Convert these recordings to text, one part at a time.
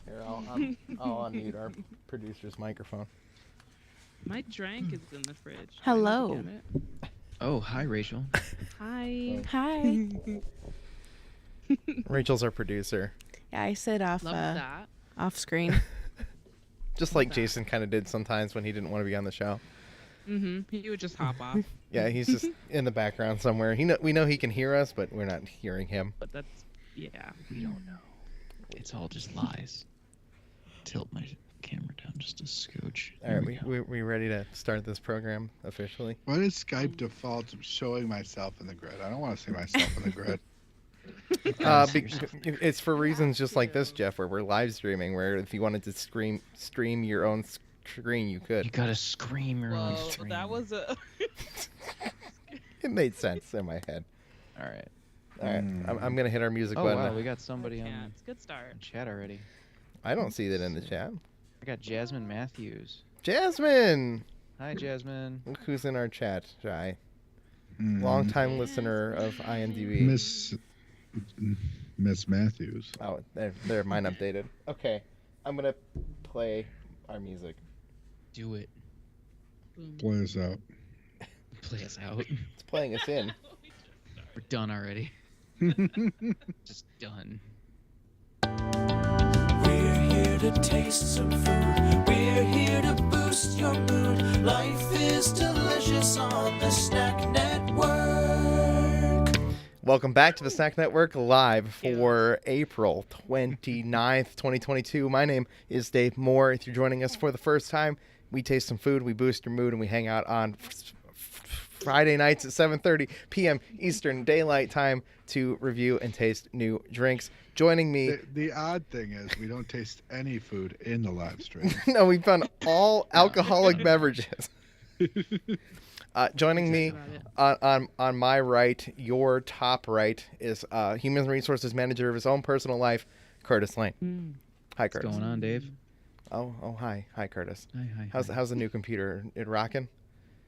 Here, I'll unmute our producer's microphone. My drink is in the fridge. Hello. Oh, hi, Rachel. Hi. Hi. Rachel's our producer. Yeah, I sit off Love that. off screen. Just like Jason kind of did sometimes when he didn't want to be on the show. He would just hop off. Yeah, he's just in the background somewhere. We know he can hear us, but we're not hearing him. But that's, yeah. We don't know. It's all just lies. Tilt my camera down just a scooch. All right, we ready to start this program officially? Why does Skype default to showing myself in the grid? I don't want to see myself in the grid. It's for reasons just like this, Jeff, where we're live streaming, where if you wanted to stream your own screen, you could. You gotta scream your own Whoa, stream. that was a... It made sense in my head. All right. All right, I'm gonna hit our music Oh, button. wow, we got somebody on It's a good start. chat already. I don't see that in the chat. I got Jasmine Matthews. Jasmine! Hi, Jasmine. Look who's in our chat, Jai. Long-time listener of IMDb. Miss Matthews. Oh, there, mine updated. Okay, I'm gonna play our music. Do it. Play us out. Play us out. It's playing us in. We're done already. Just done. We're here to taste some food. We're here to boost your mood. Life is delicious on the Snack Network. Welcome back to the Snack Network live for April 29th, 2022. My name is Dave Moore. If you're joining us for the first time, we taste some food, we boost your mood, and we hang out on Friday nights at 7:30 p.m. Eastern Daylight Time to review and taste new drinks. Joining me... The odd thing is we don't taste any food in the live stream. No, we've done all alcoholic beverages. Joining me on my right, your top right, is Human Resources Manager of his own personal life, Curtis Lane. Hi, Curtis. What's going on, Dave? Oh, hi. Hi, Curtis. Hi. How's the new computer? It rocking?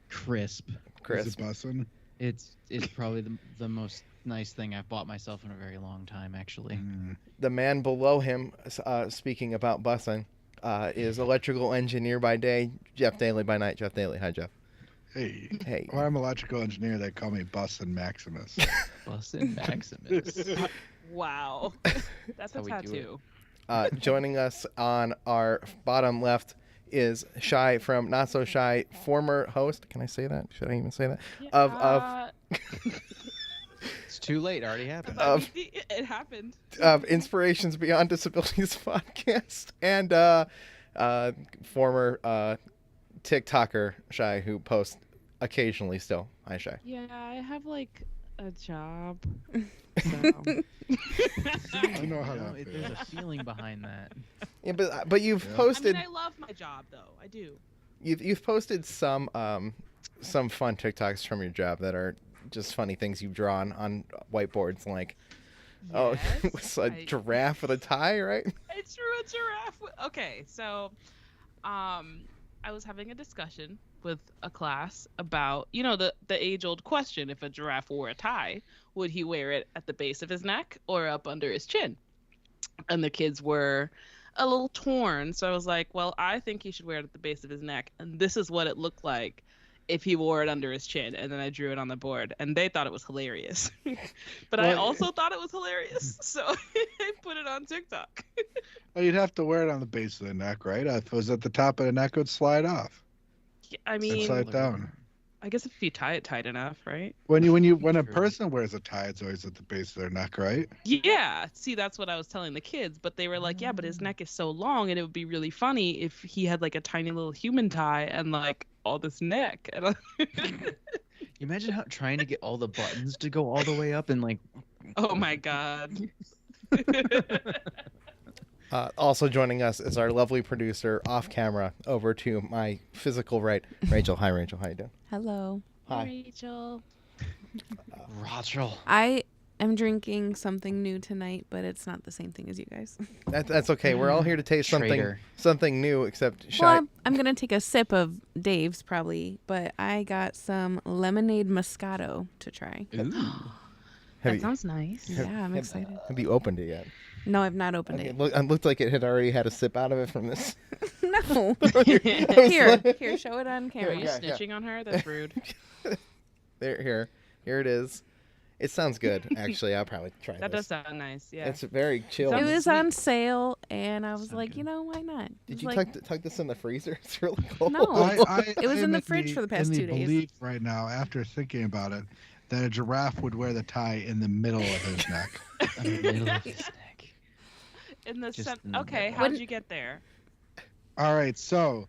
Crisp. Is it bussin'? It's probably the most nice thing I've bought myself in a very long time, actually. The man below him, speaking about bussing, is electrical engineer by day, Jeff Daly by night. Jeff Daly. Hi, Jeff. Hey. Well, I'm an electrical engineer. They call me Bussin' Maximus. Bussin' Maximus. Wow. That's a tattoo. Joining us on our bottom left is Shy from NotSoXhy, former host. Can I say that? Should I even say that? Yeah, It's too late. It already happened. it happened. Of Inspirations Beyond Disabilities podcast and former TikToker Shy, who posts occasionally still. Hi, Shy. Yeah, I have like a job. I know how that feels. There's a feeling behind that. Yeah, but you've posted. I love my job though. I do. You've posted some fun TikToks from your job that are just funny things you've drawn on whiteboards, like it's a giraffe with a tie, right? I drew a giraffe. Okay, so I was having a discussion with a class about, the age-old question: if a giraffe wore a tie, would he wear it at the base of his neck or up under his chin? And the kids were a little torn. So I was like, well, I think he should wear it at the base of his neck. And this is what it looked like if he wore it under his chin. And then I drew it on the board. And they thought it was hilarious. But I also thought it was hilarious. So I put it on TikTok. Well, you'd have to wear it on the base of the neck, right? If it was at the top of the neck, it would slide off. I mean, slide down. I guess if you tie it tight enough, right? When a person wears a tie, it's always at the base of their neck, right? Yeah. See, that's what I was telling the kids, but they were like, yeah, but his neck is so long, and it would be really funny if he had like a tiny little human tie and like all this neck. Imagine trying to get all the buttons to go all the way up and like. Oh my God. Also joining us is our lovely producer off camera over to my physical right, Rachel. Hi, Rachel. How you doing? Hello. Hi. Rachel. Rachel. I am drinking something new tonight, but it's not the same thing as you guys. That's okay. We're all here to taste Traitor. something new, except Shy. Well, I'm going to take a sip of Dave's probably, but I got some lemonade Moscato to try. Ooh. That sounds nice. Yeah, I'm excited. Have you opened it yet? No, I've not opened Okay, it. it looked like it had already had a sip out of it from this. No. Here, Here, show it on Are camera. you Yeah, yeah. snitching on her? That's rude. Here it is. It sounds good, actually. I'll probably try That this. does sound nice. Yeah. It's very chill. It Sounds was sweet. on sale, and I was Sound like, good. you know, why not? Did It's you like, tuck this in the freezer? It's really cold. No. It was I in am the fridge for the past in 2 days. belief right now, after thinking about it, that a giraffe would wear the tie in the middle of his neck. On the middle of his neck. In the Just in the okay, middle. how'd you get there? All right, so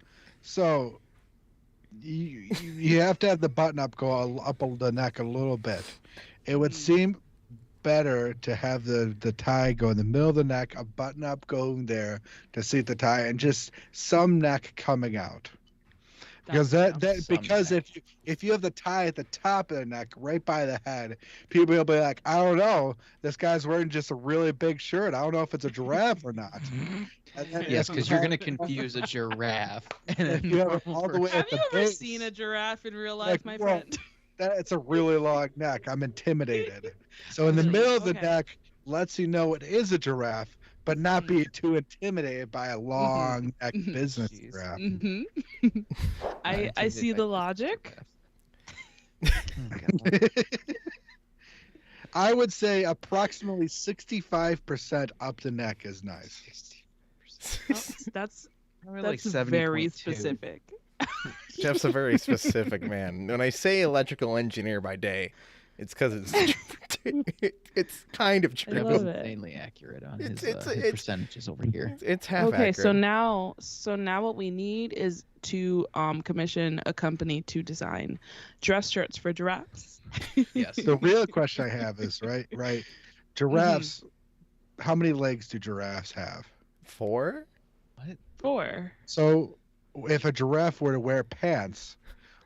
you have to have the button up go up the neck a little bit. It would seem better to have the tie go in the middle of the neck, a button up going there to seat the tie, and just some neck coming out. Because Some if you have the tie at the top of the neck, right by the head, people will be like, I don't know, this guy's wearing just a really big shirt. I don't know if it's a giraffe or not. And then Yes, if because you you're have- gonna confuse a giraffe. And if you have it all the way Have at you the ever base, seen a giraffe in real life, like, my well, friend? that it's a really long neck. I'm intimidated. So in the Really? middle of the Okay. neck lets you know it is a giraffe, but not be too intimidated by a long neck Mhm. business Jeez. giraffe. Hmm I intimidated see by the this logic. I would say approximately 65% up the neck is nice. That's Probably like very 70.2. specific. Jeff's a very specific man. When I say electrical engineer by day, it's because it's kind of I true. That love was it. insanely accurate on It's- his it's- percentages over here. It's half Okay, accurate. so now what we need is to commission a company to design dress shirts for giraffes. Yes. The real question I have is right. Giraffes, how many legs do giraffes have? 4? What? 4. So if a giraffe were to wear pants,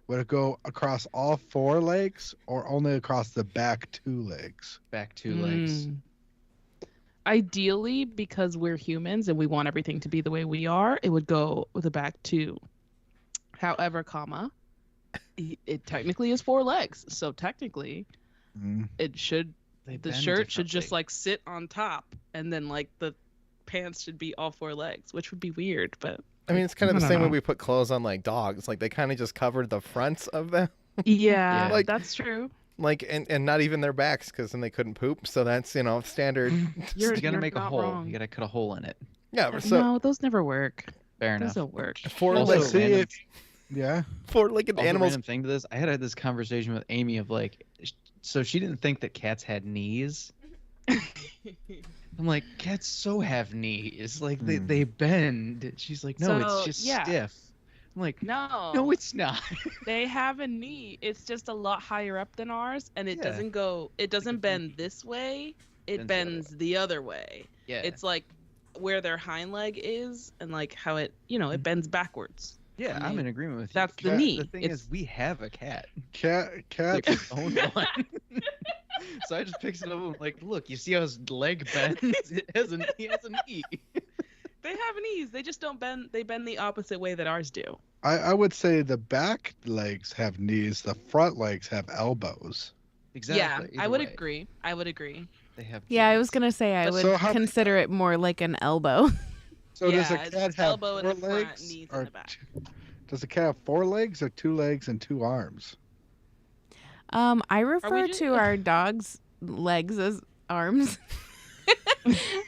would it go across all 4 legs or only across the back 2 legs? Back 2 legs. Ideally, because we're humans and we want everything to be the way we are, it would go with the back 2. However, it technically is 4 legs. So technically, Mm. it should They the bend shirt should just differently. like sit on top, and then like the pants should be all 4 legs, which would be weird, but I mean, it's kind of I the don't same way know. we put clothes on like dogs. Like they kind of just covered the fronts of them, yeah, Like- that's true. like and not even their backs, because then they couldn't poop. So that's standard. You're You gotta make a not hole. wrong. You gotta cut a hole in it. Yeah. So No, those never work. Fair Those enough. don't work. 4 Also, legs. see random- if yeah. 4-legged Also, animals. random thing to this, I had this conversation with Amy of like, so she didn't think that cats had knees. I'm like, cats so have knees. Like they bend. She's like, no, So, it's just yeah. stiff. I'm like, No, no, it's not. they have a knee. It's just a lot higher up than ours, and it Yeah. doesn't go. It doesn't a bend this way. It Bends bends the other way. Yeah. It's like where their hind leg is, and like how it, it bends backwards. yeah, I'm in agreement with you. That's the Cat- knee. The thing It's- is, we have a cat. Cat Like, we own one. So I just picked it up and like, look, you see how his leg bends? He has a knee. They have knees. They just don't bend. They bend the opposite way that ours do. I would say the back legs have knees, the front legs have elbows. Exactly. Yeah, I either would way. agree. I would agree. They have. Yeah, I was joints. gonna say I But would so how- consider it more like an elbow. So does Yeah, a it's cat have elbow 4 in the front, legs? knees in Or the back. does a cat have 4 legs or 2 legs and 2 arms? I refer just- to our dog's legs as arms.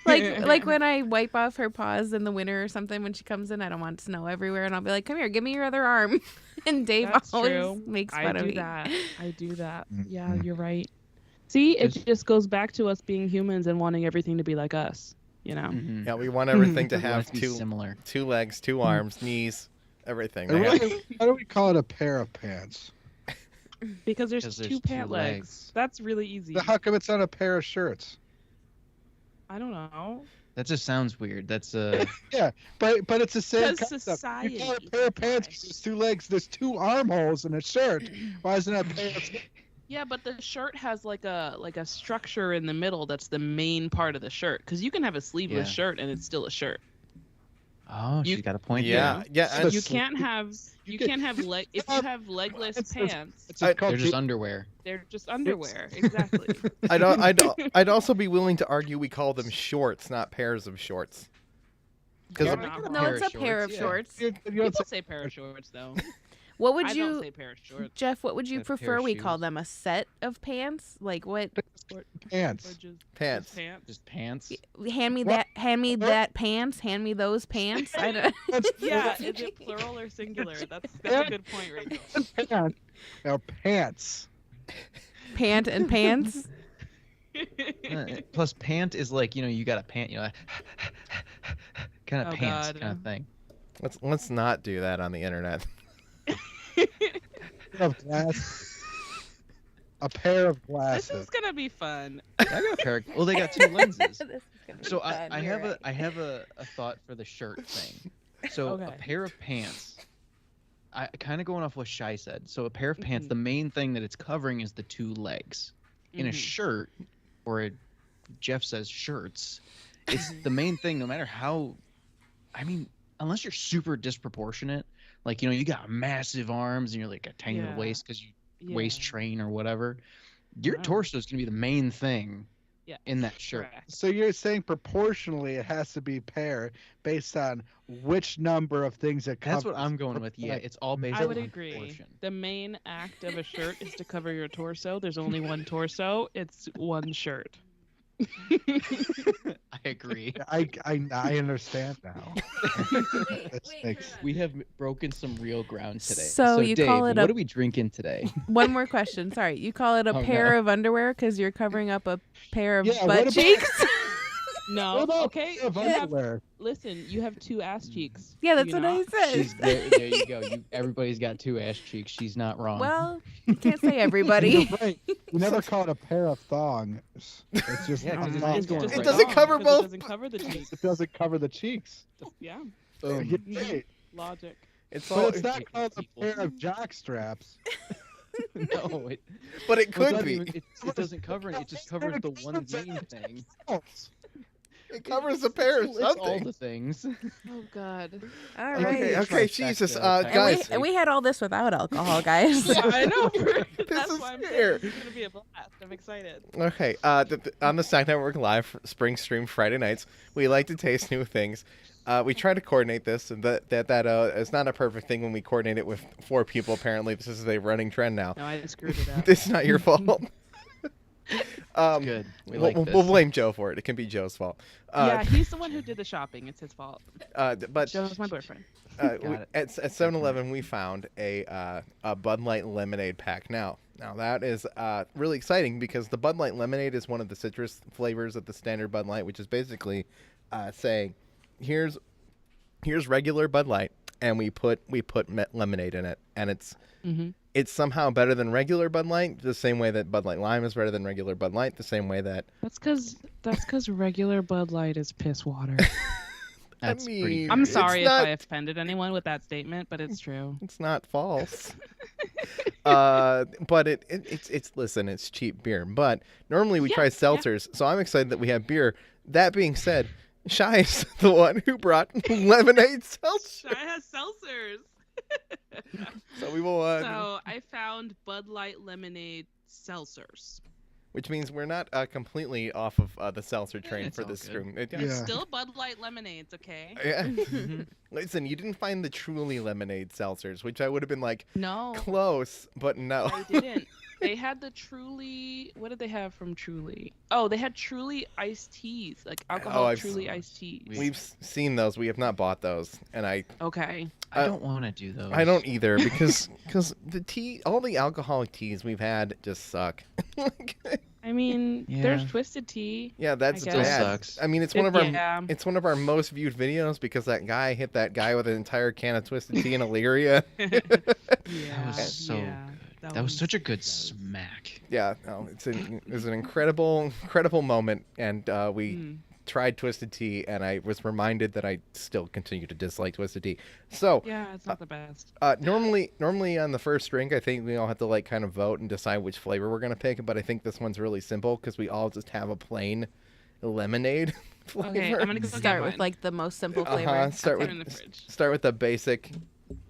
like when I wipe off her paws in the winter or something when she comes in, I don't want snow everywhere, and I'll be like, "Come here, give me your other arm." And Dave That's always true. makes I fun of do me. that. I do that. Yeah, Mhm. you're right. See, it Just- just goes back to us being humans and wanting everything to be like us. Mhm. Yeah, we want everything to We want have it to be 2 similar. 2 legs, 2 arms, knees, everything. And They have- why do we call it a pair of pants? Because there's Because there's 2 pant two legs. legs. That's really easy. Then how come it's not a pair of shirts? I don't know. That just sounds weird. That's But it's the same Because concept. society. You call it a pair of pants because there's 2 legs, there's 2 armholes in a shirt. Why isn't it a pair of Yeah, but the shirt has like a structure in the middle that's the main part of the shirt. Because you can have a sleeveless Yeah. shirt and it's still a shirt. Oh, she's got a point Yeah, there. yeah. And You can't have leg if you have legless pants. It's I- called They're just underwear. They're just underwear. Exactly. I'd also be willing to argue we call them shorts, not pairs of shorts. Because Yeah. No, it's a pair of shorts. You don't People say say pair of shorts though. What would I you, don't say pair of shorts. Jeff? What would you Got a pair prefer of we call shoes. them? A set of pants? Like what? Or pants. just Pants. pants. Just pants. Hand me What? that. Hand me that pants. Hand me those pants. I don't. Yeah, is it plural or singular? That's a good point, Rachel. Pants. Now pants. Pant and pants. Plus, pant is like, you got a pant, kind of Oh, pants God. kind of thing. Let's not do that on the internet. Of glass. A pair of This glasses. is gonna be fun. I got a pair. Well, they got two lenses. This is gonna be So fun, I you're have right. I have a thought for the shirt thing. So a Okay. pair of pants. I kind of going off what Shai said. So a pair of pants, Mhm. the main thing that it's covering is the two legs. In a Mhm. shirt, or Jeff says shirts, it's the main thing. No matter how, unless you're super disproportionate, like you got massive arms and you're like a tiny little Yeah. waist because you waist Yeah. train or whatever, your Wow. torso is gonna be the main thing Yeah. in that shirt. Correct. So you're saying proportionally it has to be pair based on which number of things it covers. That's what I'm going with. Yeah, it's all based I would on agree. proportion. The main act of a shirt is to cover your torso. There's only one torso. It's one shirt. I agree. I understand now. This wait, makes- hold on. We have broken some real ground today. So you Dave, call it what a- are we drinking today? One more question. Sorry, you call it a Oh, pair no. of underwear because you're covering up a pair of Yeah, what butt about- cheeks? No, What about okay. pair of You have, underwear? listen, you have two ass cheeks. Yeah, that's You what know? I said. She's there you go. Everybody's got two ass cheeks. She's not wrong. Well, you can't say everybody. You're right. You never call it a pair of thongs. It's just Yeah, 'cause a it's thong. just going just It a doesn't thong, cover 'cause both. It doesn't cover the cheeks. It doesn't cover the cheeks. Yeah, Boom. You're right. logic. It's But all, it's not People. called a pair of jock straps. No, it, but it it could doesn't be. even- it doesn't cover it. It just covers the one main thing. It covers a pair of It's all something. the things. Oh God. All Okay, right. Okay, okay, Jesus, guys. And we had all this without alcohol, guys. Yeah, I know. That's is why I'm fair. saying it's gonna be a blast. I'm excited. Okay, on the Snack Network Live Spring Stream Friday nights, we like to taste new things. We try to coordinate this, and that is not a perfect thing when we coordinate it with 4 people. Apparently, this is a running trend now. No, I screwed it up. This is not your fault. Good. We like this. We'll blame Joe for it. It can be Joe's fault. Yeah, he's the one who did the shopping. It's his fault. But Joe's my boyfriend. Got it. at 7-Eleven, we found a Bud Light lemonade pack. Now that is really exciting because the Bud Light lemonade is one of the citrus flavors of the standard Bud Light, which is basically saying, here's regular Bud Light, and we put lemonade in it, and Mm-hmm. it's somehow better than regular Bud Light, the same way that Bud Light Lime is better than regular Bud Light, the same way that That's because regular Bud Light is piss water. That's I pretty. mean, I'm It's sorry if not- I offended anyone with that statement, but it's true. it's not false. But it's listen, it's cheap beer. But normally we Yeah, try yeah. seltzers, so I'm excited that we have beer. That being said, Shai is the one who brought lemonade seltzer. Shy has seltzers. So we will, So I found Bud Light lemonade seltzers. which means we're not completely off of the seltzer train It's for all this good. room. Yeah. Still Bud Light lemonades, okay? Yeah. Mhm. Listen, you didn't find the Truly lemonade seltzers, which I would have been like No, close, but no. I didn't. They had the Truly. What did they have from Truly? Oh, they had Truly iced teas, like alcohol I've Truly seen iced teas. We've seen those. We have not bought those, and I Okay. I don't want to do those. I don't either because all the alcoholic teas we've had just suck. I mean, Yeah. there's twisted tea. Yeah, that's I bad. guess. Sucks. I mean, it's one of our Yeah. it's one of our most viewed videos because that guy hit that guy with an entire can of twisted tea in Illyria. Yeah. That was so yeah, good. That was such a good smack. Yeah, no, it was an incredible moment, and we Mm. tried twisted tea, and I was reminded that I still continue to dislike twisted tea. So Yeah, it's not the best. normally on the first drink, I think we all have to like kind of vote and decide which flavor we're gonna pick. But I think this one's really simple because we all just have a plain lemonade flavor. Okay, I'm gonna go get Start with one. like the most simple flavor. Start Put it in with the fridge. start with the basic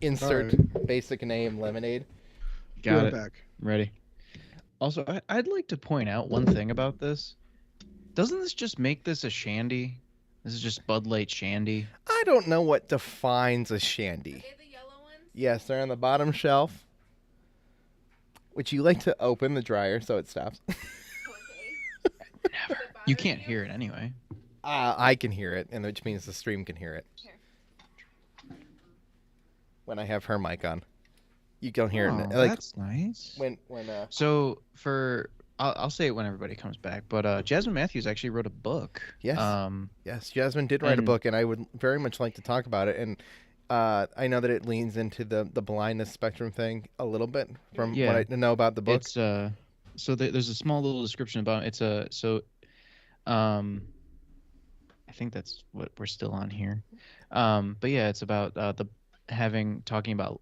insert basic name lemonade. Got Right it. back. Ready. Also, I'd like to point out one thing about this. Doesn't this just make this a shandy? This is just Bud Light shandy. I don't know what defines a shandy. the yellow ones? Yes, they're on the bottom shelf, which you like to open the dryer so it stops. Never. You can't hear it anyway. I can hear it, and which means the stream can hear it. Here. When I have her mic on, you don't hear Oh, it. Like that's nice. when So I'll say it when everybody comes back, but Jasmine Matthews actually wrote a book. Yes. Yes, Jasmine did write a and- book, and I would very much like to talk about it. And I know that it leans into the blindness spectrum thing a little bit from Yeah. what I know about the book. It's so there's a small little description about it. I think that's what we're still on here. But yeah, it's about talking about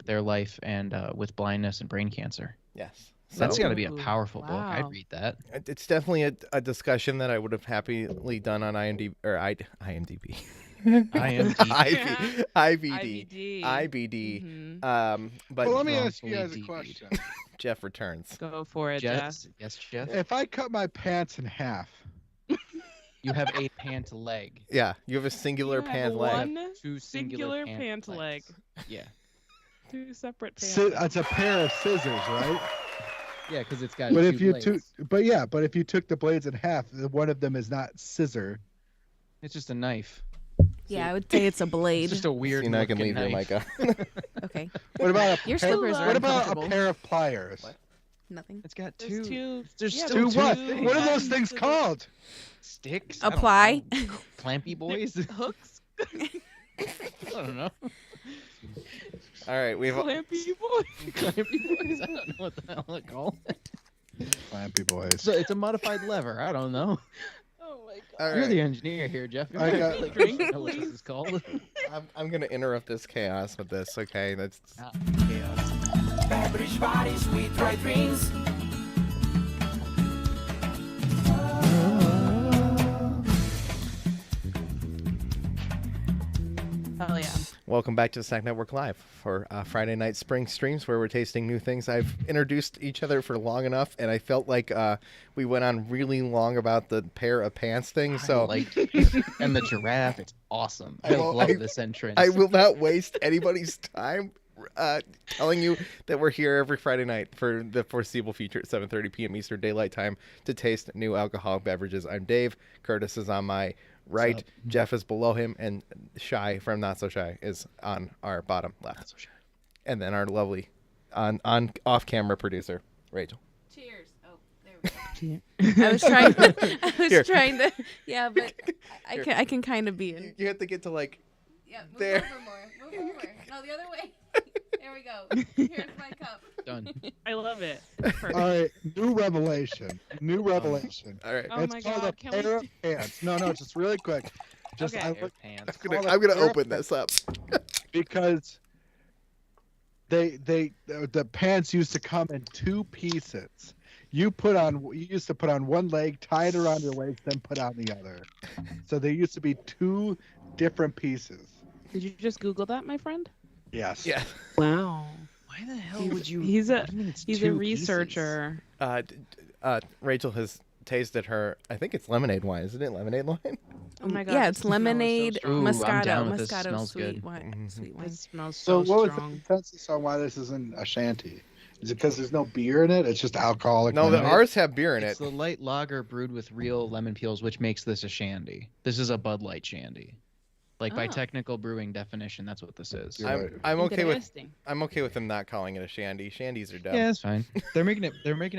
their life and with blindness and brain cancer. Yes. That's So- got to be a Ooh, powerful book. I'd wow. read that. It's definitely a discussion that I would have happily done on IMDb or IMDb. IMDb. IBD. IBD. Mhm. But Well, let me wrongfully ask you guys a devied. question. Jeff returns. Go for it, Jeff. Jeff, yes, Jeff. If I cut my pants in half, You have a pant leg. Yeah, you have a singular You have pant leg. one Two singular pant pant leg. legs. Yeah. Two separate pants. it's a pair of scissors, right? Yeah, because it's got But two if you blades. took, but if you took the blades in half, one of them is not scissor. It's just a knife. Yeah, I would say it's a It's blade. just a weird. You know, I can looking leave your knife. mic on. Okay. What about a Your pair, slippers are what about a uncomfortable. pair of pliers? What? Nothing. It's got There's two. There's yeah, still Two there's what? two What are those ends things to the- called? Sticks. I don't Apply. know. Clampy boys. Hooks. I don't know. All right, we've Clampy boy. Clampy boys. I don't know what the hell it's called. Clampy boys. So it's a modified lever. I don't know. Oh my god. all You're right. the engineer here, Jeff. I got- Like, Drink, you know what this please. is called. I'm gonna interrupt this chaos with this. Okay, that's Chaos. Beverage bodies with bright rings. Hell yeah. welcome back to the Snack Network Live for Friday night spring streams where we're tasting new things. I've introduced each other for long enough, and I felt like we went on really long about the pair of pants thing. So Like, and the giraffe. It's awesome. I I will- love I- this entrance. I will not waste anybody's time telling you that we're here every Friday night for the foreseeable future at 7:30 p.m. Eastern Daylight Time to taste new alcoholic beverages. I'm Dave. Curtis is on my right. up? Jeff is below him, and Shy from NotSoXhy is on our bottom left. Not so sure. And then our lovely on off-camera producer, Rachel. Cheers. Oh, there we go. I was trying Here. to. Yeah, but Here. I can kind of be in. You have to get to like Yeah, move There. over more. Move over. No, the other way. There we go. Here's my cup. Done. I love it. All Perfect. right, new revelation. New revelation. all right. Oh it's my called God, a can we pair do- of pants. No, just really quick. Just Okay. I Pair look, of pants. call it I'm gonna pair of open this up. because the pants used to come in two pieces. You used to put on one leg, tie it around your waist, then put on the other. So there used to be two different pieces. Did you just Google that, my friend? Yes. Yeah. Wow. Why the hell would you? He's a what do you mean it's he's a two pieces? researcher. Rachel has tasted her. I think it's lemonade wine, isn't it? Lemonade wine. Oh my god. Yeah, this it's smell is so lemonade, strong. Ooh, I'm Moscato, down with this. Moscato Smells sweet good. wine, Mhm. sweet wine. It smells So so what was the strong. consensus on why this isn't a shanty? Is it because there's no beer in it? It's just alcoholic. No, the lemonade? ours have beer in it. It's the light lager brewed with real lemon peels, which makes this a shandy. This is a Bud Light shandy. Like by Oh. technical brewing definition, that's what this is. You're right. I'm okay with Interesting. them not calling it a shandy. Shandies are dumb. Yeah, that's fine. They're making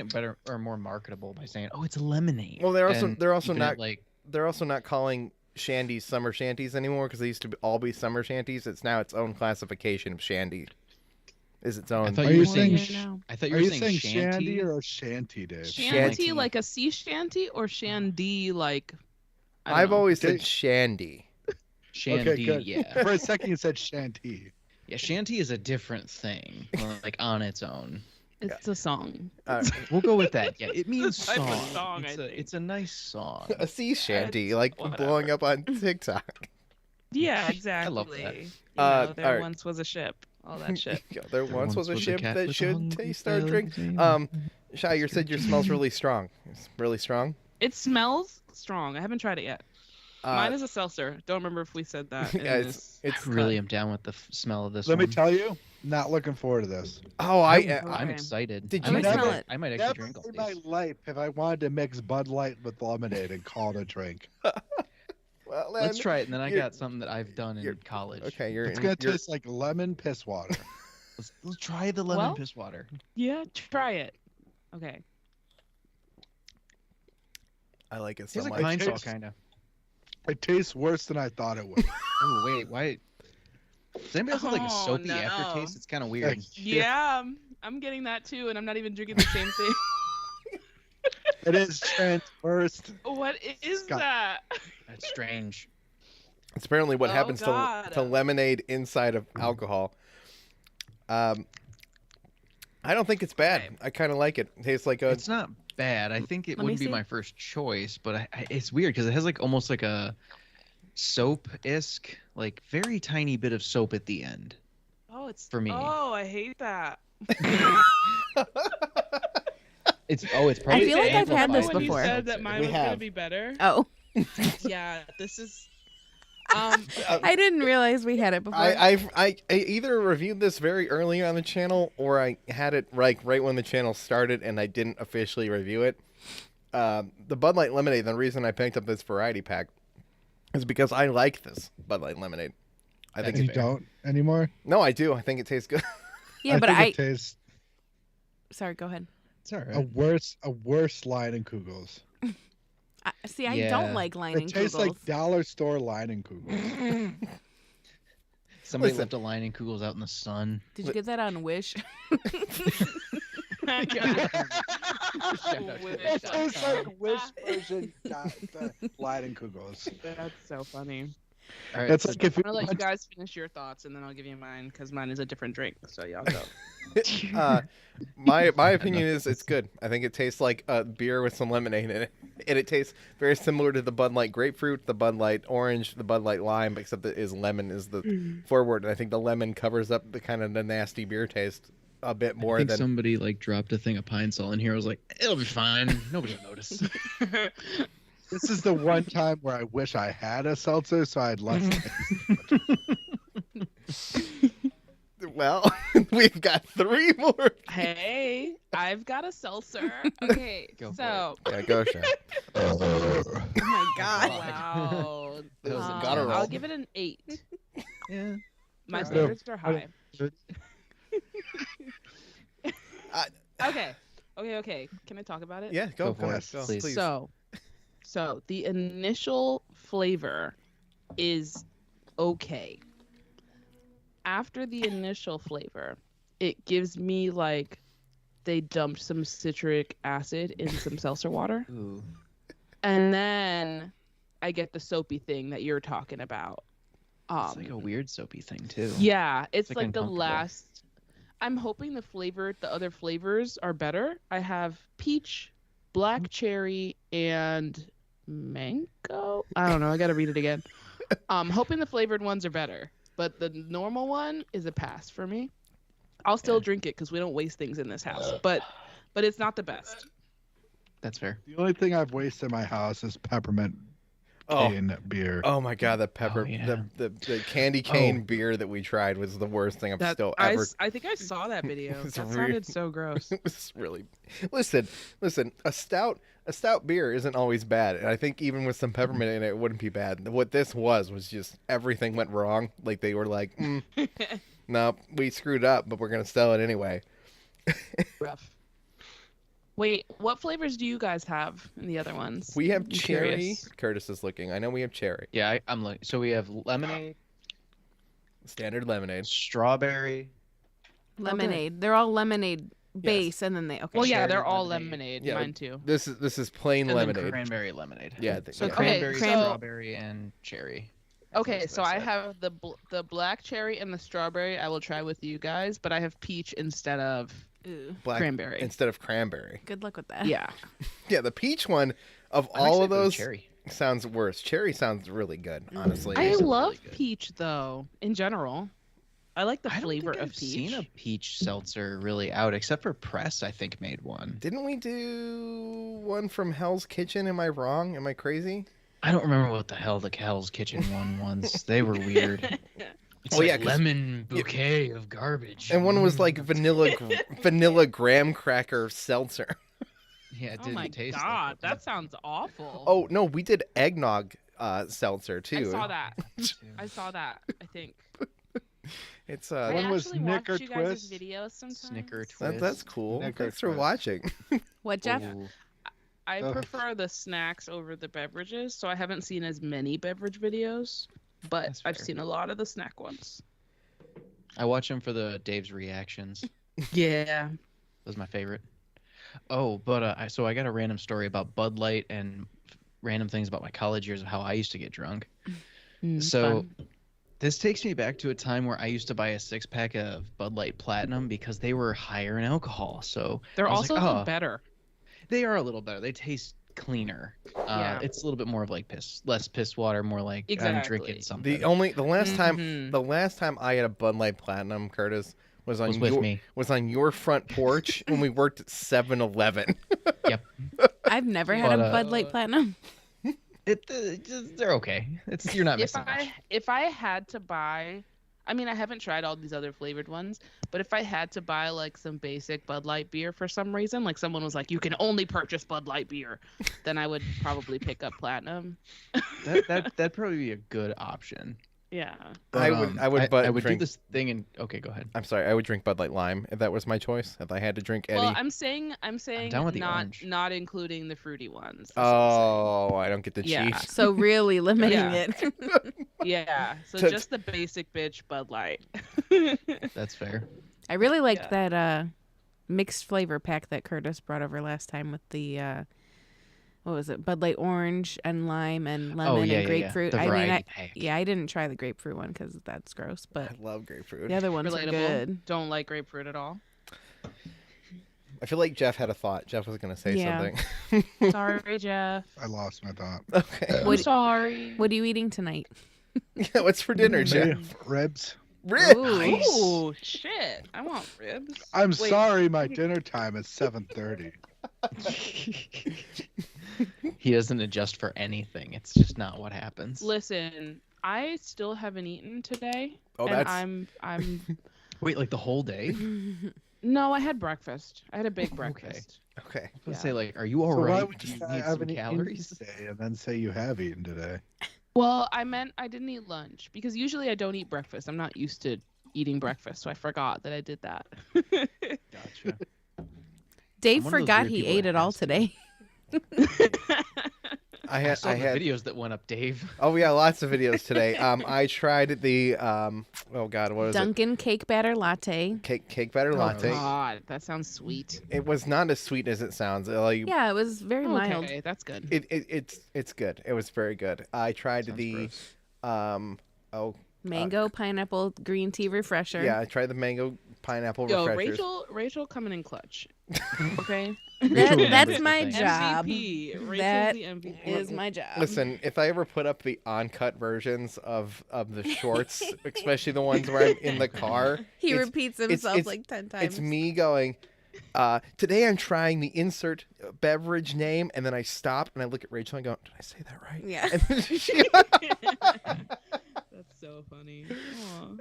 it better or more marketable by saying, "Oh, it's a lemonade." Well, they're and also keeping it, not like they're also not calling shandies summer shanties anymore because they used to all be summer shanties. It's now its own classification of shandy. Is its I own. thought Are you you were saying. saying now. I thought you Are were you saying saying shanty. shanty or shanty, Dave? Shanty, Shanty. like a sea shanty, or shandy, like. I don't I've know. always Okay. said shandy. Shandy, Okay, good. yeah. For a second, you said shanty. Yeah, shanty is a different thing, like on its own. It's a song. We'll go with that. Yeah, it means Type of song. song, I think. It's a nice song. A sea shanty, It's like whatever. blowing up on TikTok. Yeah, exactly. love that. You Uh, know, there alright. once was a ship. All that shit. Yeah, there once was a ship cat that with a should hungry taste our belly. drink. Shy, you said your smell's really strong. It's really strong. It smells strong. I haven't tried it yet. Mine Uh, is a seltzer. Don't remember if we said that. in yeah, this. it's I really am down with the smell of this Let one. me tell you, not looking forward to this. Oh, I'm Okay. excited. Did I you might never- actually- I might actually Never drink all in my these. life have I wanted to mix Bud Light with lemonade and call it a drink. well, Let's then, try it, and then I you're- got something that I've done in you're- college. Okay, you're. It's gonna you're- taste like lemon piss water. Let's try the lemon Well- piss water. Yeah, try it. Okay. I like it so Tastes much. like pine salt, tastes- kind of. It tastes worse than I thought it would. Oh wait, why? Does anybody else have like a Oh, soapy no. aftertaste? It's kind of weird. Yeah, I'm getting that too, and I'm not even drinking the same thing. It is transversed. What is Scott. that? That's strange. It's apparently what Oh, happens God. to lemonade inside of alcohol. I don't think it's bad. Okay. I kind of like it. It tastes like a. It's not bad. I think it Let me wouldn't be see. my first choice, but it's weird because it has like almost like a soap-esque, like very tiny bit of soap at the end. Oh, it's For me. Oh, I hate that. It's probably. feel like I've had this when before. you said that mine We was gonna have. be better. Oh, Yeah, this is. I didn't realize we had it before. I either reviewed this very early on the channel or I had it right when the channel started and I didn't officially review it. The Bud Light Lemonade, the reason I picked up this variety pack is because I like this Bud Light Lemonade. I think That's You it's fair. don't anymore? No, I do. I think it tastes good. yeah, but think I. it tastes Sorry, go ahead. It's all a worse line in Kugels. See, I Yeah. don't like It lining tastes kugels. like dollar store line in Kugels. Somebody Listen. left a line in Kugels out in the sun. Did you get that on Wish? Shout out to Wish. It Wish. tastes like Wish version line in Kugels. That's so funny. All right, It's so like if you I'm gonna let you want guys finish your thoughts, and then I'll give you mine because mine is a different drink. So y'all go. My opinion is it's good. I think it tastes like a beer with some lemonade in it, and it tastes very similar to the Bud Light Grapefruit, the Bud Light Orange, the Bud Light Lime, except that is lemon is the forward, and I think the lemon covers up the kind of the nasty beer taste a bit more I think than. somebody like dropped a thing of pine salt in here. I was like, it'll be fine. Nobody will notice. This is the one time where I wish I had a seltzer so I'd less. Well, we've got 3 more. Hey, I've got a seltzer. Okay, Go for so Yeah, go, Sean. Oh my god. wow. That was a guttural. I'll give it an 8. Yeah. My Alright. standards are high. I- Okay. Can I talk about it? Yeah, go Go for for it, it. Go, please. please. So the initial flavor is okay. After the initial flavor, it gives me like they dumped some citric acid in some seltzer water, Ooh. and then I get the soapy thing that you're talking about. It's like a weird soapy thing too. Yeah, it's like like the uncomfortable. last. I'm hoping the other flavors are better. I have peach, black cherry, and mango. I don't know. I gotta read it again. Hoping the flavored ones are better, but the normal one is a pass for me. I'll still Yeah. drink it because we don't waste things in this house, but it's not the best. That's fair. The only thing I've wasted in my house is peppermint Oh. cane beer. Oh my god, the pepper, yeah. the candy cane beer that we tried was the worst thing I've That still I, ever. s- I think I saw that video. It's That real- sounded so gross. It was really. Listen. A stout beer isn't always bad, and I think even with some peppermint in it, it wouldn't be bad. What this was just everything went wrong. Like they were like, no, we screwed up, but we're gonna sell it anyway. Rough. Wait, what flavors do you guys have in the other ones? We have I'm cherry. curious. Curtis is looking. I know we have cherry. Yeah, I'm like. So we have lemonade, Standard lemonade. strawberry. Lemonade. They're all lemonade base, and then they okay. Well, yeah, Cherry they're all lemonade. lemonade. Yeah, Mine too. This is plain And then lemonade. cranberry lemonade. Yeah, I think- So yeah. Okay, cranberry, so- strawberry, and cherry. Okay, That's so what I said. have the black cherry and the strawberry. I will try with you guys, but I have peach instead of Ooh, Cranberry. instead of cranberry. good luck with that. Yeah. Yeah, the peach one of I'm all excited of for the those cherry. sounds worse. Cherry sounds really good, honestly. I These are love really good. peach though, in general. I like the I don't flavor think of I've peach. seen a peach seltzer really out, except for Press. I think made one. Didn't we do one from Hell's Kitchen? Am I wrong? Am I crazy? I don't remember what the hell the Hell's Kitchen one was. They were weird. It's Oh, like yeah, 'cause- lemon bouquet of garbage. And one was like vanilla graham cracker seltzer. Yeah, it Oh didn't my taste god, like that sounds awful. Oh no, we did eggnog seltzer too. I saw that. I saw that. I think. It's I One was actually Snicker watch you guys' Twist. videos sometimes. Snicker Twist. that's cool. Snicker Thanks for Twist. watching. What, Jeff? Ooh. I Oh. prefer the snacks over the beverages, so I haven't seen as many beverage videos, but That's I've fair. seen a lot of the snack ones. I watch them for the Dave's reactions. Yeah. That's my favorite. Oh, but I got a random story about Bud Light and random things about my college years of how I used to get drunk. So this takes me back to a time where I used to buy a 6-pack of Bud Light Platinum because they were higher in alcohol. So They're I was also like, a little "Oh, better. they are a little better. They taste cleaner. Yeah. It's a little bit more of like less piss water, more like I'm Exactly. drinking something. The last time Mhm. the last time I had a Bud Light Platinum, Curtis, was on Was with your me. was on your front porch when we worked at 7-Eleven. Yep. I've never had But, a Bud Light Platinum. They're okay. You're not If missing much. if I had to buy, I mean, I haven't tried all these other flavored ones, but if I had to buy like some basic Bud Light beer for some reason, like someone was like, you can only purchase Bud Light beer, then I would probably pick up Platinum. That'd probably be a good option. Yeah. I would do drink. this thing and okay, go ahead. I'm sorry, I would drink Bud Light Lime if that was my choice. If I had to drink Eddie. Well, I'm saying down with the not orange. not including the fruity ones. That's what I'm Oh, I don't get the Yeah. cheese. So really limiting Yeah. it. saying. Yeah. So To- just the basic bitch Bud Light. That's fair. I really liked Yeah. that mixed flavor pack that Curtis brought over last time with the what was it? Bud Light orange and lime and lemon and grapefruit. The I mean, variety pack. I didn't try the grapefruit one because that's gross, but I love grapefruit. the other ones are Relatable. good. Don't like grapefruit at all. I feel like Jeff had a thought. Jeff was gonna say Yeah. something. Sorry, Jeff. I lost my thought. Okay. I'm What- sorry. What are you eating tonight? Yeah, what's for dinner, Jeff? Ribs. Ribs. Ooh. Oh shit! I want ribs. I'm Wait. sorry, my dinner time is 7:30. He doesn't adjust for anything. It's just not what happens. Listen, I still haven't eaten today, Oh, and that's I'm. Wait, like the whole day? No, I had breakfast. I had a big breakfast. okay. I was Yeah. gonna say, like, are you all So why right? would Do you you say I need some haven't eaten calories? today and then say you have eaten today? Well, I meant I didn't eat lunch because usually I don't eat breakfast. I'm not used to eating breakfast, so I forgot that I did that. Gotcha. Dave I'm one of those forgot weird he people ate that it all has to. today. I saw the videos that went up, Dave. Oh yeah, lots of videos today. I tried the oh god, what was Dunkin' cake batter latte. it? Cake batter latte. God, that sounds sweet. It was not as sweet as it sounds. Like, Yeah, it was very mild. Okay, that's good. it's good. It was very good. I tried Sounds the gross. Mango, pineapple, green tea refresher. yeah, I tried the mango pineapple Yo, refreshers. Rachel coming in clutch. Okay. Rachel That's remembers my the things. job. MVP. Rachel's That the MVP. is my job. Listen, if I ever put up the uncut versions of the shorts, especially the ones where I'm in the car, He it's- repeats himself it's- like 10 times. it's me going, today I'm trying the insert beverage name, and then I stop and I look at Rachel and go, did I say that right? Yeah. And then she, That's so funny.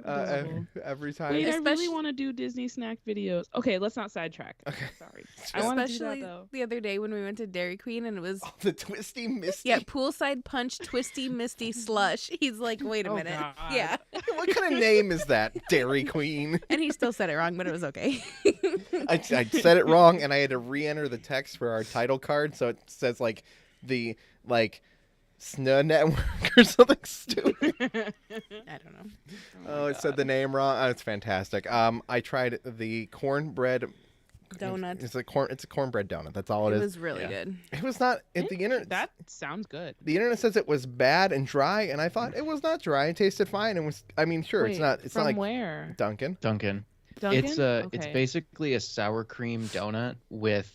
Aw, uh, adorable. every time. Wait, I really Especially- want to do Disney snack videos. Okay, let's not sidetrack. Okay. Sorry. I want to do that Especially though. the other day when we went to Dairy Queen and it was The twisty misty. yeah, poolside punch, twisty, misty slush. He's like, wait a Oh, minute. God. Yeah. What kind of name is that? Dairy Queen. And he still said it wrong, but it was okay. I said it wrong, and I had to re-enter the text for our title card, so it says like the SNA network or something stupid. I don't know. Oh, it said the name wrong. Oh, it's fantastic. I tried the cornbread Donut. It's a cornbread donut. That's all It it is. was really Yeah. good. It was not. The internet. That sounds good. The internet says it was bad and dry, and I thought it was not dry. It tasted fine. It was. I mean, sure, it's Wait, not. It's from not like where? Dunkin'. Duncan. Dunkin'? It's Okay. basically a sour cream donut with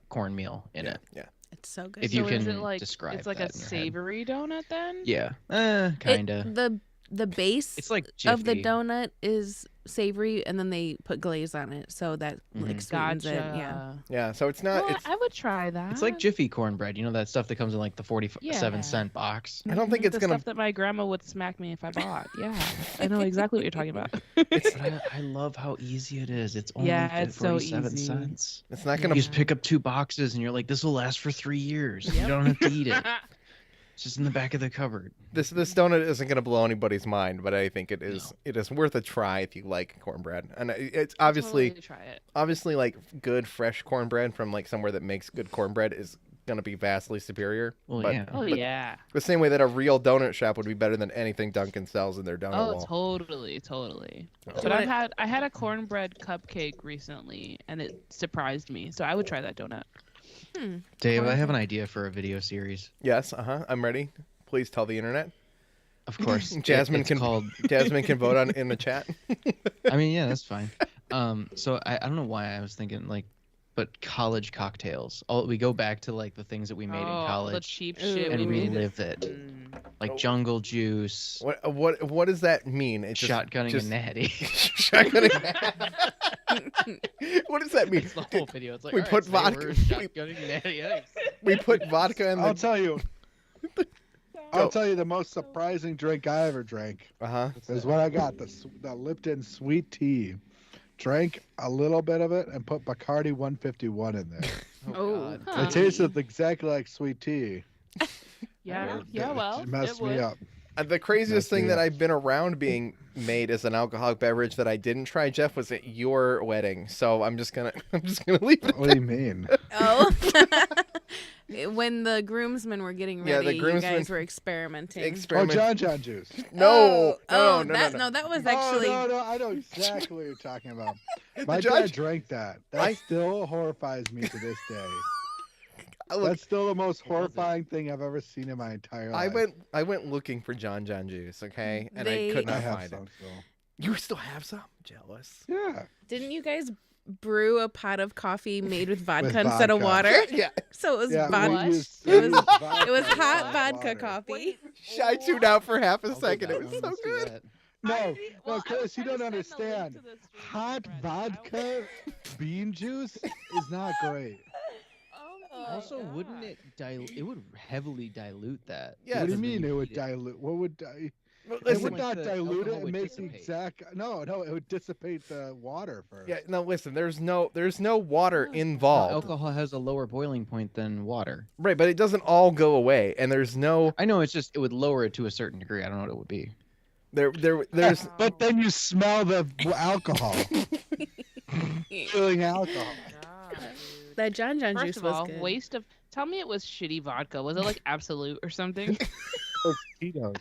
cornmeal in it. Yeah. It's so good. If you So is can it like describe it's like that a in your head. savory donut then? Yeah, It- kinda. the base It's like of the Jiffy. donut is savory, and then they put glaze on it, so that like Mhm. sweetens Gotcha. it. Yeah. Yeah. So it's not. Well, It's. I would try that. It's like Jiffy cornbread. You know that stuff that comes in like the 47 Yeah. cent box. I don't think it's the gonna. stuff that my grandma would smack me if I bought. Yeah, I know exactly what you're talking about. But I love how easy it is. It's only Yeah, it's so 47 easy. cents. It's not You gonna. just pick up 2 boxes and you're like, this will last for 3 years. You Yep. don't have to eat it. It's just in the back of the cupboard. This donut isn't gonna blow anybody's mind, but I think it is. No. It is worth a try if you like cornbread, and it's obviously Totally try it. obviously like good fresh cornbread from like somewhere that makes good cornbread is gonna be vastly superior. Well, but yeah. Oh yeah. the same way that a real donut shop would be better than anything Dunkin' sells in their donut Oh, wall. totally. Oh. But I had a cornbread cupcake recently, and it surprised me. So I would try that donut. Dave, I have an idea for a video series. Yes, I'm ready. Please tell the internet. Of course. Jasmine it's can called. Jasmine can vote on in the chat. I mean, yeah, that's fine. So I don't know why I was thinking like, but college cocktails. We go back to like the things that we made in the college cheap Ooh. shit and we made. relive it, Mm. like Oh. jungle juice, What does that mean? It's just- shotgunning just- and natty. Shotgunning. What does that mean? It's the whole video. It's like we "All right, put today vodka- we're we- shotgunning natty ice." We put vodka in I'll the. tell you. Go. I'll tell you the most surprising drink I ever drank Uh-huh. is what I got, the Lipton sweet tea. Drank a little bit of it and put Bacardi 151 in there. Oh. God. Huh. It tasted exactly like sweet tea. Yeah. It- Yeah. it Well, messed it me would. up. The craziest Messed thing me that up. I've been around being made as an alcoholic beverage that I didn't try, Jeff, was at your wedding. So I'm just gonna leave it. What do you mean? Oh. When the groomsmen were getting Yeah, ready, the groomsmen- you guys were experimenting. Oh, Experiment. John juice. No, no, that was actually. No, I know exactly what you're talking about. My The dad judge. drank that. That still horrifies me to this day. Look, That's still the most What was it? horrifying thing I've ever seen in my entire I life. went looking for John juice, okay, and They- I could I not have find some it. still. You still have some? Jealous. Yeah. Didn't you guys brew a pot of coffee made with vodka With instead of vodka. water? Yeah. So it was Yeah, vodka. What? we used- It was- we used vodka It was instead hot of vodka water. coffee. I tuned out for half a I'll go second. back. It was I so wanna see good. that. No, Well, no, I was Chris, you trying don't to send the link understand. to this stream Hot already. vodka bean juice is not great. Oh my Also, God. wouldn't it dilute? It would heavily dilute that. Yeah, What do you it's- mean it would heat it. dilute? What would it Listen, would like not the dilute it alcohol and would make the dissipate. exact no, it would dissipate the water first. yeah, no, listen. There's no water Oh, involved, Alcohol has a lower boiling point than water. right? But it doesn't all go away, and there's no I know it's just it would lower it to a certain degree. I don't know what it would be. there's But then you smell the alcohol. Feeling alcohol. God, dude. That John First juice of was all, good. waste of. Tell me it was shitty vodka. Was it like Absolute or something? Tito's.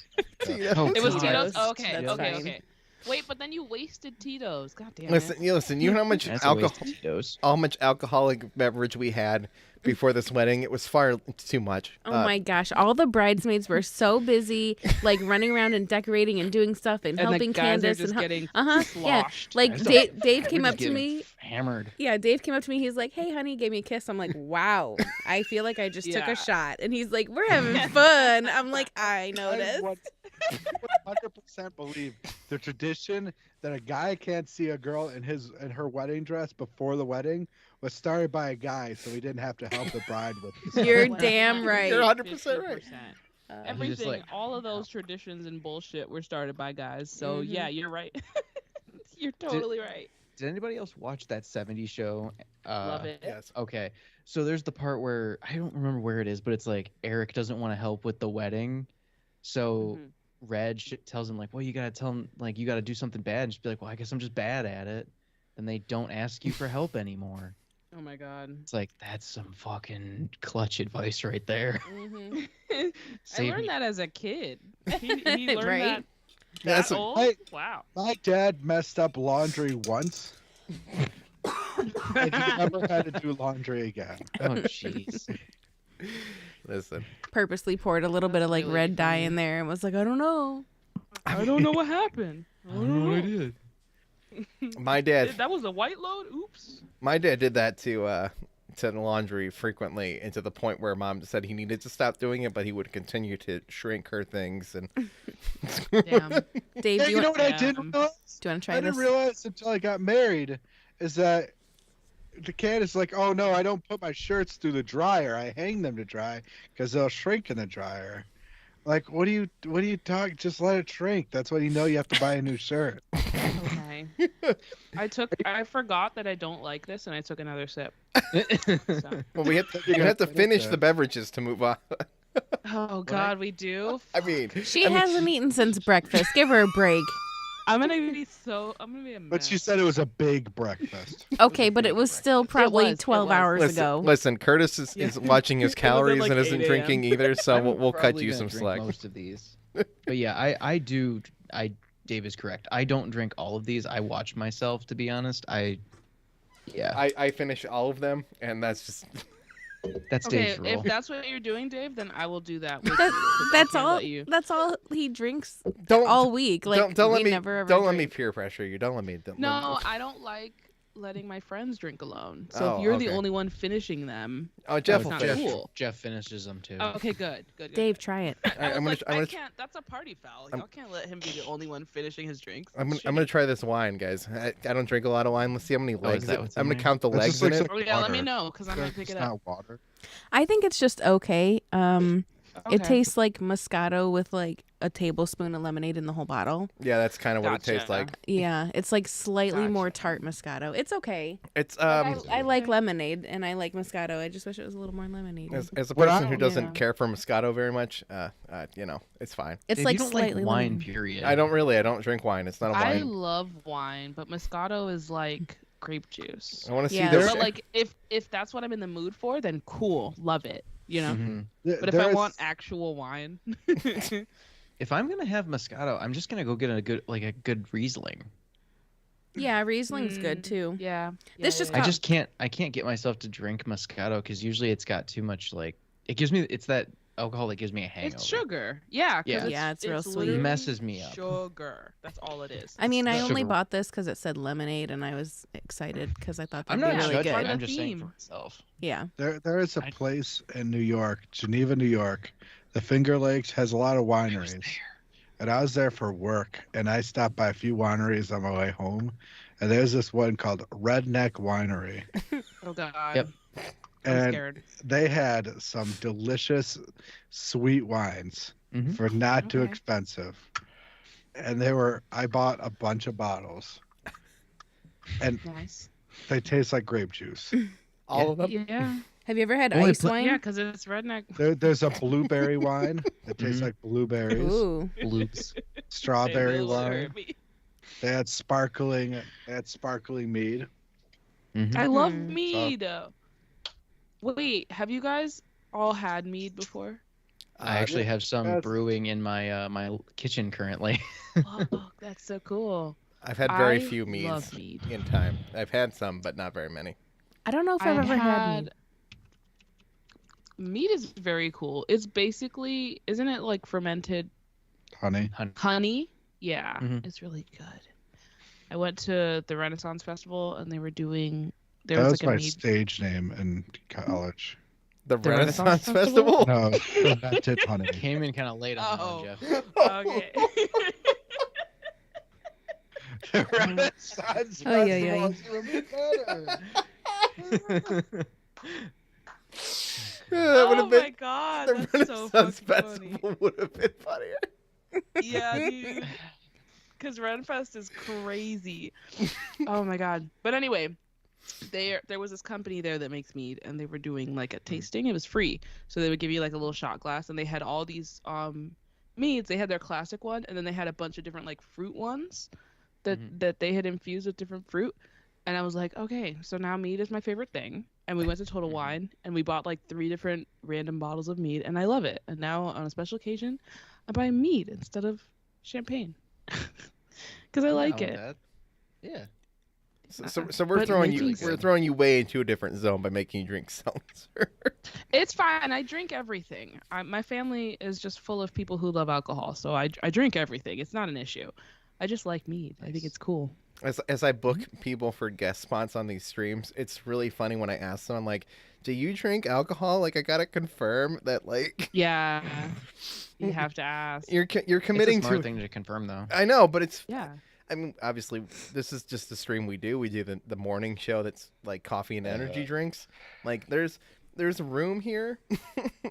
Oh, It was God. Tito's. Tito's. Oh, okay, That's okay, fine. okay. Wait, but then you wasted Tito's. God damn it. listen. You know how much That's a waste alcohol, of Tito's. how much alcoholic beverage we had before this wedding? It was far too much. Oh my gosh! All the bridesmaids were so busy, like running around and decorating and doing stuff and, And helping the guys Candace are just and getting yeah, sloshed. like Guys Dave came We're up just to getting me. Hammered. Yeah, Dave came up to me. He's like, "Hey, honey," gave me a kiss. I'm like, "Wow, I feel like I just took Yeah. a shot." And he's like, "We're having fun." I'm like, "I noticed." I 100% believe the tradition that a guy can't see a girl in her wedding dress before the wedding was started by a guy, so he didn't have to help the bride with this. You're damn right. You're 100% right. 50%. Uh, Everything, like- all of those traditions and bullshit were started by guys. So Mhm. yeah, you're right. You're totally right. Did anybody else watch that '70s show? Love it. Yes. Okay, so there's the part where I don't remember where it is, but it's like Eric doesn't want to help with the wedding, so Mhm. Reg tells him like, "Well, you gotta tell him like you gotta do something bad," and just be like, "Well, I guess I'm just bad at it." And they don't ask you for help anymore. Oh my god. It's like that's some fucking clutch advice right there. mhm. I Save learned me. that as a kid. He learned Right? that. That's That a- old? Hey. Wow. My dad messed up laundry once, and he never had to do laundry again. Oh jeez. Listen. Purposely poured a little bit of That's like really red dye funny. in there and was like, "I don't know." I don't know what happened. I don't know what I did. My dad, That was a white load. Oops. my dad did that to the laundry frequently, and to the point where Mom said he needed to stop doing it, but he would continue to shrink her things. And Damn. Dave, Yeah, do you know what I Yeah. didn't realize? you want to try I didn't this? realize until I got married is that the cat is like, oh no, I don't put my shirts through the dryer. I hang them to dry because they'll shrink in the dryer. Like, what do you talk? Just let it shrink. That's when you know you have to buy a new shirt. Okay. I forgot that I don't like this, and I took another sip. So. well, we have to finish the beverages to move on. Oh God, we do. I mean, She I mean, hasn't eaten since breakfast. Give her a break. I'm gonna be a mess. But she said it was a big breakfast. Okay, but it was still probably 12 hours ago. Listen, Curtis is watching his It was at, calories like, and isn't 8 a.m. drinking either, so I'm we'll cut probably you gonna some drink slack. most of these. But yeah, I do. Dave is correct. I don't drink all of these. I watch myself, to be honest. I finish all of them, and that's just that's Okay, Dave's rule. if that's what you're doing, Dave, then I will do that. With That- you, 'cause I that's can't all. let you. That's all he drinks don't all week. Like don't we let me never ever don't let me drink. peer pressure you. Don't let me. No, I don't like letting my friends drink alone. So Oh, if you're okay. the only one finishing them, Oh, Jeff That's will not finish. cool. Jeff finishes them too. oh, okay, good. Dave, try it. I'm gonna I can't. That's a party foul. Y'all can't let him be the only one finishing his drinks. I'm That's gonna shitty. try this wine, guys. I don't drink a lot of wine. Let's see how many legs. that what's in I'm gonna there? count the That legs just in looks it. like Oh yeah, let me water. know because I'm gonna pick It's it up. not water. I think it's just okay. It Okay. tastes like Moscato with like a tablespoon of lemonade in the whole bottle. Yeah, that's kind of what it tastes Gotcha. like. Yeah, it's like slightly more Gotcha. tart Moscato. It's okay. It's I like lemonade and I like Moscato. I just wish it was a little more lemonade. as a What person I- who doesn't Yeah. care for Moscato very much, it's fine. It's Dave, like you don't slightly like wine, lemon. period. I don't drink wine. It's not a I wine. love wine, but Moscato is like grape juice. I want to see Yeah, this. But like, if that's what I'm in the mood for, then cool, love it. You know. Mhm. But if I want actual wine, If I'm gonna have Moscato, I'm just gonna go get a good Riesling. Yeah, Riesling's good too. yeah. This just I got- just can't. I can't get myself to drink Moscato because usually it's got too much it's that alcohol that gives me a hangover. It's sugar. Yeah. 'cause Yeah. Yeah, it's real sweet. literally Messes me up. Sugar. That's all it is. I mean, I Sugar. only bought this because it said lemonade, and I was excited because I thought I'm that'd not be really judging. Part good. of I'm the just saying for theme. myself. Yeah. There is a I- place in New York, Geneva, New York. The Finger Lakes has a lot of wineries. And I was there for work, and I stopped by a few wineries on my way home. And there's this one called Redneck Winery. Oh God. Yep. I'm And scared. they had some delicious sweet wines Mhm. for not too Okay. expensive. And I bought a bunch of bottles. And Nice. they taste like grape juice. All of them. Yeah. Have you ever had Well, ice put- wine? Yeah, because it's redneck. There's a blueberry wine that tastes Mhm. like blueberries. Ooh. Bloops. Strawberry They will wine. serve me. They had sparkling mead. Mhm. I love Mhm. mead. Wait, have you guys all had mead before? I actually have some That's- brewing in my my kitchen currently. Oh, that's so cool. I've had very I few love meads mead. in time. I've had some, but not very many. I don't know if I've ever had mead. Mead is very cool. It's basically, isn't it like fermented Honey. honey? Yeah, Mhm. it's really good. I went to the Renaissance Festival and they were doing. There That was was like a my mead. stage name in college. The, The Renaissance, Renaissance Festival. No, fermented honey. Came in kind of late on that Oh. one, Jeff. Okay. Renaissance Oh, yeah, yeah. Festival is even better. That would Oh have been my god, the that's so Renaissance fucking funny. Festival would have been funnier. Yeah, dude. Because Renfest is crazy. Oh my god. But anyway, there was this company there that makes mead, and they were doing like a tasting. It was free, so they would give you like a little shot glass, and they had all these meads. They had their classic one, and then they had a bunch of different like fruit ones that they had infused with different fruit. And I was like, okay, so now mead is my favorite thing. And we went to Total Wine, and we bought like 3 different random bottles of mead, and I love it. And now on a special occasion, I buy mead instead of champagne because I like Down with it. that. Yeah. So we're But throwing Lints you is- throwing you way into a different zone by making you drink seltzer. It's fine. I drink everything. My family is just full of people who love alcohol, so I drink everything. It's not an issue. I just like mead. I think it's cool. As I book people for guest spots on these streams, it's really funny when I ask them, I'm like, do you drink alcohol? Like, I gotta confirm that, like, Yeah. You have to ask. you're It's committing a smart to. thing to confirm, though. I know, but it's. Yeah. I mean, obviously, this is just the stream we do. We do the morning show that's like coffee and energy drinks. Like, there's a room here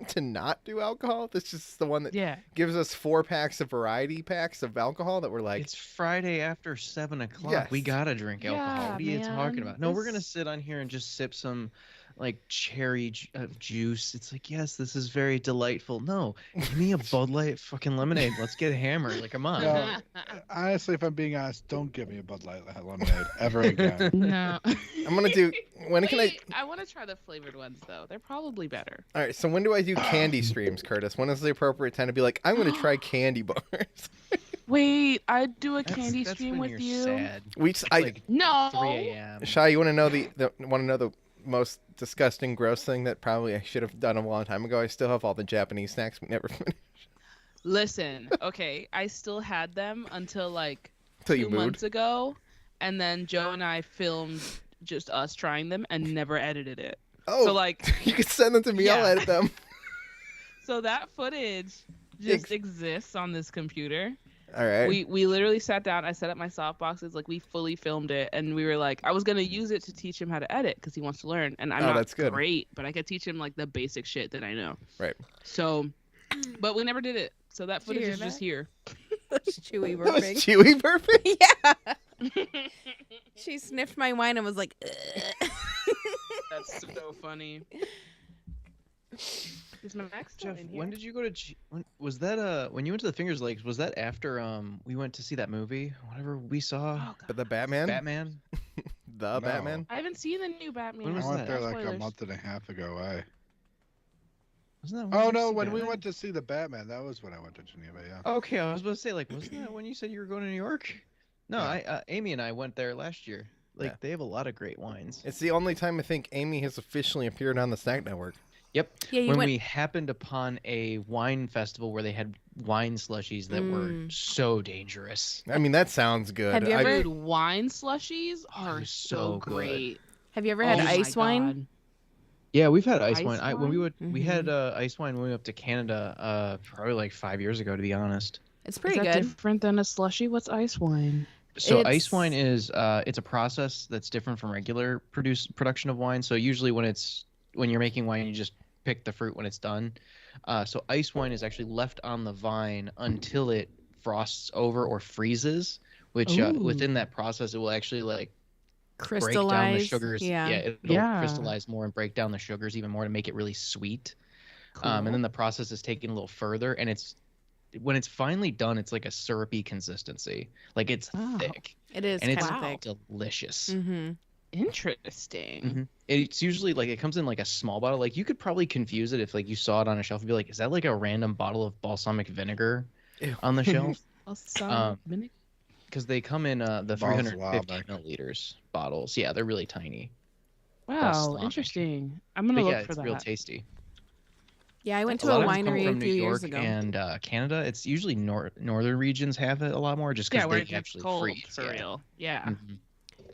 to not do alcohol. This is the one that Yeah. gives us 4 packs of variety packs of alcohol that we're like, It's Friday after 7 o'clock. Yes. We gotta drink alcohol. Yeah, What are you talking man. about? No, we're gonna This- sit on here and just sip some like cherry juice. It's like, yes, this is very delightful. No, give me a Bud Light fucking lemonade. Let's get hammered. Like, come on. Yeah. Honestly, if I'm being honest, don't give me a Bud Light lemonade ever again. No. I'm gonna do. When can I want to try the flavored ones though. They're probably better. All right, so when do I do candy streams, Curtis? When is the appropriate time to be like, I'm gonna try candy bars? Wait, I'd do a That's- candy that's stream when with you're you. Sad. It's It's I like No. 3 a.m. Shy, you want to know the most disgusting, gross thing that probably I should have done a long time ago? I still have all the Japanese snacks we never finished. Listen, okay, I still had them until like Till 2 you moved. months ago, and then Joe and I filmed just us trying them and never edited it. Oh, So like, you can send them to me. I'll Yeah. edit them. so that footage just exists on this computer. All right. We literally sat down. I set up my softboxes. Like we fully filmed it, and we were like, I was gonna use it to teach him how to edit because he wants to learn. And I'm Oh, not that's good. great, but I could teach him like the basic shit that I know. Right. So, but we never did it. So that Did you footage hear is just that? here. That's Chewy That was burping. Chewy perfect. Yeah. She sniffed my wine and was like, "Ugh." That's so funny. Is my Max still Jeff, in here? when did you go to? When was that? When you went to the Fingers Lakes, was that after we went to see that movie? Whatever we saw, Oh, God. But the Batman. Batman. The No. Batman. I haven't seen the new Batman. When I was went that? there like a Spoilers. month and a half ago. Wasn't that? Oh you no, went when to we Batman? went to see the Batman, that was when I went to Geneva. Yeah. Okay, I was about to say, like, wasn't that when you said you were going to New York? No, Yeah. Amy and I went there last year. Like, Yeah. they have a lot of great wines. It's the only time I think Amy has officially appeared on the Snack Network. Yep. Yeah, you When went. we happened upon a wine festival where they had wine slushies that were Mm. so dangerous. I mean, that sounds good. Have you I- ever- Dude, wine slushies are was so so good. great. Have you ever Oh had my ice wine? God. Yeah, we've had ice Ice wine. When we wine? would, we had ice wine when we went up to Canada, probably like 5 years ago, to be honest. It's Is pretty that good. different than a slushy? What's ice wine? So It's- ice wine is it's a process that's different from regular production of wine. So usually when you're making wine, you just pick the fruit when it's done. So ice wine is actually left on the vine until it frosts over or freezes, which Ooh. within that process it will actually like break down the Crystallize. sugars. Yeah. It'll Yeah. crystallize more and break down the sugars even more to make it really sweet. Cool. And then the process is taken a little further, and when it's finally done, it's like a syrupy consistency. Like it's Oh. thick It is and kind it's of thick. delicious. Mm-hmm. Interesting. Mhm. It's usually like it comes in like a small bottle. Like you could probably confuse it if like you saw it on a shelf and be like, is that like a random bottle of balsamic vinegar Ew. on the shelf? Balsamic vinegar? Because they come in the Balsamic. 350 milliliters bottles. Yeah, they're really tiny. Wow, balsamic. interesting. I'm gonna But look yeah, for it's that. real tasty. Yeah, I went A to a lot of them come winery a from few New years York ago. and Canada. It's usually northern regions have it a lot more just Yeah, because where they it gets actually cold freeze. for yeah. real. Yeah. Mhm.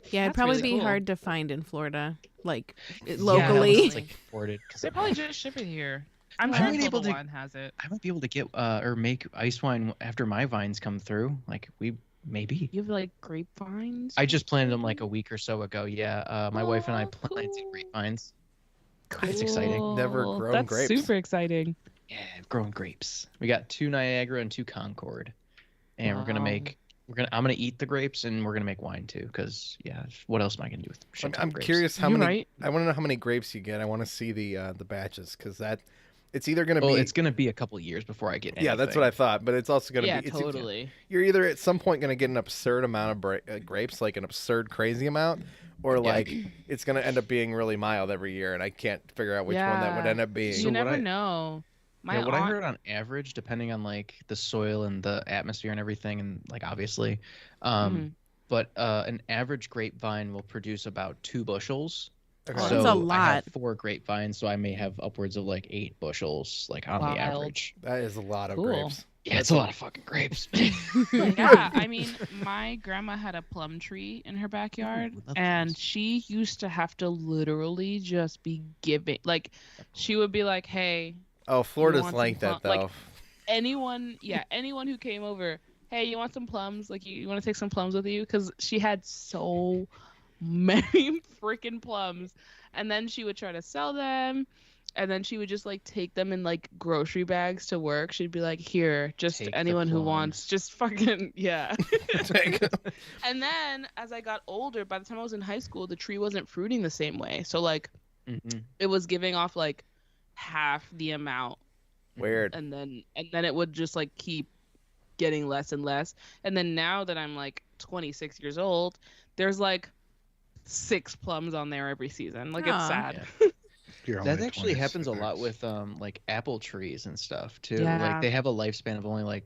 Yeah, it'd That's probably really be cool. hard to find in Florida, like Yeah, locally. unless it's, like imported. 'Cause They probably just ship it here. I'm I sure might be able Total to- Wine has it. I might be able to get or make ice wine after my vines come through. Like maybe. You have like grapevines? I just planted them like a week or so ago. Yeah, my wife and I Oh, planted cool. grapevines. It's exciting. Never Cool. grown That's grapes. super exciting. Yeah, I've grown grapes. We got 2 Niagara and 2 Concord, and we're gonna Wow. make. I'm gonna eat the grapes, and we're gonna make wine too. Cause yeah, what else am I gonna do with? a shit ton I'm of grapes? curious how You're many. right. I want to know how many grapes you get. I want to see the batches because it's either gonna Well, be. it's gonna be a couple years before I get. Yeah, that's what I thought. But it's also gonna Yeah, be. totally. You're either at some point gonna get an absurd amount of grapes, like an absurd crazy amount, or like it's gonna end up being really mild every year, and I can't figure out which one that would Yeah. end up being. So You what never I- know. My what I aunt- heard on average, depending on like the soil and the atmosphere and everything, and like obviously, Mhm. but an average grapevine will produce about 2 bushels. Okay. Oh, So that's a I lot. have 4 grapevines, so I may have upwards of like 8 bushels, like on the Wild. average. That is a lot of Cool. grapes. Yeah, it's a lot of fucking grapes. Yeah, I mean, my grandma had a plum tree in her backyard, Ooh, love and plums. she used to have to literally just be giving, like, she would be like, "Hey, Oh, you Florida's want some like plum?" that Like though. anyone who came over, "Hey, you want some plums? Like, you want to take some plums with you?" Because she had so many freaking plums, and then she would try to sell them. And then she would just like take them in like grocery bags to work. She'd be like, "Here, just Take the anyone who plums." wants, just fucking yeah." Take- And then as I got older, by the time I was in high school, the tree wasn't fruiting the same way. So like Mhm. it was giving off like half the amount, Weird. and then it would just like keep getting less and less. And then now that I'm like 26 years old, there's like 6 plums on there every season. Like it's Aw. sad. You're That only actually happens a 26. lot with like apple trees and stuff too. Yeah. Like they have a lifespan of only like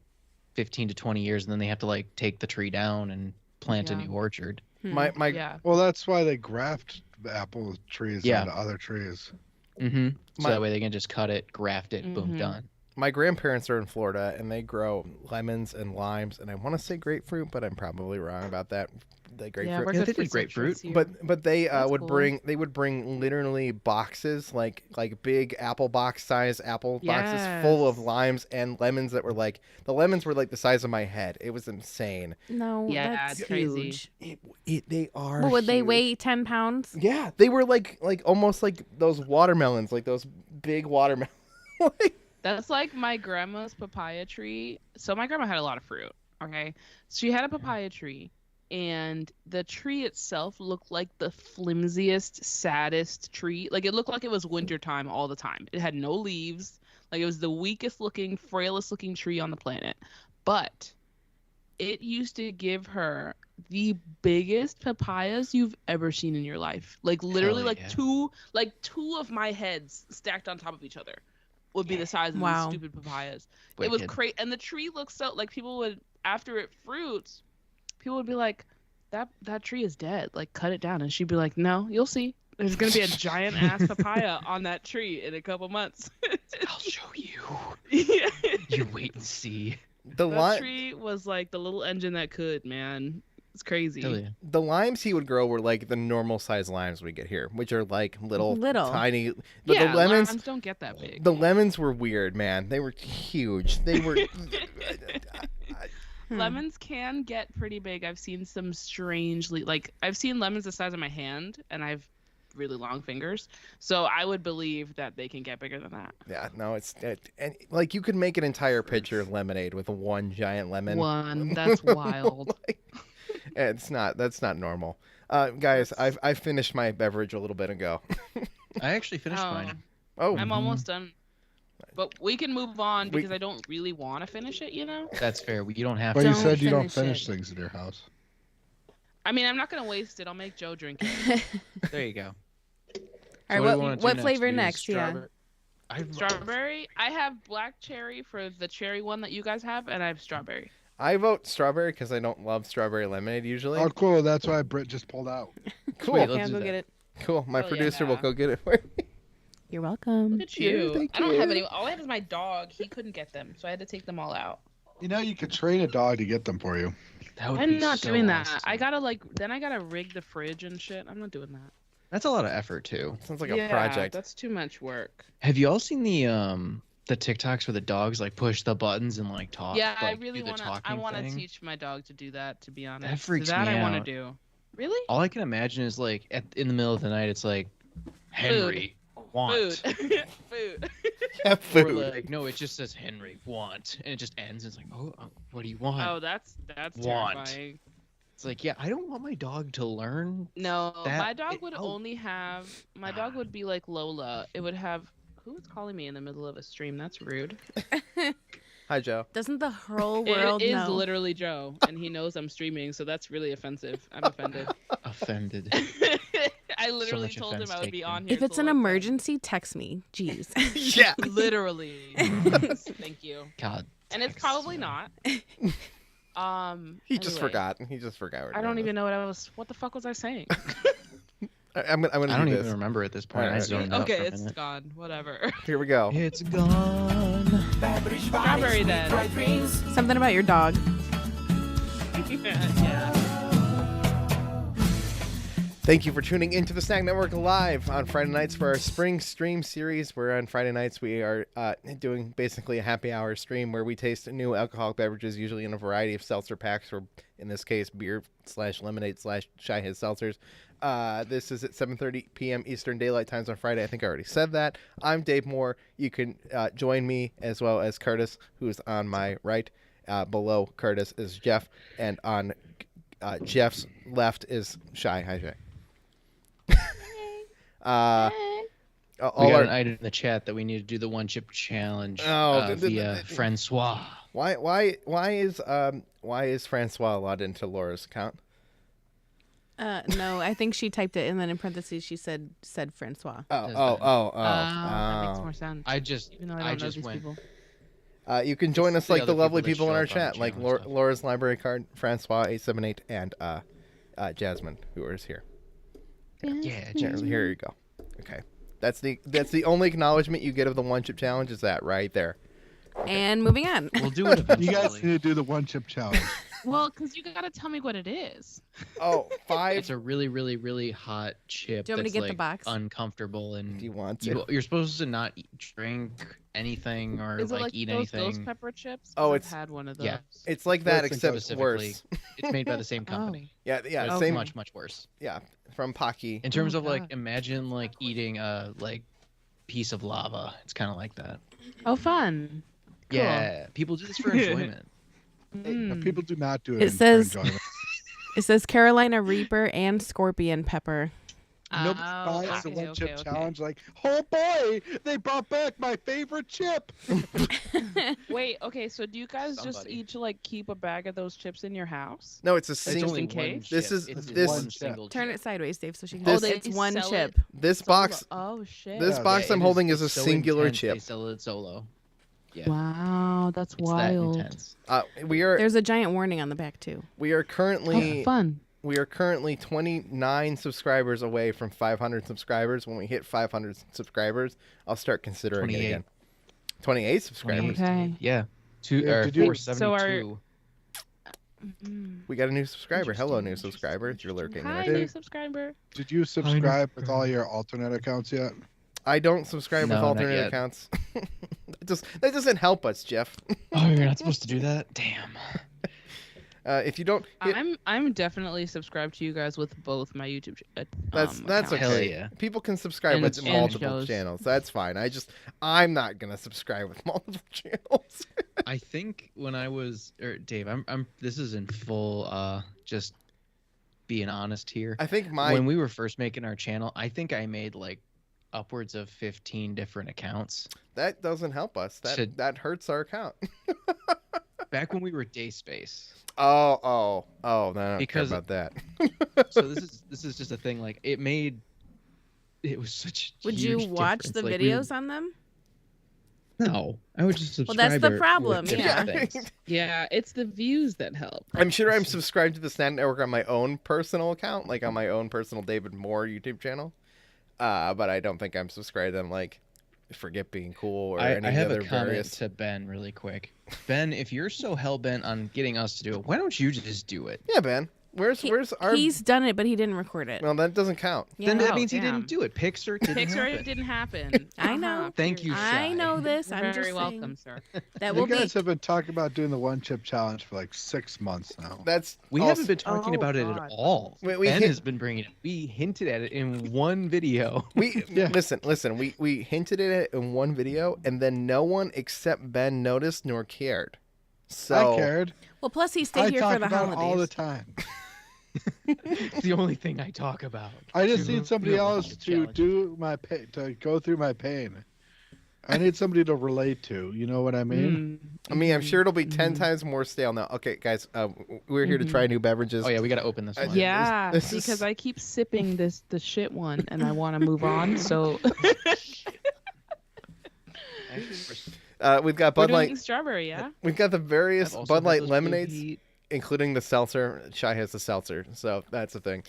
15 to 20 years, and then they have to like take the tree down and plant a Yeah. new orchard. My Yeah. Well, that's why they graft the apple trees Yeah. onto other trees. Mm-hmm. So My- that way they can just cut it, graft it, boom, Mhm. done. my grandparents are in Florida and they grow lemons and limes and I want to say grapefruit, but I'm probably wrong about that. The Yeah, grapefruit. we're Yeah, good they for do grapefruit. citrus here. But they That's would cool. bring literally boxes like big apple box size apple boxes full of Yes. limes and lemons that were like the lemons were like the size of my head. It was insane. No, Yeah, that's it's crazy. huge. They are. Well, would they huge. weigh 10 pounds? Yeah, they were like almost like those watermelons, like those big watermelons. That's like my grandma's papaya tree. So my grandma had a lot of fruit. Okay. She had a papaya tree, and the tree itself looked like the flimsiest, saddest tree. Like it looked like it was wintertime all the time. It had no leaves. Like it was the weakest looking, frailest looking tree on the planet. But it used to give her the biggest papayas you've ever seen in your life. Like literally Hell like yeah. two of my heads stacked on top of each other would be the size of Wow. these stupid papayas. It was Wicked. crazy, and the tree looks so like people would after it fruits, people would be like, that tree is dead. Like cut it down, and she'd be like, no, you'll see. There's gonna be a giant ass papaya on that tree in a couple months. I'll show you. Yeah. You wait and see. The That lime, tree was like the little engine that could, man. It's crazy. Hell yeah. the limes he would grow were like the normal size limes we get here, which are like little tiny. But Yeah, the lemons, limes don't get that big. the lemons were weird, man. They were huge. They were. Hmm. Lemons can get pretty big. I've seen some strangely like I've seen lemons the size of my hand, and I've really long fingers, so I would believe that they can get bigger than that. Yeah, no, and like you could make an entire pitcher of lemonade with one giant lemon. One, that's wild. Like, that's not normal. Guys, I've finished my beverage a little bit ago. I actually finished Oh, mine. Oh, I'm almost done. But we can move on We- because I don't really want to finish it, you know? That's fair. You don't have But to. you Don't said you don't finish finish it. things in your house. I mean, I'm not going to waste it. I'll make Joe drink it. There you go. All So right, do we wanna do what flavor Do next? Yeah. strawberry- I've- Strawberry? I have black cherry for the cherry one that you guys have, and I have strawberry. I vote strawberry because I don't love strawberry lemonade usually. Oh, cool. That's why Britt just pulled out. Cool, Sweet, Okay, let's I'll do go that. get it. cool. My Oh, producer will yeah. go get it for me. You're welcome. Look at Yeah, you. thank I don't have you. any. All I have is my dog. He couldn't get them, so I had to take them all out. You know, you could train a dog to get them for you. That would I'm be not so doing that. awesome. I gotta then I gotta rig the fridge and shit. I'm not doing that. That's a lot of effort too. Sounds like a project. That's too much work. Have you all seen the TikToks where the dogs like push the buttons and like talk? Yeah, I like, really do the want to. I talking want to thing? teach my dog to do that. To be honest, That freaks that me I want out. to do. Really? All I can imagine is like in the middle of the night, it's like Henry want. Food. Food. Yeah, Or food. like no, it just says Henry want, and it just ends. And it's like, oh, what do you want? Oh, that's Want. terrifying. It's like, yeah, I don't want my dog to learn. No, That- my dog would oh. only have. My dog would be like Lola. It would have. Who's calling me in the middle of a stream? That's rude. Hi, Joe. Doesn't the whole world It is know? literally Joe, and he knows I'm streaming, so that's really offensive. I'm offended. Offended. I literally much told him offense I would be taken. on here. If it's till, an like, emergency, text me. Jeez. Yeah. literally. Yes, thank you. God. And it's text probably me. not. He just anyway, forgot. He just forgot. I don't even know what I was. What the fuck was I saying? I'm gonna I don't do even this. remember at this point. Alright, I zoned out Okay, for a it's minute. gone. Whatever. Here we go. It's gone. Strawberry then. Something about your dog. Yeah. Thank you for tuning into the Snack Network live on Friday nights for our spring stream series. Where on Friday nights we are doing basically a happy hour stream where we taste new alcoholic beverages, usually in a variety of seltzer packs, or in this case, beer/lemonade/Shy His seltzers. This is at 7:30 p.m. Eastern Daylight Times on Friday. I think I already said that. I'm Dave Moore. You can join me as well as Curtis, who's on my right. Below Curtis is Jeff, and on Jeff's left is Shy. Hi, Shy. We got an item in the chat that we need to do the one chip challenge via Francois. Why is Francois allowed into Laura's account? No, I think she typed it and then in parentheses she said Francois. That makes more sense. Even though I don't know these went. people. You can join It's us the like the other lovely people people in that our show up on chat, the like channel and stuff. Laura's library card, Francois 878, and Jasmine, who is here. Yeah, Here you go. Okay, that's the only acknowledgement you get of the one chip challenge is that right there. And moving on. we'll do it eventually. You guys need to do the one chip challenge. Well, because you gotta tell me what it is. Oh, 5. It's a really, really, really hot chip. Do you want me to that's, get the like, box? uncomfortable, and Do you want to? you're supposed to not drink anything or Is it like eat those anything. ghost pepper chips? 'Cause Oh, I've it's- had one of those. yeah. It's like that Worse than except specifically. worse. It's made by the same company. Yeah, But it's same. much, much worse. Yeah, from Pocky. In terms Oh, of like, God. imagine like eating a like piece of lava. It's kind of like that. Oh, fun. Cool. Yeah, people do this for enjoyment. Mm. People do not do it. It for says- enjoyment. It says Carolina Reaper and Scorpion Pepper. Nobody Oh, buys the okay, one chip okay. challenge. Like, oh boy, they brought back my favorite chip. Wait, okay, so do you guys just Somebody. each like keep a bag of those chips in your house? No, it's a It's single. only in one case? This chip. is- It's this- one One single Turn chip. it sideways, Dave, so she can. This- Oh, it's They one sell chip. it This solo. box. Oh shit. This Yeah, box Yeah, I'm it holding is a it's so singular intense, They chip. sell it solo. Yeah, Wow, that's it's that wild. intense. We are There's a giant warning on the back too. currently Oh, fun. 29 subscribers away from 500 subscribers. When we hit 500 subscribers, I'll start considering it 28. again. 28 subscribers. Okay. Yeah, Yeah, did you- 472. Mm. We got a new subscriber. Hello, new Interesting, subscriber. If you're lurking Hi, there. new subscriber. Did you subscribe with all your alternate accounts yet? I don't subscribe No, with not alternate yet. accounts. that doesn't help us, Jeff. Oh, you're not supposed to do that. Damn. If you don't, hit, I'm definitely subscribed to you guys with both my YouTube. that's accounts. okay. Hell yeah. People can subscribe And- with and multiple shows. channels. That's fine. I'm not gonna subscribe with multiple channels. I think when I was, Dave, I'm. This is in full. Just being honest here. I think When we were first making our channel, I think I made like upwards of 15 different accounts. that doesn't help us. Should- That hurts our account. Back when we were day space. No, I don't care Because- about that. So this is just a thing. Like it was such. a Would you huge watch difference. the Like, videos on them? No, I would just Well, subscribe. that's the with problem, different yeah. things. Yeah, it's the views that help. I'm sure I'm subscribed to the Snack Network on my own personal account, like on my own personal David Moore YouTube channel. But I don't think I'm subscribed on like Forget Being Cool or any I of have the a other comment various. to Ben really quick. Ben, if you're so hell bent on getting us to do it, why don't you just do it? Yeah, Ben. Where's our? He's done it, but he didn't record it. Well, that doesn't count. Yeah. Then that Oh, means he damn. didn't do it. Pixar didn't Pixar happen. didn't happen. I know. Thank you, I Shy. know this. You're I'm very just welcome, saying. sir. That You will guys be. have been talking about doing the one chip challenge for like 6 months now. That's We also- haven't been talking Oh, about it God. at all. We Ben hit- has been bringing it. We hinted at it in one video. We Yeah. listen. We hinted at it in one video, and then no one except Ben noticed nor cared. So I cared. Well, plus he stayed I here talk for the about it holidays. all the time. It's the only thing I talk about. I just Two need somebody real else life to challenges. do my pain, to go through my pain. I need somebody to relate to. You know what I mean? I mean, I'm sure it'll be 10 times more stale now. Okay, guys, we're here to try new beverages. Oh yeah, we got to open this one. Yeah, This is- because I keep sipping the shit one, and I want to move on. So We've got we're Bud doing Light. strawberry, yeah. We've got the various I've also Bud had Light those lemonades, Blue Heat. including the seltzer. Shy has the seltzer, so that's the thing.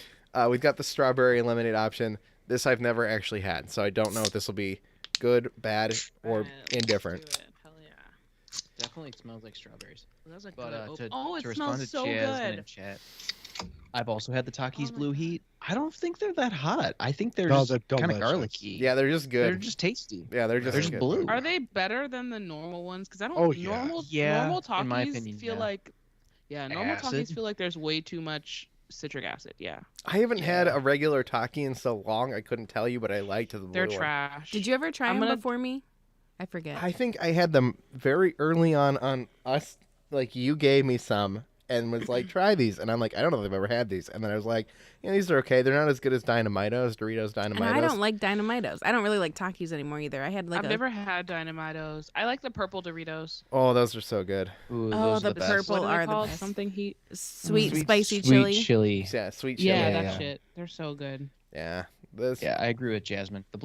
We've got the strawberry lemonade option. This I've never actually had, so I don't know if this will be good, bad, or Alright, let's indifferent. do it. Hell yeah. Definitely smells like strawberries. That's a But good oh, it to respond smells to so Jasmine good. in chat, I've also had the Takis Oh my Blue God. Heat. I don't think they're that hot. I think they're No, just they're kind of delicious. garlicky. Yeah, they're just They're good. just tasty. Yeah, they're They're just good. blue. Are they better than the normal ones? Because I don't. Oh, yeah. Normal Yeah, Takis in my opinion, feel yeah. like. Yeah, normal Takis Acid? feel like there's way too much citric acid. Yeah, I haven't had Yeah. a regular Taki in so long, I couldn't tell you, but I liked the blue they're one. trash. Did you ever try I'm them gonna- before me? I forget. I think I had them very early on us. Like, you gave me some and was like, try these. And I'm like, I don't know if I've ever had these. And then I was like, these are okay. They're not as good as Doritos and Dynamitos. I don't like Dynamitos. I don't really like Takis anymore either. I had like I've never had Dynamitos. I like the purple Doritos. Oh, those are so good. Ooh, Oh, those the are the best. purple What are are they the called? best. Something heat. sweet, Sweet- spicy Sweet chili. chili. Yeah, sweet chili. Yeah, Yeah, that yeah. shit. They're so good. Yeah. This, Yeah, I agree with Jasmine. The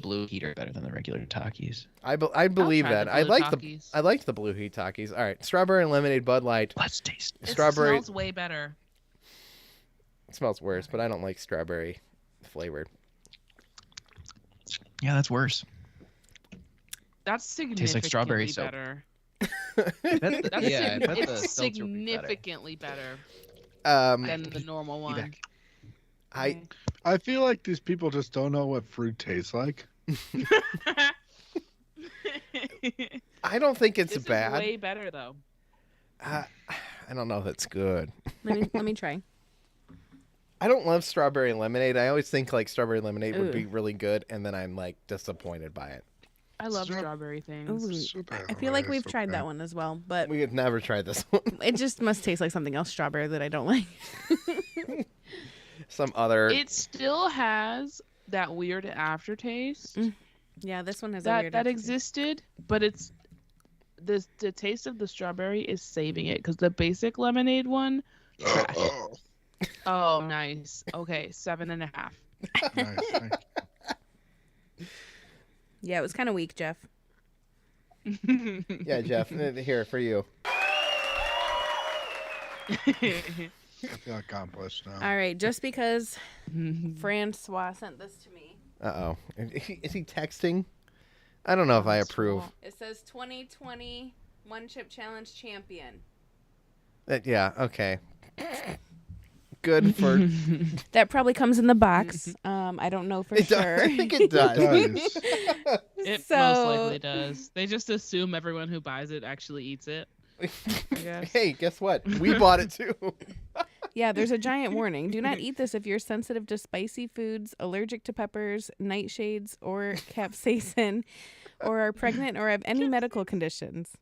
blue heat are better than the regular Takis. I believe I'll try that. the I blue like Takis. I liked the blue heat Takis. All right, strawberry and lemonade Bud Light. Let's taste. It Strawberry smells way better. smells worse, but I don't like strawberry flavored. Yeah, that's worse. That's significantly Tastes like strawberry soap. better. I bet That's yeah, I bet the it's seltzer would be better. significantly better Um, than the normal one. back. I I feel like these people just don't know what fruit tastes like. I don't think it's This bad. is way better though. I don't know if it's good. Let me try. I don't love strawberry lemonade. I always think like strawberry lemonade would Ooh. be really good, and then I'm like disappointed by it. I love Stra- strawberry things. Ooh, I feel like we've tried that one as well, but We had never tried this one. it just must taste like something else strawberry that I don't like. Some other. It still has that weird aftertaste Yeah, this one has a that weird that aftertaste. existed, but it's the taste of the strawberry is saving it because the basic lemonade one, trash. Oh, nice. Okay, 7.5. Nice. Yeah, it was kind of weak, Jeff. Yeah, Jeff. Here for you. I feel accomplished now. All right, just because Francois sent this to me. Uh-oh. Is he texting? I don't know if I approve. It says 2020 One Chip Challenge champion. Yeah, okay. Good for... That probably comes in the box. I don't know for It does. sure. I think it does. Does. It So- most likely does. They just assume everyone who buys it actually eats it. guess. Hey, guess what? We bought it too. Yeah, there's a giant warning. Do not eat this if you're sensitive to spicy foods, allergic to peppers, nightshades, or capsaicin, or are pregnant or have any medical conditions.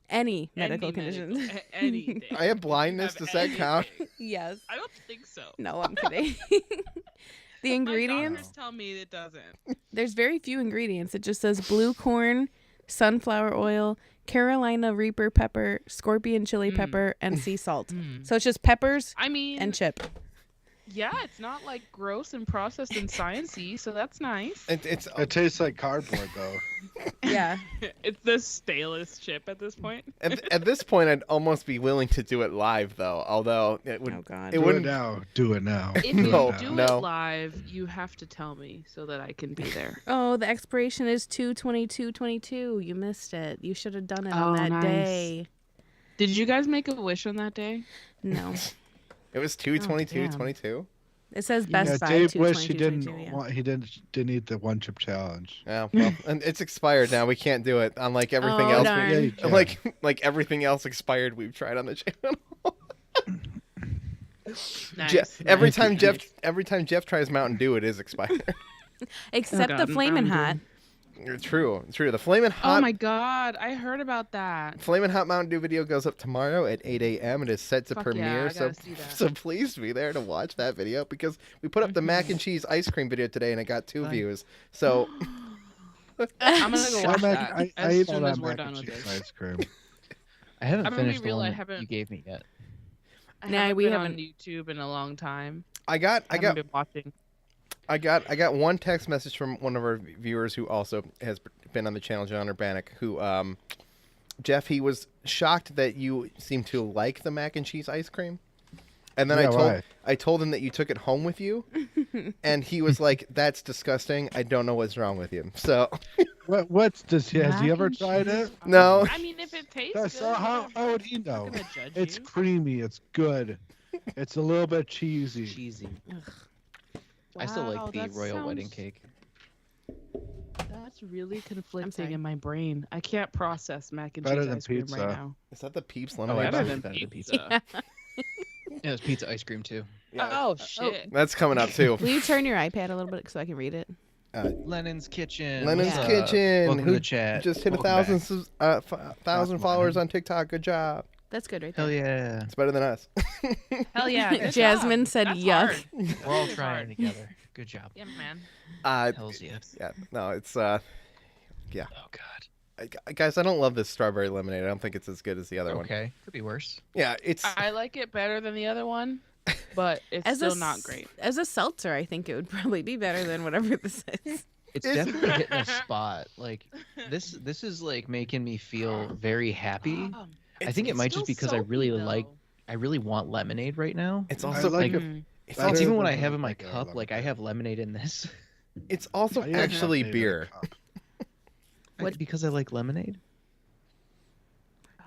Any medical conditions. Anything. I have blindness. Does that count? Yes. I don't think so. No, I'm kidding. The My ingredients, doctors tell me it doesn't. there's very few ingredients. It just says blue corn, sunflower oil, Carolina Reaper pepper, scorpion chili pepper, and sea salt. So it's just peppers I mean, and chip. yeah, it's not like gross and processed and sciencey, so that's nice. It's It tastes like cardboard, though. Yeah. It's the stalest chip at this point. at this point, I'd almost be willing to do it live, though. Although it would, Oh, God. it Do it wouldn't. now. Do it now. If Do you it No, now. do no. it live, you have to tell me so that I can be there. Oh, the expiration is 2/22/22. You missed it. You should have done it on Oh, that nice. day. Did you guys make a wish on that day? No. It was 2/22/22. damn. 22. It says Best Yeah, Buy Dave wished he 2/22/22, didn't yeah. want. He didn't eat the one chip challenge. Yeah, well, and it's expired now. We can't do it. Unlike everything Oh, else, darn. Yeah, you can. like everything else expired. We've tried on the channel. Nice. Every nice, time nice. every time Jeff tries Mountain Dew, it is expired. Except Oh, the God, Flamin' Hot. Mountain True. The Flamin' Oh Hot my god, I heard about that. Flamin' Hot Mountain Dew video goes up tomorrow at 8 a.m. It is set to Fuck yeah, premiere, I so gotta see that. so please be there to watch that video because we put up the mac and cheese ice cream video today and it got 2 views. So I'm gonna go watch Mac- that I as ate all soon that as we're mac done and with cheese this. ice cream. I haven't I'm gonna be finished the real, I one that haven't- you gave me yet. I Nah, haven't we been haven't- on YouTube in a long time. I got been watching. I got one text message from one of our viewers who also has been on the channel, John Urbanik, who Jeff, he was shocked that you seem to like the mac and cheese ice cream. And then Yeah, I told him that you took it home with you, and he was like, "That's disgusting. I don't know what's wrong with you." So What's this? Has he Mac ever and tried cheese it? No. I mean, if it tastes So, good, so how whatever. would he I'm know? not gonna judge It's you. creamy. It's good. It's a little bit cheesy. Cheesy. Wow, I still like the that royal wedding sounds- cake. That's really conflicting sorry. in my brain. I can't process mac and Better cheese than ice cream pizza. right now. Is that the Peeps Oh, lemonade Better bar? than better than pizza. Yeah, it's pizza ice cream too. Oh shit. That's coming up too. Will you turn your iPad a little bit so I can read it? Lennon's Kitchen. Lenon's what's up? Kitchen. Welcome who to the chat. just hit Welcome 1,000 back. thousand followers on TikTok. Good job. That's good right there. Hell yeah. It's better than us. Hell yeah. good Jasmine job. said That's yuck. hard. We're all That's trying hard. together. Good job. Yeah, man. Hells yes. Yeah. No, it's Oh god. guys, I don't love this strawberry lemonade. I don't think it's as good as the other one. Okay. Could be worse. Yeah, it's I like it better than the other one, but it's still not great. As a seltzer, I think it would probably be better than whatever this is. It's It's- definitely hitting a spot. Like this is like making me feel very happy. I think it It's might just still because I really soapy, I really want lemonade right now. it's I also like like- it. Mm. it's better also, Even when I than have in my regular cup, like I lemonade. have lemonade in this. it's also I use actually lemonade in a beer. cup. What- Because I like lemonade.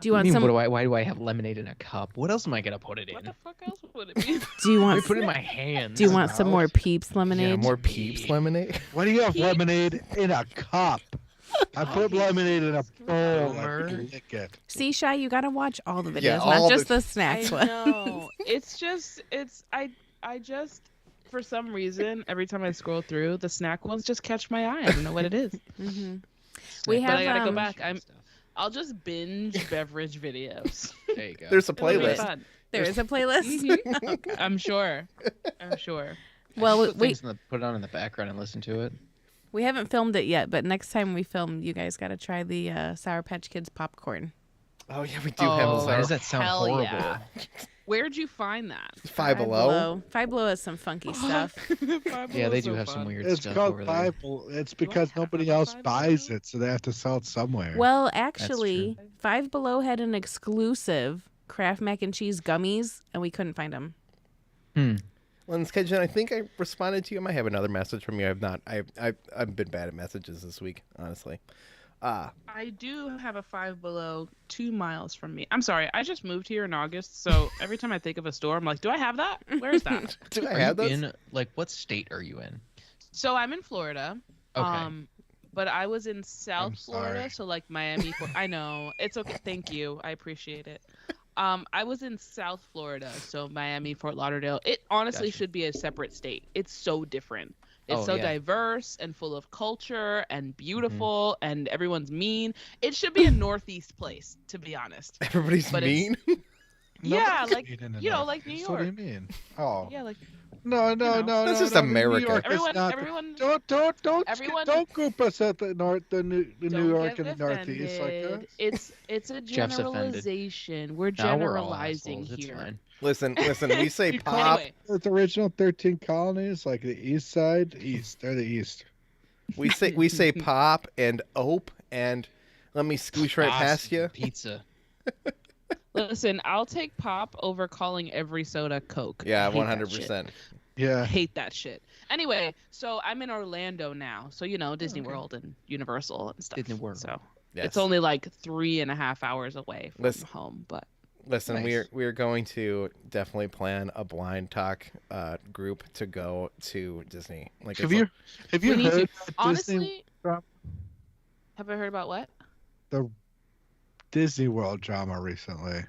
Do you want I mean, some? why do I have lemonade in a cup? What else am I gonna put it What in? the fuck else would it be? Do you I want? put it in my hands. Do you want some more Mouth. Peeps lemonade? Yeah, more Peeps lemonade. Why do you have Peeps. lemonade in a cup? I put lemonade in a bowl Boomer. and lick it. See, Shy, you gotta watch all the videos, Yeah, not all just the- the snacks I one. know. I just for some reason every time I scroll through the snack ones just catch my eye. I don't know what it is. hmm We But have. I gotta go um, back. I'll just binge beverage videos. There you go. There's a It'll be playlist. fun. There is a playlist. Mhm. I'm sure. I'm sure. Well, I just put we things put it on in the background and listen to it. we haven't filmed it yet, but next time we film, you guys gotta try the Sour Patch Kids popcorn. Oh yeah, we do have Oh, a Why does that sound hell horrible? yeah. Where'd you find that? Five Below. Five Below has some funky stuff. Yeah, they do have some weird It's stuff called over there. Bible. It's because have nobody a else Five buys Below? it, so they have to sell it somewhere. Well, actually, Five Below had an exclusive Kraft mac and cheese gummies, and we couldn't find them. Len's Kitchen, I think I responded to you. I might have another message from you. I've not. I've been bad at messages this week, honestly. I do have a Five Below 2 miles from me. I'm sorry, I just moved here in August, so every time I think of a store, I'm like, do I have that? Where is that? Do I Are have you those? in like what state are you in? So I'm in Florida. Okay. But I was in South Florida, sorry. so like Miami. I know it's okay. Thank you, I appreciate it. I was in South Florida, so Miami, Fort Lauderdale. It honestly Gotcha. should be a separate state. It's so different. It's Oh, so yeah. diverse and full of culture and beautiful, and everyone's mean. It should be a Northeast place, to be honest. Everybody's But it's- mean. Yeah, Nobody's like mean in the you know, like New Northeast. What do you York. mean? Oh, Yeah, like no, know, that's just New America. York is everyone. not- Everyone. Don't Everyone- group us at the north, the New Don't York get and the Northeast like offended. that. It's a Jeff's offended. generalization. We're Now we're all generalizing assholes. It's here. fine. Listen. We say pop. Anyway, The original 13 colonies, like the east side, east. They're the east. We say pop and ope and let me scoosh right past you. Pizza. listen, I'll take pop over calling every soda Coke. Yeah, Hate that shit. 100%. Yeah. Hate that shit. Anyway, so I'm in Orlando now. So you know Disney World and Universal and stuff. Disney World. So Yes. it's only like 3.5 hours away from Listen- home, but Listen, Nice. we're going to definitely plan a blind talk group to go to Disney. Like, Have it's you have you we need heard to. that Honestly, Disney have I heard about what? the Disney World drama recently?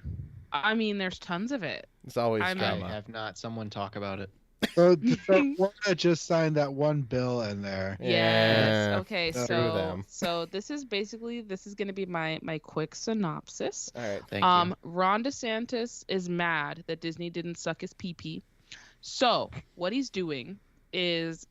I mean, there's tons of it. it's always I'm I drama. have not. Someone talk about it. So Florida just signed that one bill in there. Yes. Yeah, Okay. screw them. So this is going to be my quick synopsis. All right. Thank you. Ron DeSantis is mad that Disney didn't suck his pee-pee. So what he's doing is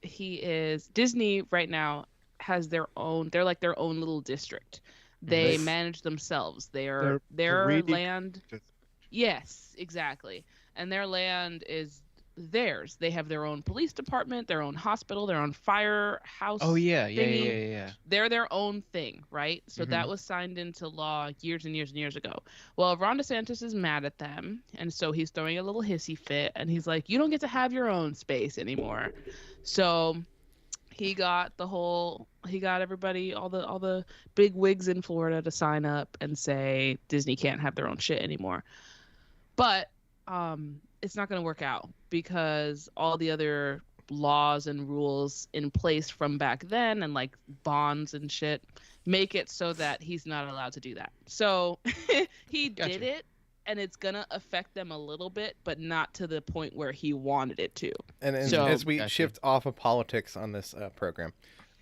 Disney right now has their own. They're like their own little district. They Nice. manage themselves. They're Their greedy land. district. Yes, exactly. And their land is theirs. They have their own police department, their own hospital, their own firehouse. Oh yeah, thingy. They're their own thing, right? So Mhm. that was signed into law years and years and years ago. Well, Ron DeSantis is mad at them, and so he's throwing a little hissy fit, and he's like, "You don't get to have your own space anymore." So he got everybody, all the big wigs in Florida to sign up and say Disney can't have their own shit anymore. But it's not going to work out because all the other laws and rules in place from back then and like bonds and shit make it so that he's not allowed to do that. So he did it, and it's going to affect them a little bit, but not to the point where he wanted it to. And So- as we shift off of politics on this program,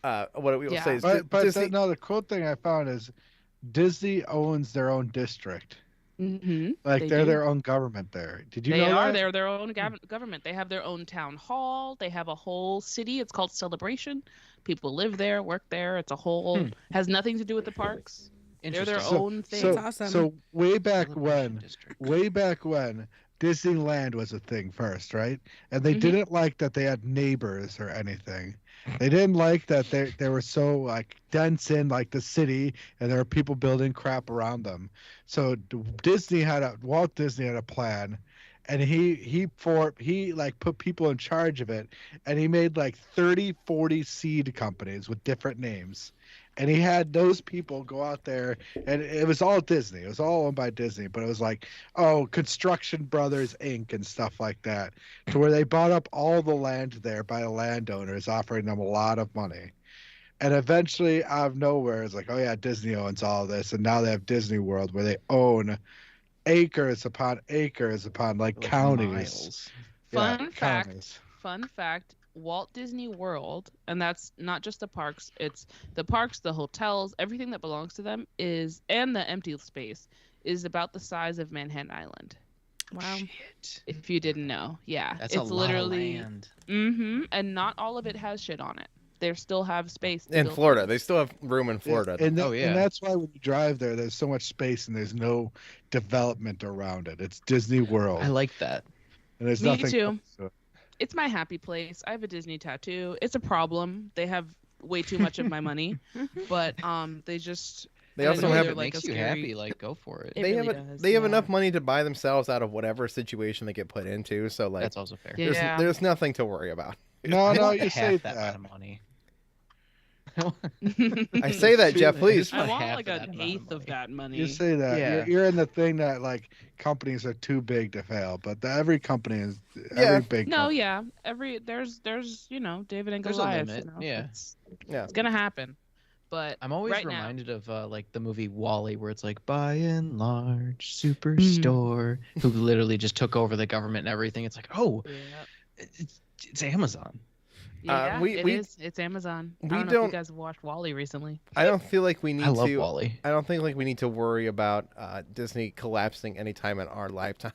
what we will say is But Disney, the cool thing I found is Disney owns their own district. Mm-hmm. Like they're do. their own government there. Did you They know are. that? They're their own government. They have their own town hall. They have a whole city. It's called Celebration. People live there, work there. It's a whole has nothing to do with the parks. They're their Interesting. own thing. So, awesome. so way back Celebration when, District. Disneyland was a thing first, right? And they Mhm. didn't like that they had neighbors or anything. They didn't like that they were so like dense in like the city, and there were people building crap around them. So Walt Disney had a plan, and he like put people in charge of it, and he made like 30-40 seed companies with different names. And he had those people go out there, and it was all Disney. It was all owned by Disney, but it was like, Construction Brothers Inc. and stuff like that, to where they bought up all the land there by the landowners, offering them a lot of money. And eventually, out of nowhere, it's like, oh yeah, Disney owns all this, and now they have Disney World, where they own acres upon like Like counties. miles. Yeah, Fun fact. counties. Fun fact. Walt Disney World, and that's not just the parks, it's the parks, the hotels, everything that belongs to them and the empty space is about the size of Manhattan Island. Wow. Shit. If you didn't know. Yeah. That's it's a lot literally of land. and not all of it has shit on it. They still have space to in build Florida, things. they still have room in Florida. And Oh, yeah. and that's why when you drive there, there's so much space and there's no development around it. It's Disney World, I like that. and there's Me nothing. too. close to it. It's my happy place. I have a Disney tattoo. It's a problem. They have way too much of my money, but they just They I also know have they're It like makes a you scary- happy. Like, go for it. It they really have does, they have yeah. enough money to buy themselves out of whatever situation they get put into. So like, That's also fair. Yeah. there's nothing to worry about. No, I no, want you say half that. amount of money. I say that, Jeff. Please. I want half like of that an amount of eighth of money. that money. You say that. Yeah. You're in the thing that like companies are too big to fail, but every company is Yeah. every big. No, company. yeah. There's David and There's a Goliath. limit, Yeah. Yeah. It's gonna happen. But I'm always right now- reminded of like the movie Wall-E, where it's like by and large superstore who literally just took over the government and everything. It's like, oh, yeah, it's Amazon. yeah we- it we- is. It's Amazon. we I don't know if don't- you guys have watched Wall-E recently. I don't feel like we need I love to. Wall-E. I don't think like we need to worry about Disney collapsing anytime in our lifetimes.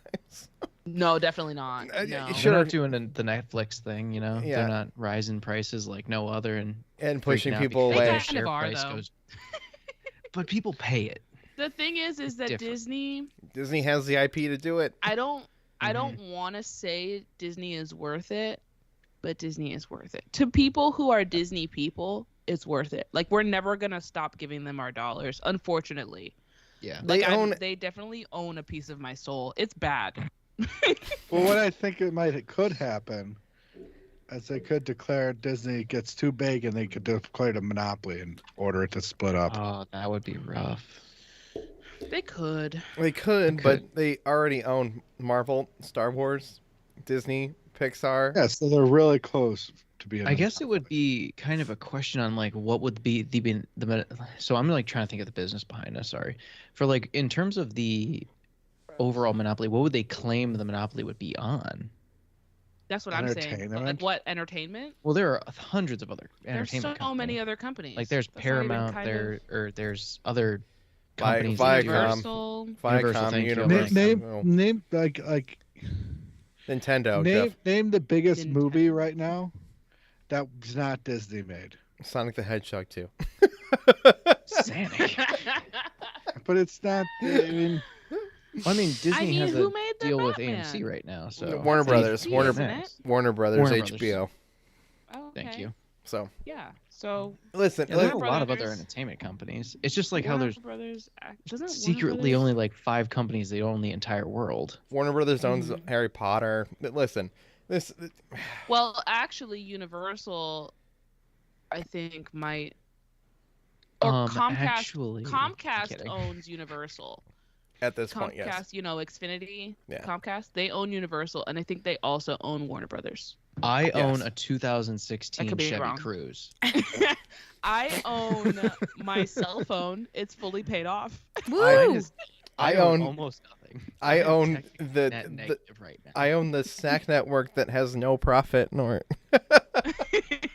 No, definitely not. Uh, No. sure. They're not doing the Netflix thing, you know. Yeah. They're not rising prices like no other and And freaking pushing out people because They away. their kind share of are, price though. goes. But people pay it. The thing is that different. Disney. Has the IP to do it. I don't want to say Disney is worth it, but Disney is worth it. To people who are Disney people, it's worth it. Like we're never gonna stop giving them our dollars, unfortunately. Yeah. They Like own. they definitely own a piece of my soul. It's bad. Well, what I think it could happen is they could declare Disney gets too big and they could declare a monopoly and order it to split up. Oh, that would be rough. They could. They could, They but could. they already own Marvel, Star Wars, Disney, Pixar. Yeah, so they're really close to being. I guess it would be kind of a question on like what would be the so I'm like trying to think of the business behind us. Sorry, for like in terms of the overall monopoly, what would they claim the monopoly would be on? That's what I'm saying. But, like Entertainment? what entertainment? Well, there are hundreds of other There's entertainment so companies. many other companies. Like there's That's not even Paramount, kind there's other Vi- companies. that do Viacom. this. Universal. Universal, Viacom, thank you. Universal, name like Nintendo, name Jeff. name the biggest Nintendo. movie right now that's not Disney made. Sonic the Hedgehog 2. Sonic. But it's not. I mean, I mean, Disney has who a made the deal with Batman? AMC right now, so Warner That's Brothers, HBO, Warner, isn't it? Warner Brothers, Warner Brothers. HBO. Oh, Thank okay. you. So Yeah. So listen, Yeah, there's a Warner lot of other Brothers- entertainment companies. It's just like how Warner there's Brothers doesn't secretly Warner only Brothers... like 5 companies that own the entire world. Warner Brothers owns Mhm. Harry Potter. Listen, this Well, actually, Universal, I think might. Or Comcast. Actually, I'm Comcast kidding. owns Universal. at this Comcast, point, yes. Xfinity, Yeah. Comcast, they own Universal, and I think they also own Warner Brothers. I own Yes. a 2016 I could be Chevy wrong. Cruise. I own my cell phone. It's fully paid off. Woo! Mine is- I I own- own almost nothing. I am own technically the- net the- negative right now. I own the snack network that has no profit nor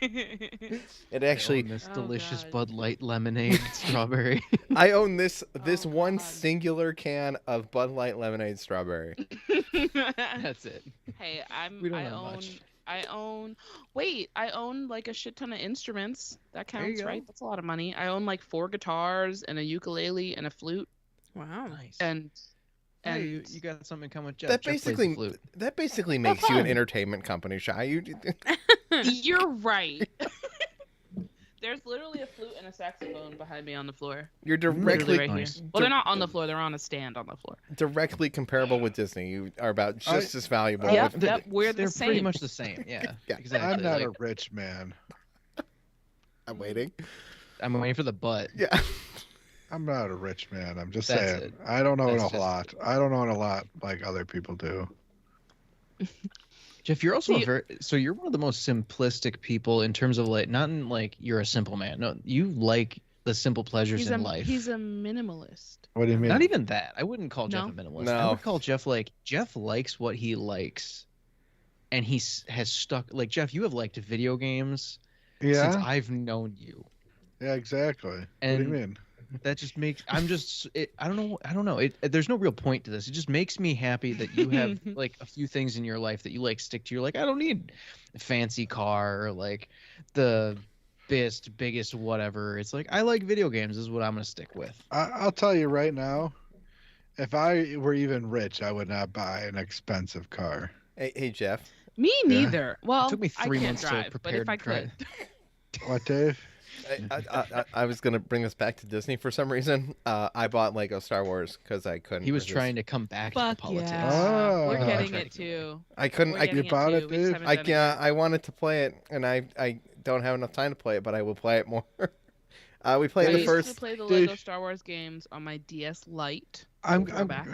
it I actually own this Oh, delicious God. Bud Light lemonade strawberry. I own this Oh, one God. singular can of Bud Light lemonade strawberry. That's it. Hey, We don't I have own much. I own like a shit ton of instruments. That There you counts, go. right? That's a lot of money. I own like 4 guitars and a ukulele and a flute Wow. Nice. and Hey, you got something in common with Jeff. That Jeff plays the basically flute. that basically makes you an fun. entertainment company, Shy. you're right. There's literally a flute and a saxophone behind me on the floor. You're Literally directly right Nice. here. Well, they're not on the floor. They're on a stand on the floor. directly comparable with Disney. You are about just as valuable. Yep, with- yep, we're the They're pretty same. much the same. Yeah. Yeah. Exactly. I'm not like, a rich man. I'm waiting. I'm waiting for the butt. Yeah. I'm not a rich man. I'm just That's saying. it. I don't own That's a just lot. I don't own a lot like other people do. Jeff, you're also See- you're one of the most simplistic people in terms of like not in like you're a simple man. No, you like the simple pleasures in life. He's a minimalist. What do you mean? Not even that. I wouldn't call Jeff No? a minimalist. No. I would call Jeff like Jeff likes what he likes, and has stuck. Like Jeff, you have liked video games since Yeah. I've known you. Yeah. Exactly. What do And you mean? That just makes I don't know. There's no real point to this. It just makes me happy that you have like a few things in your life that you like stick to. You're like, I don't need a fancy car or like the biggest whatever. It's like I like video games is what I'm gonna stick with. I'll tell you right now. If I were even rich, I would not buy an expensive car. Hey Jeff. Me neither. Well, It took me 3 I can't months drive, to but prepare if I to try could. What, Dave? I was gonna bring this back to Disney for some reason. I bought Lego Star Wars because I couldn't. He was resist. trying to come back to the Fuck politics. yeah. Oh. We're getting Tried it to too. I couldn't. We're I, getting You bought too. it, We just Dave? haven't I done it yeah. yet. I wanted to play it, and I don't have enough time to play it, but I will play it more. We played I the used first. to play the Dave- Lego Star Wars games on my DS Lite. I'm Throwback.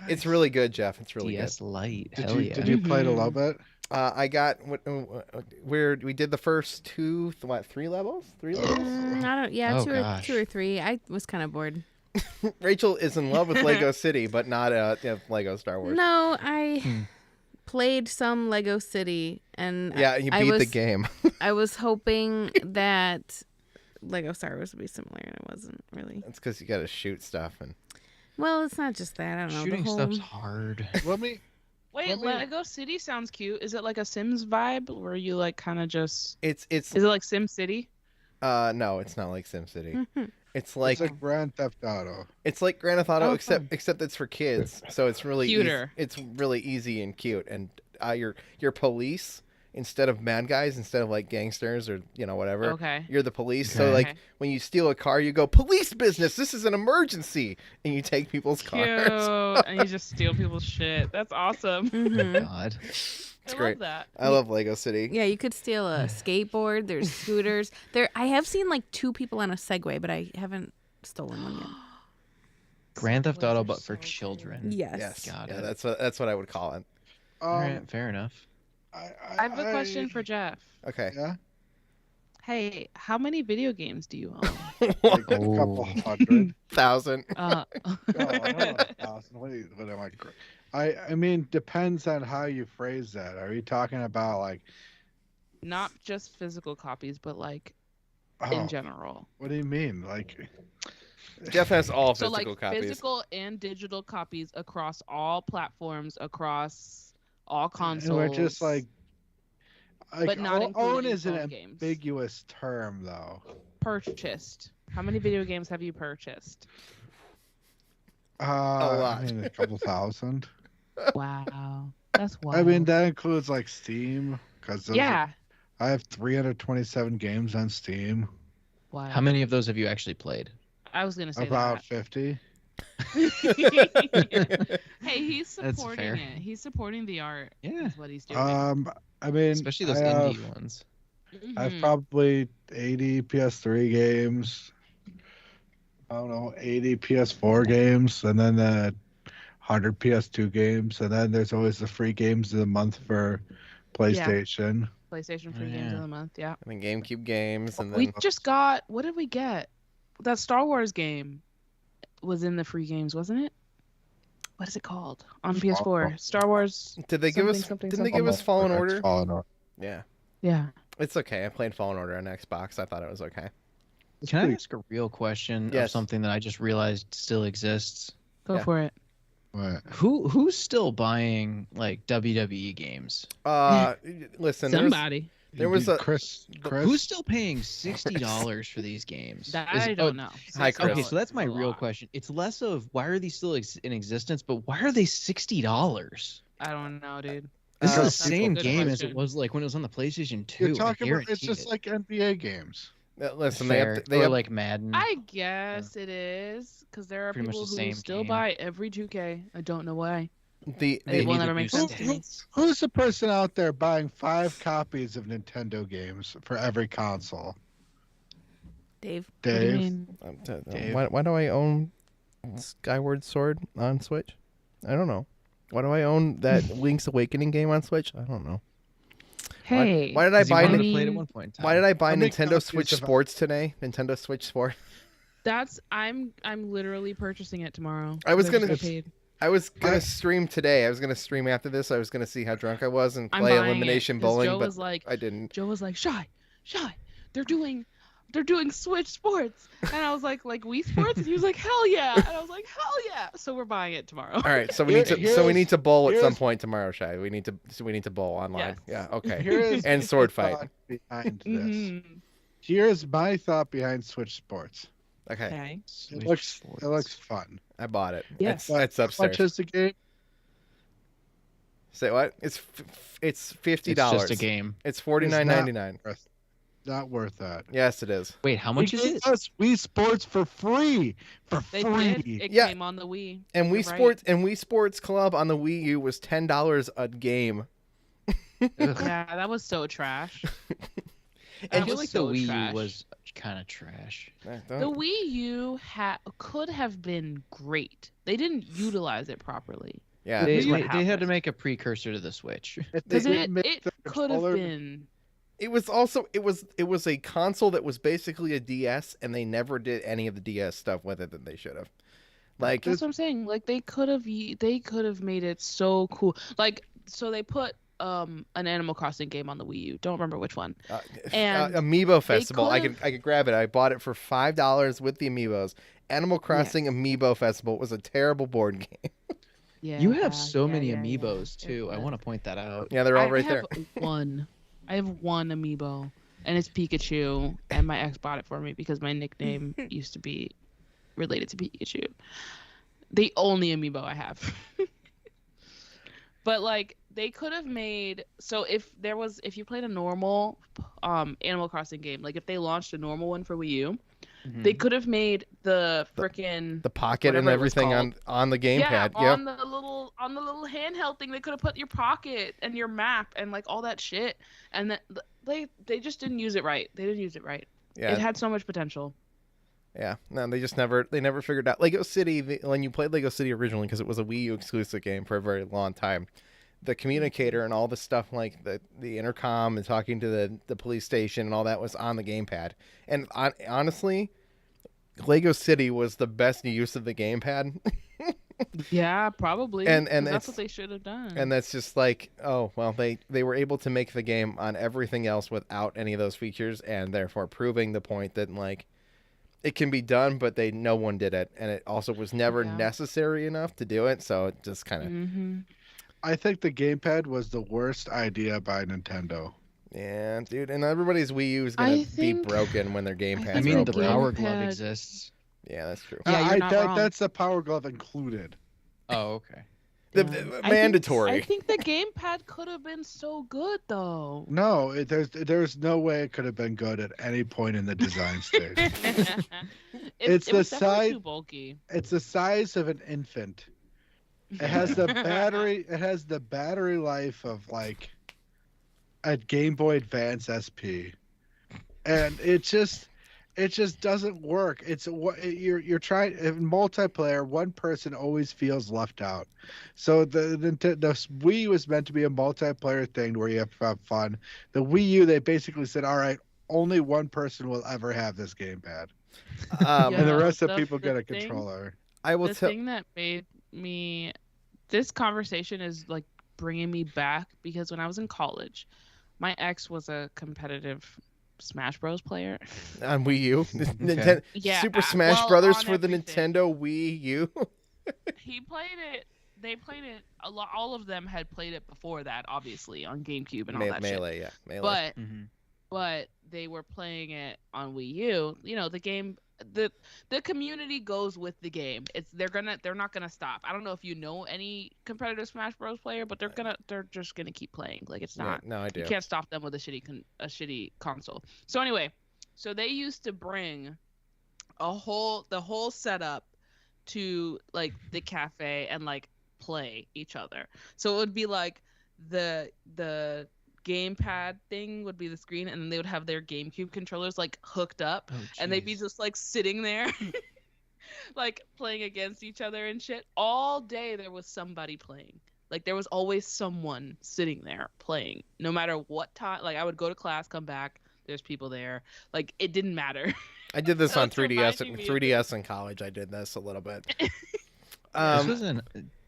It's really good, Jeff. It's really DS Lite. Did Hell you yeah. did you play it a Mhm. little bit? good. I got we did the first 3 levels. 3 levels. I don't. Yeah, Oh, two gosh. or three. I was kind of bored. Rachel is in love with Lego City, but not Lego Star Wars. No, I Hmm. played some Lego City, and Yeah, you I beat was, the game. I was hoping that Lego Star Wars would be similar, and it wasn't really. That's because you got to shoot stuff and. Well, it's not just that. I don't know. Shooting the whole... stuff's hard. Let me. Wait, Let me- Lego City sounds cute. Is it like a Sims vibe where you like kind of just? It's Is it like Sim City? no, it's not like SimCity. Mhm. It's like It's like Grand Theft Auto. it's like Grand Theft Auto, Oh, except it's for kids. So it's really Cuter. It's really easy and cute. And you're police instead of bad guys, instead of like gangsters or whatever. Okay. You're the police. So Okay. like Okay. when you steal a car, you go police business. This is an emergency, and you take people's Cute, cars. and you just steal people's shit. That's awesome. Mhm. God. It's I great. love that. I love Lego City. Yeah, you could steal a skateboard. There's scooters. I have seen like 2 people on a Segway, but I haven't stolen one yet. Grand Theft Segways Auto, are but for so children. Yes. Yes. Got Yeah, it. that's what I would call it. All right, fair enough. I have a question for Jeff. Okay. Yeah, Hey, how many video games do you own? like a couple Oh. hundred. 1,000. Oh, I don't know, 1,000. What am I mean, depends on how you phrase that. Are you talking about like? Not just physical copies, but like Oh, in general. what do you mean? Like, Jeff has all So physical like copies. physical and digital copies across all platforms, across all and consoles. we're just like But not own including is an phone games. ambiguous term, though. purchased. How many video games have you purchased? lot. I mean, a couple thousand. Wow, that's wild. I mean, that includes like Steam, because yeah. I have 327 games on Steam. Wow. How many of those have you actually played? I was gonna say About 50. that. Hey, he's That's supporting fair. it. He's supporting the art. Yeah. Is what he's doing. I mean, Especially those I have, indie ones. I have Mhm. probably 80 PS3 games. I don't know, 80 PS4 games, and then 100 PS2 games, and then there's always the free games of the month for PlayStation. PlayStation free Oh, games yeah. of the month. Yeah. And then GameCube games, and We then just got. What did we get? That Star Wars game was in the free games, wasn't it? What is it called on PS4? Star Wars. did they give us? something, Didn't they something. give us Fallen That's Order? Fallen Order. Yeah, Yeah. it's okay. I played Fallen Order on Xbox. I thought it was okay. It's Can I pretty- ask a real question Yes. of something that I just realized still exists? Go Yeah. for it. What? Who's still buying like WWE games? Listen, Somebody. there was a- Chris. Who's still paying $60 for these games? That Is- I oh, don't know. Hi, Chris. Okay, so that's my A real lot. question. It's less of why are these still in existence, but why are they $60? I don't know, dude. This Uh, is that's the a same good game as question. it was like when it was on the PlayStation 2. You're I talking about? It's guarantee just it. like NBA games. listen. Fair. They or have like Madden. I guess it is because there are Pretty much people the who same still game. buy every 2K. I don't know why. the It will need never to make do sense to me. stats. Who's the person out there buying 5 copies of Nintendo games for every console? Dave. What do you Dave. mean? Dave. why do I own Skyward Sword on Switch? I don't know. Why do I own that Link's Awakening game on Switch? I don't know. Hey. Why did I 'Cause you buy? wanted Nin- to play it at mean, one point in time. Why did I buy How many Nintendo copies Switch of- Sports today? Nintendo Switch Sport. That's I'm literally purchasing it tomorrow. I was 'cause gonna- just got paid. I was gonna I- stream today. I was gonna stream after this. I was gonna see how drunk I was and I'm play buying elimination it, 'cause bowling, Joe but was like, I didn't. Shy, they're doing Switch Sports, and I was like Wii Sports, and he was like, hell yeah, and I was like, hell yeah. So we're buying it tomorrow. All right, so we Here- need to bowl at some here's- point tomorrow, Shy. We need to bowl online. Yes. Yeah, okay. Here's And my sword fight. thought behind this. Mhm. Here's my thought behind Switch Sports. Okay, Okay. Switch It looks Sports. fun. I bought it. Yes. It's How upstairs. much is the game? Say what? It's $50. It's just a game. It's $49.99. Not worth that. Yes, it is. Wait, how much They is gave it? us Wii Sports for free. For They free. did. It Yeah. came on the Wii. And You're Wii Sports Club on the Wii U was $10 a game. Ugh. Yeah, that was so trash. I That feel was like so the Wii trash. U was kind of trash. The Wii U could have been great. They didn't utilize it properly. Yeah, They, Here's what they had to happened. make a precursor to the Switch. If they Because didn't it make the could have controller- been. it was also it was a console that was basically a DS, and they never did any of the DS stuff with it that they should have. Like, That's what I'm saying. Like they could have made it so cool. Like so they put an Animal Crossing game on the Wii U. Don't remember which one. And Amiibo Festival. I could've- could grab it. I bought it for $5 with the Amiibos. Animal Crossing Amiibo Festival was a terrible board game. Yeah. You have so yeah, many yeah, yeah. amiibos too. I want to point that out. Yeah, they're all right there. One. I have one amiibo, and it's Pikachu. And my ex bought it for me because my nickname used to be related to Pikachu. The only amiibo I have. But like they could have made so if you played a normal Animal Crossing game, like if they launched a normal one for Wii U, they could have made the frickin' The pocket and whatever it was everything on the gamepad. yeah, Yep. on the little handheld thing, they could have put your pocket and your map and like all that shit, and that they just didn't use it right. They didn't use it right. Yeah. It had so much potential. Yeah, no, they never figured out Lego City. When you played Lego City originally, because it was a Wii U exclusive game for a very long time, the communicator and all the stuff like the intercom and talking to the police station and all that was on the gamepad. And honestly, Lego City was the best use of the gamepad. Yeah, probably. And 'cause it's- that's what they should have done. And that's just like, oh, well, they were able to make the game on everything else without any of those features, and therefore proving the point that like it can be done, but no one did it, and it also was never Yeah. necessary enough to do it. So it just kind of Mm-hmm. I think the gamepad was the worst idea by Nintendo. yeah, dude. And everybody's Wii U is I gonna be think- broken when their gamepads I are I mean, the broken. Power gamepad- Glove exists. Yeah, that's true. Yeah, you're not wrong. That's the Power Glove included. Oh, okay. Mandatory. I think the gamepad could have been so good though. No, there's no way it could have been good at any point in the design stage. It the was definitely size. too bulky. It's the size of an infant. It has the battery. It has the battery life of like a Game Boy Advance SP, and it just doesn't work. It's what you're trying in multiplayer. One person always feels left out. So the Wii was meant to be a multiplayer thing where you have fun. The Wii U, they basically said, all right, only one person will ever have this gamepad, and the rest of people get a controller. I will the tell. thing that made me, this conversation is like bringing me back because when I was in college, my ex was a competitive Smash Bros player. On Wii U, Okay. Yeah, Super Smash well, Brothers on for the everything. Nintendo Wii U. He played it. They played it a lot. All of them had played it before that, obviously on GameCube and all that shit. Melee, yeah, Melee. But they were playing it on Wii U. You know, the game, the community goes with the game. They're not gonna stop. I don't know if you know any competitive Smash Bros player, but they're just gonna keep playing. Like it's not. No, I do. You can't stop them with a shitty console. So anyway, they used to bring the whole setup to like the cafe and like play each other. So it would be like the gamepad thing would be the screen, and then they would have their GameCube controllers like hooked up, and they'd be just like sitting there like playing against each other and shit. All day there was somebody playing. Like there was always someone sitting there playing, no matter what time. Like I would go to class, come back, there's people there. Like it didn't matter. I did this So on it's 3DS. reminding me of 3DS in college, I did this a little bit. This was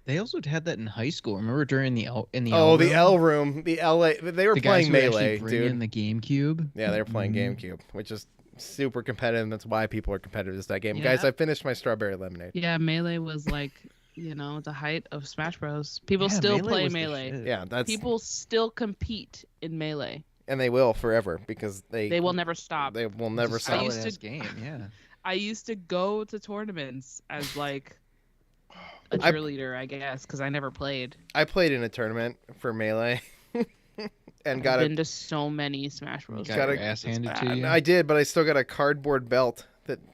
they also had that in high school. Remember during the L the room? L room, the LA. They were The guys playing who actually Melee, bring dude. in the GameCube. Yeah, they were playing Mhm. GameCube, which is super competitive. And that's why people are competitive to that game. Yeah. Guys, I finished my strawberry lemonade. Yeah, Melee was like, the height of Smash Bros. People Yeah, still Melee play was the Melee. shit. Yeah, that's People still compete in Melee. and they will forever because They will never stop. They will It's never a stop. used solid-ass to- game, yeah. I used to go to tournaments as like a I- cheerleader, I guess, because I never played. I played in a tournament for Melee, and I've got been to so many Smash Bros. Got Gotta- your ass handed to you. I did, but I still got a cardboard belt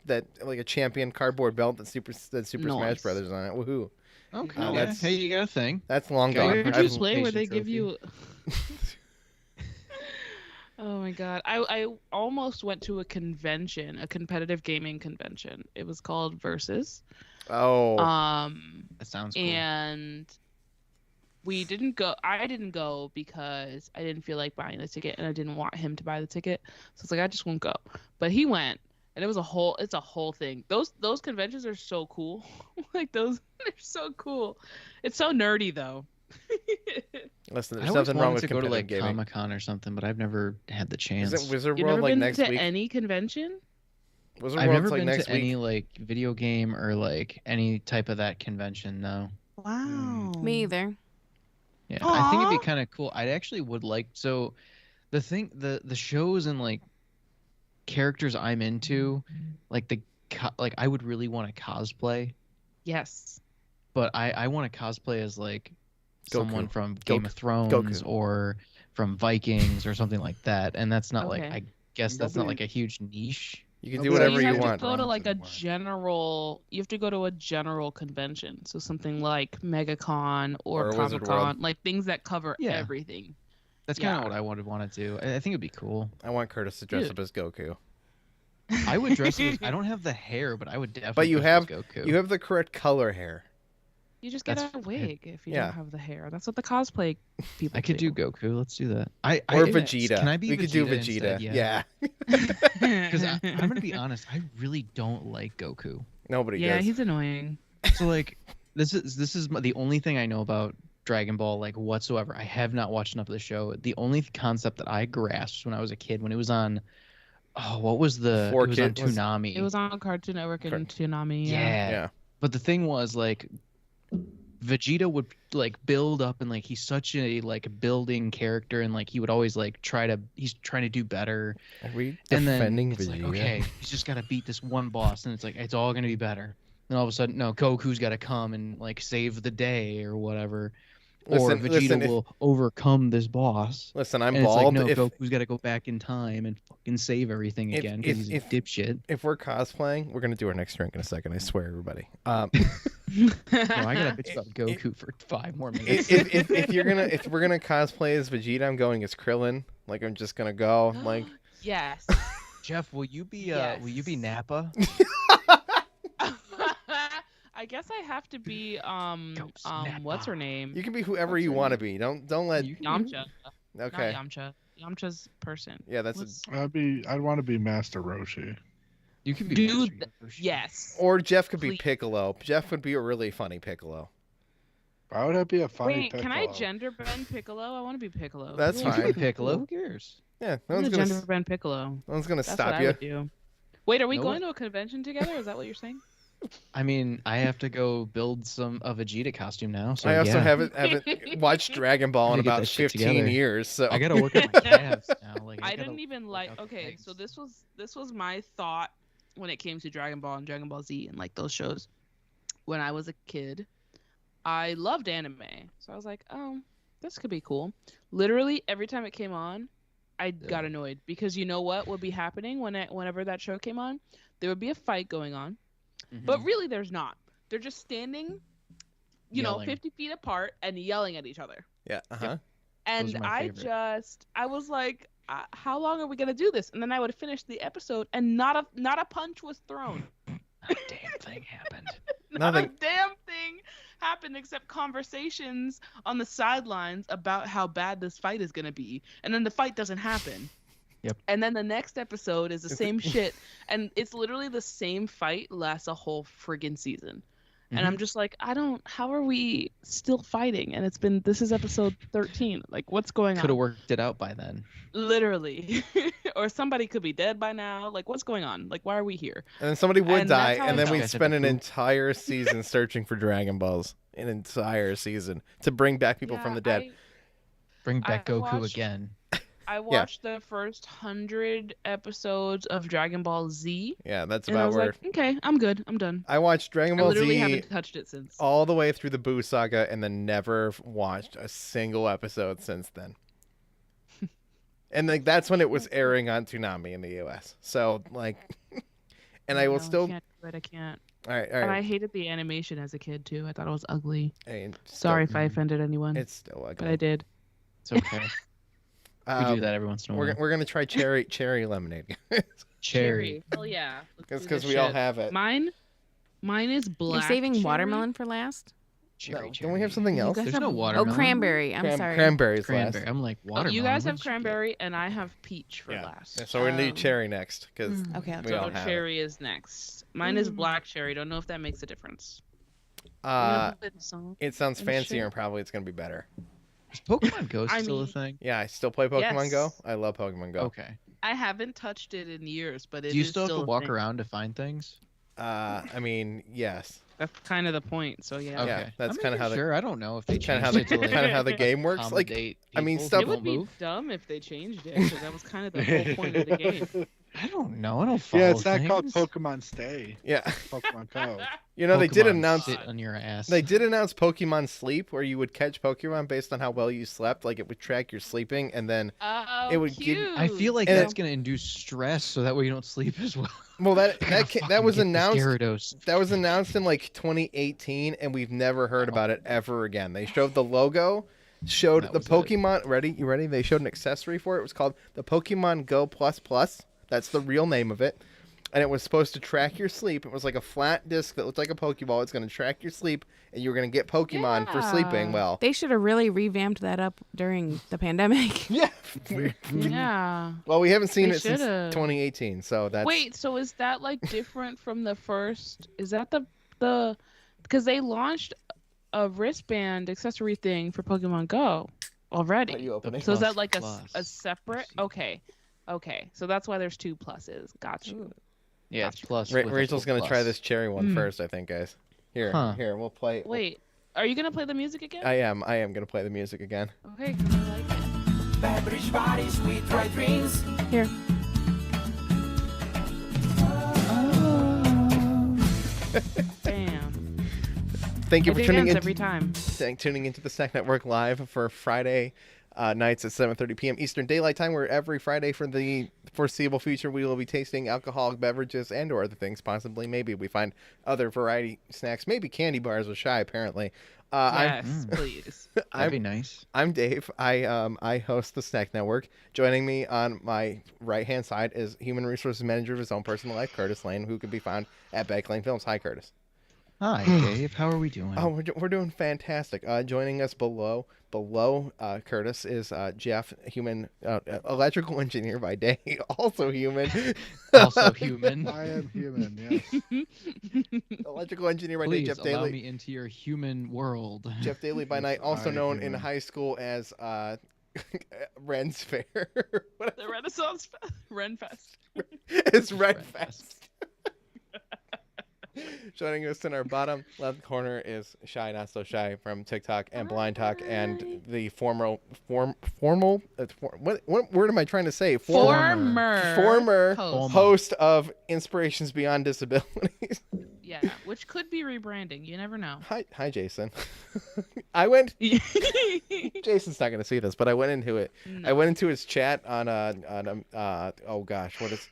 that like a champion cardboard belt that Super Smash Nice. Brothers on it. Woohoo! Okay. Oh, yeah. that's- Hey, you got a thing. That's long Got gone. your Where did I've- you play where they participation give you? Oh my god! I almost went to a convention, a competitive gaming convention. It was called Versus. Oh, That sounds cool. And we didn't go. I didn't go because I didn't feel like buying the ticket, and I didn't want him to buy the ticket. So it's like I just won't go. But he went, and it's a whole thing. Those conventions are so cool. Like they're so cool. It's so nerdy though. listen, I there's always nothing wrong wanted with to go to competitive like gaming. Comic-Con or something, but I've never had the chance. Is it Wizard You've World never like been next to week? any convention? Wizard I've World's never like been next to week. any like video game or like any type of that convention. No. Wow. Me either. Yeah, I think it'd Aw. be kind of cool. I actually would like so. The thing, the shows and like characters I'm into, like like I would really want to cosplay, Yes. but I want to cosplay as like someone Goku. from Game of Thrones Goku. or from Vikings or something like that, and that's not like Okay. I guess that's not Nobody- like a huge niche. You can So do you whatever you you have want. to go to Bronze like a anymore. general. You have to go to a general convention, so something like MegaCon Or or Wizard Comic World. Con, like things that cover Yeah. everything. That's kind of Yeah. what I would want to do. I think it'd be cool. I want Curtis to dress Dude. up as Goku. I would dress as, I don't have the hair, but I would definitely. But you dress as have Goku. you have the correct color hair. You just get That's a wig if you Yeah. don't have the hair. That's what the cosplay people I could do Goku. Let's do that. Or I- Vegeta. Can I be we could do Vegeta Vegeta. instead? Yeah. Because I'm gonna be honest, I really don't like Goku. Nobody Yeah, does. he's annoying. So like, this is the only thing I know about Dragon Ball like whatsoever. I have not watched enough of the show. The only concept that I grasped when I was a kid, when it was on, what was the? Four it was on Kid- was- Toonami. It was on Cartoon Network and Toonami. yeah. Yeah. But the thing was like, Vegeta would like build up and like he's such a like building character and like he would always like he's trying to do better. Are we And then defending it's Vegeta? like, okay, he's just got to beat this one boss, and it's like it's all gonna be better. And all of a sudden, no, Goku's got to come and like save the day or whatever, or Vegeta will overcome this boss. Listen, I'm and bald. It's like, no, Goku's got to go back in time and fucking save everything again because he's a dipshit. If we're cosplaying, we're gonna do our next drink in a second. I swear, everybody. No, I gotta bitch about Goku for 5 more minutes. if we're gonna cosplay as Vegeta, I'm going as Krillin. Like I'm just gonna go like. Yes. Jeff, will you be Yes. will you be Nappa? I guess I have to be snap what's her on. name? You can be whoever What's you her want to name? be. Don't let. Yamcha. Okay. Not Yamcha. Yamcha's person. Yeah, that's What's- I'd want to be Master Roshi. You can be Dude, Master Yoshi. yes. Or Jeff could be Please. Piccolo. Jeff would be a really funny Piccolo. Why would I be a funny Wait, Piccolo? can I gender bend Piccolo? I want to be Piccolo. That's You can fine. be Piccolo. Who cares? Yeah, I'm gonna gender bend Piccolo. no one's gonna That's stop what you. I would do. Wait, are we No going one- to a convention together? Is that what you're saying? I mean, I have to go build a Vegeta costume now. So I also yeah. haven't watched Dragon Ball in Gotta get about that shit 15 together. years. So I gotta work on my calves now. Like I gotta didn't even work like. out the Okay, legs. so this was my thought when it came to Dragon Ball and Dragon Ball Z and like those shows. When I was a kid, I loved anime, so I was like, oh, this could be cool. Literally every time it came on, I got annoyed because you know what would be happening whenever that show came on? There would be a fight going on, but really there's not. They're just standing, you know, Yelling. 50 feet apart and yelling at each other. yeah, uh-huh. And are my favorite. I was like, how long are we gonna do this? And then I would finish the episode, and not a punch was thrown. Not a damn thing happened. Not a Nothing. damn thing happened except conversations on the sidelines about how bad this fight is gonna be, and then the fight doesn't happen. Yep. And then the next episode is the same shit, and it's literally the same fight lasts a whole friggin' season. And I'm just like, how are we still fighting? And this is episode 13. Like, what's going Could have on? worked it out by then. Literally. Or somebody could be dead by now. Like, what's going on? Like, why are we here? And then somebody would And die, that's how and I then we'd felt. spend an Poop. entire season searching for Dragon Balls. An entire season to bring back people from the dead. Bring back I Goku watched- again. I watched the first 100 episodes of Dragon Ball Z, Yeah, that's and I about was where. like, okay, I'm good. I'm done. I watched Dragon I Ball literally Z haven't touched it since. all the way through the Boo saga, and then never watched a single episode since then. And like that's when it was airing on Toonami in the U.S. So like, and I will No, still. can't do it. I can't. All right, all And I right. hated the animation as a kid too. I thought it was ugly. Hey, Sorry still- if I offended anyone, It's still ugly. but I did. It's okay. We do that every once in a while. We're gonna try cherry lemonade. Cherry. Hell yeah. It's because we all have it. Mine is black. You're saving cherry. watermelon for last? Cherry. No, don't we have something You else? guys There's have no Oh, watermelon. Oh, cranberry. I'm sorry. Cranberries Cranberry. last. I'm like Oh, watermelon. you guys What have did you get? cranberry, and I have peach for Yeah. last. Yeah, so we're gonna do cherry next because Okay, I'll we do all So have cherry is next. Mine is black cherry. Don't know if that makes a difference. it. You know, the song? It sounds and fancier shit. and probably it's gonna be better. Is Pokemon Go I still a mean- thing? Yeah, I still play Pokemon Yes. Go. I love Pokemon Go. Okay. I haven't touched it in years, but it Do you is still have to a walk thing. around to find things? I mean, yes. That's kind of the point. So yeah. Okay. Yeah, that's I'm kinda making how the- sure. I don't know if they Kind changed of it to like kind of how the game works. Like, accommodate I mean, people stuff- It who would don't be move. dumb if they changed it, because that was kind of the whole point of the game. I don't know. I don't follow Yeah, it's not called things. Pokemon Stay. yeah. Pokemon Go. You know, they did Pokemon announce sit on your ass. they did announce Pokemon Sleep, where you would catch Pokemon based on how well you slept. Like it would track your sleeping, and then Oh, It would give- cute. I feel like And that's gonna induce stress, so that way you don't sleep as well. well, that Gotta that fucking was get this announced. Gyarados. That was announced in like 2018, and we've never heard about it ever again. They showed the logo, showed That the was it. Pokemon. Ready? You ready? They showed an accessory for it. It was called the Pokemon Go Plus Plus. That's the real name of it. And it was supposed to track your sleep. It was like a flat disc that looked like a Pokeball. It's going to track your sleep, and you were going to get Pokemon for sleeping Yeah. well. They should have really revamped that up during the pandemic. Yeah. Yeah. Well, we haven't seen They it since should've. 2018, so that's. Wait, so is that like different from the first? Is that the because they launched a wristband accessory thing for Pokemon Go already? Are you opening? So is that Plus, like a plus. separate? Okay. Okay. So that's why there's two pluses. Got you. Yeah, it's plus. Ra- with a Rachel's full going to try plus. this cherry one Mm. first, I think, guys. Here, Huh. here, we'll play. Wait. Are you gonna play the music again? I am gonna play the music again. Okay, I like it. Beverage bodies, sweet dry dreams. Here. Bam. Thank you I for do tuning dance in. every time. Tuning into the Snack Network live for Friday nights at 7:30 p.m. Eastern Daylight Time, where every Friday for the foreseeable future we will be tasting alcoholic beverages and or other things. Possibly, maybe we find other variety snacks, maybe candy bars with Shy. Apparently, Yes, please. That'd be nice. I'm Dave. I host the Snack Network. Joining me on my right hand side is Human Resources Manager of his own personal life, Curtis Lane, who can be found at Back Lane Films. Hi, Curtis. Hi, Dave. How are we doing? Oh, we're doing fantastic. Joining us below Curtis is Jeff, human electrical engineer by day, also human. Also human. I am human, yes. Electrical engineer by day, Please Jeff allow Daly. me into your human world. Jeff Daly by Yes, night, also I am known in human. high school as Ren's Fair. What The Renaissance Renfest. it's Red Ren Fest. Joining us in our bottom left corner is Shy Not So Shy from TikTok and Blind Talk and the formal what word am I trying to say? Former host. host of Inspirations Beyond Disabilities. Yeah, which could be rebranding. You never know. Hi Jason. Jason's not gonna see this, but I went into it. No. I went into his chat on oh gosh, what is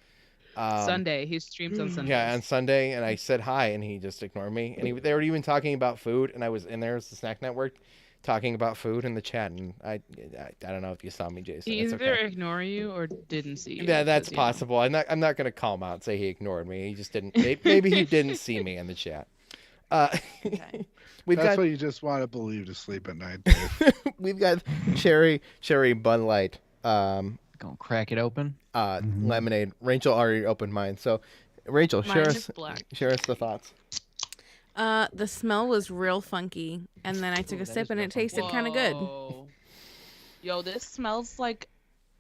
Sunday. He streams on Sunday. Yeah, on Sunday, and I said hi, and he just ignored me. And they were even talking about food, and I was in there as the Snack Network, talking about food in the chat, and I don't know if you saw me, Jason. He It's either okay. ignored you or didn't see you. Yeah, that's because, you know. possible. I'm not gonna call him out and say he ignored me. He just didn't. Maybe he didn't see me in the chat. Okay. We've That's got what you just want to believe to sleep at night, Dave. we've got cherry Bud Light. Gonna crack it open. Lemonade. Rachel already opened mine. So, Rachel, Mine share is us black. the thoughts. The smell was real funky, and then I took a that sip is and real it tasted kind of good. Whoa. Yo, this smells like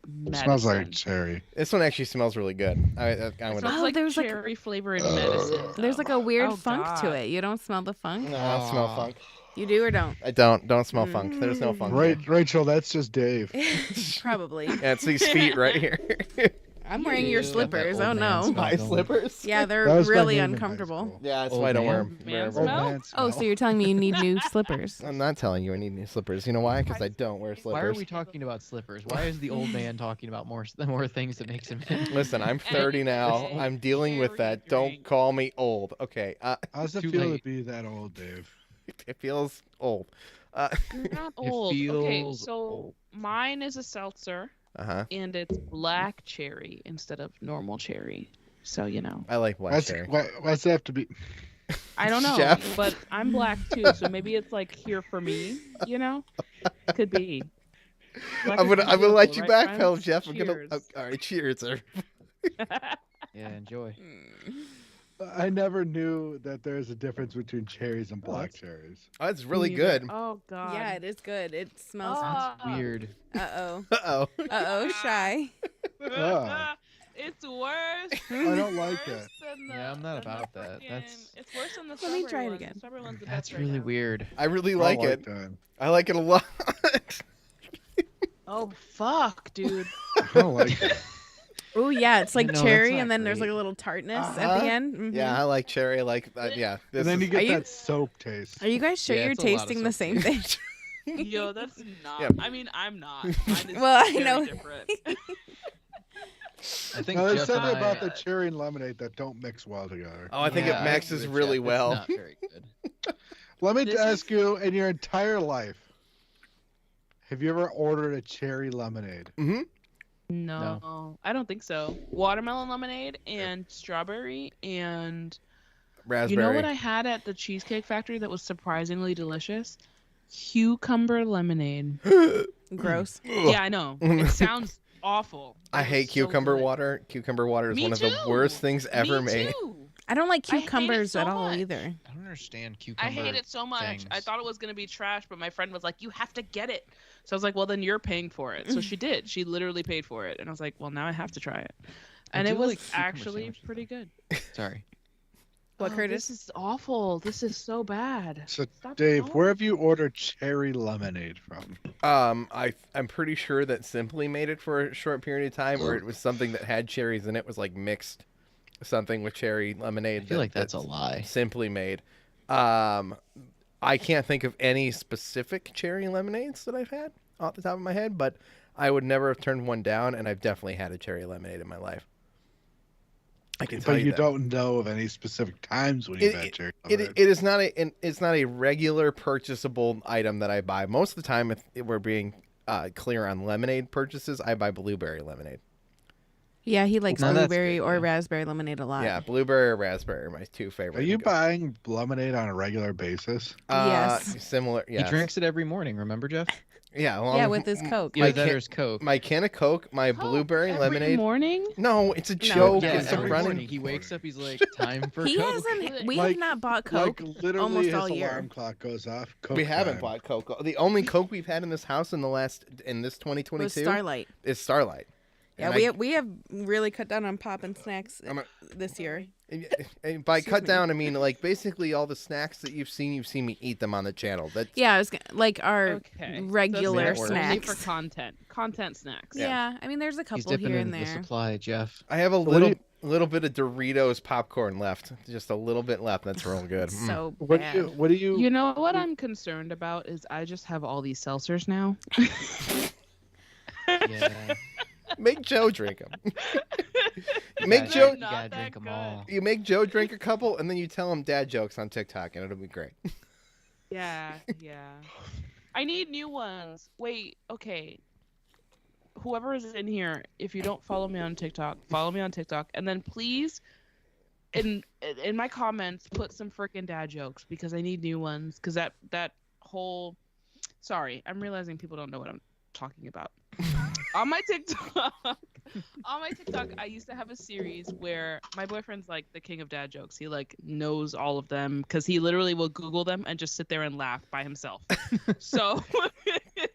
medicine. Smells like cherry. This one actually smells really good. I It would. smells Oh, like there's like- cherry flavored medicine. There's like a weird Oh, funk to God. it. You don't smell the funk? No, I don't smell funk. You do or don't? I don't smell funk. There's no funk. Right, Rachel, that's just Dave. Probably. Yeah, it's these feet right here. I'm wearing your Ew, slippers. that Oh old man no. smell. My going. slippers. Yeah, they're That was my really name in high uncomfortable. school. Yeah, that's Old why I don't wear man? them. Man Old smell? man Oh, so smell. you're telling me you need new slippers? I'm not telling you I need new slippers. You know why? Because I don't wear slippers. Why are we talking about slippers? Why is the old man talking about more things that makes him? Listen, I'm 30 now. Anyway, I'm dealing with that. Don't drink. call me old. Okay. How's it Too feel late. to be that old, Dave? It feels old. You're not It old. Okay, feels so old. mine is a seltzer, Uh-huh. and it's black cherry instead of normal cherry. So, you know. I like black Why's, cherry. why's it have to be? I don't know, Jeff? but I'm black too, so maybe it's like here for me, you know? Could be. Black I'm is gonna beautiful, let you right, backpedal, friends? Jeff. I'm gonna. Cheers. All right, cheers, sir. Yeah, enjoy. I never knew that there's a difference between cherries and black cherries. Oh, it's really Me good. neither. Oh god. Yeah, it is good. It smells. That's Ah. weird. Uh-oh. Uh-oh. Uh-oh, Shy. Ah. It's worse. I don't like it. Yeah, I'm not about that. That's- It's worse than the Let strawberry me try it one. again. The strawberry one's the That's best right really now. weird. I really I like don't it. that. I like it a lot. Oh fuck, dude. I don't like it. Oh yeah, it's like No, that's cherry, not and then there's like great. a little tartness at Uh-huh. the end. Mhm. Yeah, I like cherry. I like yeah. This And then you is- get Are you- that soap taste. Are you guys sure Yeah, you're it's a lot of tasting the soap same thing? Yo, that's not. Yeah. I mean, I'm not. Mine is Well, I very know. different. I think Now, there's Jeff something and I- about the cherry and lemonade that don't mix well together. Oh, I think Yeah, it I mixes agree with really Jeff. well. It's not very good. Let me This ask you, in your entire life, have you ever ordered a cherry lemonade? Mm-hmm. No, I don't think so. Watermelon lemonade and strawberry and Raspberry. you know what I had at the Cheesecake Factory that was surprisingly delicious? Cucumber lemonade. Gross. Yeah, I know. It sounds awful. I It was hate so cucumber good. water. Cucumber water is Me one of the too. worst things ever Me made. too. I don't like I hate it cucumbers so at all much. either. I don't understand cucumber. I hate it so much. I things. thought it was gonna be trash, but my friend was like, "You have to get it." So I was like, "Well, then you're paying for it." So she did. She literally paid for it, and I was like, "Well, now I have to try it." I And do it was like cucumber actually sandwiches, pretty good. Sorry. What, Oh, Curtis? This is awful. This is so bad. So, Stop Dave, telling where me. have you ordered cherry lemonade from? I'm pretty sure that Simply made it for a short period of time, or it was something that had cherries and it was like mixed something with cherry lemonade. I feel like that's a lie. Simply made. I can't think of any specific cherry lemonades that I've had off the top of my head, but I would never have turned one down, and I've definitely had a cherry lemonade in my life. I can tell But you you that. don't know of any specific times when you've had cherry It lemonade. is not it's not a regular purchasable item that I buy. Most of the time, if we're being clear on lemonade purchases, I buy blueberry lemonade. Yeah, he likes No, that's blueberry good, or yeah. raspberry lemonade a lot. Yeah, blueberry or raspberry are my two favorite. Are you buying lemonade on a regular basis? Yes. Similar. He Yes. drinks it every morning. Remember, Jeff? Yeah. Well, Yeah, with his Coke. Either My that can- or his Coke. My can of Coke, my Coke blueberry every lemonade. morning? No, it's a joke. no, yeah, It's a every running. morning he wakes up. He's like, time for He Coke. hasn't. We Like- have not bought Coke Like literally almost his all year. alarm clock goes off. Coke We haven't time. bought Coke. The only Coke we've had in this house in this 2022 With Starlight. is Starlight. Yeah, And we have really cut down on pop and snacks I'm a- this year. and by Excuse cut me. down, I mean like basically all the snacks that you've seen me eat them on the channel. That's Yeah, I was like our Okay. regular So snacks only for snacks. content snacks. Yeah, I mean there's a He's couple dipping here and into the there. supply, Jeff. I have a What do little bit of Doritos popcorn left, just a little bit left. That's real good. It's so What bad. do you? What do you? You know what I'm concerned about is I just have all these seltzers now. Yeah. Make Joe drink them. You Make gotta- Joe. You gotta drink them all. You make Joe drink a couple, and then you tell him dad jokes on TikTok, and it'll be great. Yeah. I need new ones. Wait, okay. Whoever is in here, if you don't follow me on TikTok, follow me on TikTok, and then please, in my comments, put some freaking dad jokes because I need new ones. Because that whole, sorry, I'm realizing people don't know what I'm talking about. on my TikTok, I used to have a series where my boyfriend's like the king of dad jokes. He like knows all of them because he literally will Google them and just sit there and laugh by himself. So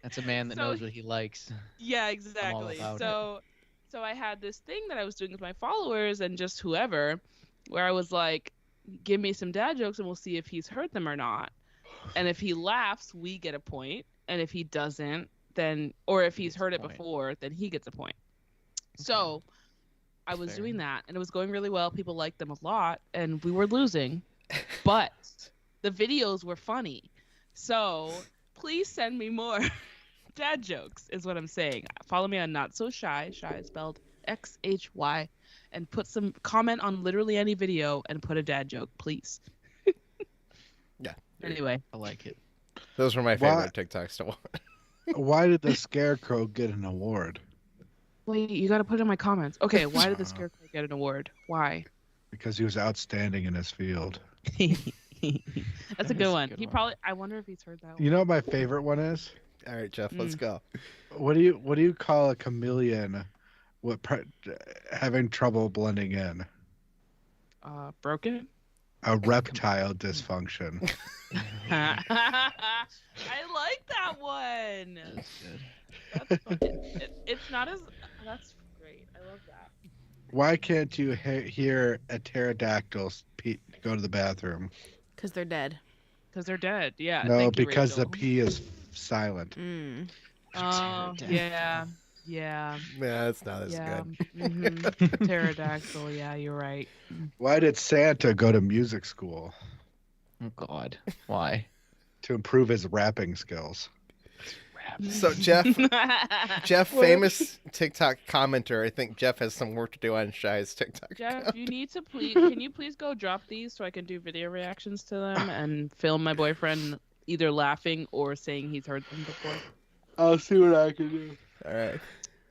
That's a man that So- knows what he likes. yeah, exactly. about So I had this thing that I was doing with my followers and just whoever, where I was like, give me some dad jokes and we'll see if he's heard them or not. And if he laughs, we get a point. And if he doesn't, then, or if he's gets a heard it point. before, then he gets a point. So I was Fair. doing that and it was going really well. People liked them a lot and we were losing, but the videos were funny. So please send me more dad jokes is what I'm saying. Follow me on NotSoXhy. Shy is spelled XHY, and put some comment on literally any video and put a dad joke, please. Yeah. Anyway, I like it. Those were my Why- favorite TikToks to watch. Why did the Scarecrow get an award? wait, you got to put it in my comments. Okay, why did the Scarecrow get an award? Why? Because he was outstanding in his field. That's a That good is a one. good He one. probably. I wonder if he's heard that one. You know what my favorite one is? All right, Jeff, let's go. What do you call a chameleon having trouble blending in? Broken. A reptile dysfunction. I like that one. That's good. That's fun. It's not as. That's great. I love that. Why can't you hear a pterodactyl go to the bathroom? Because they're dead. Because they're dead. Yeah. No, thank you, because the Rachel. P is silent. Mm. Oh, Pterodactyl. yeah. Yeah. Yeah, it's not as Yeah. good. Mm-hmm. Pterodactyl. Yeah, you're right. Why did Santa go to music school? Oh God. Why? To improve his rapping skills. So Jeff, famous TikTok commenter. I think Jeff has some work to do on Shy's TikTok. Jeff, you need to please. Can you please go drop these so I can do video reactions to them and film my boyfriend either laughing or saying he's heard them before? I'll see what I can do. All right.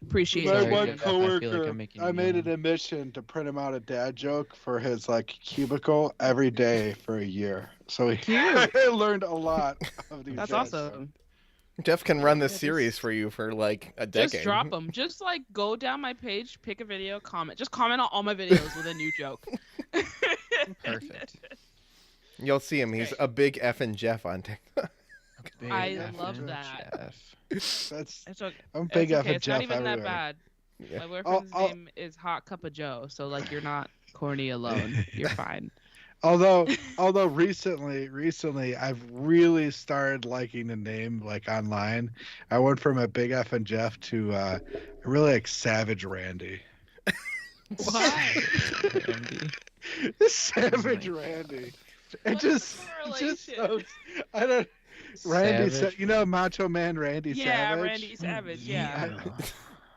Appreciate My Sorry, it. one Jeff, I feel like coworker, I'm making I you made mad. an admission to print him out a dad joke for his cubicle every day for a year. So he learned a lot of these. That's jokes. awesome. Jeff can run this Yeah, just- series for you for like a decade. Just drop them. Just go down my page, pick a video, comment. Just comment on all my videos with a new joke. Perfect. You'll see him. He's Okay. a big effing Jeff on TikTok. Big I effing love that. Jeff. That's It's okay. I'm big It's up okay. at It's Jeff not even everywhere. that bad. Yeah. My boyfriend's I'll- name is Hot Cup of Joe, so you're not corny alone. You're fine. Although recently I've really started liking the name like online. I went from a Big F and Jeff to I really like Savage Randy. Why? Randy. Savage Randy. It What's just the just correlation? so, I don't Randy Savage. You know Macho Man Randy Yeah, Savage? Randy Savage. Yeah.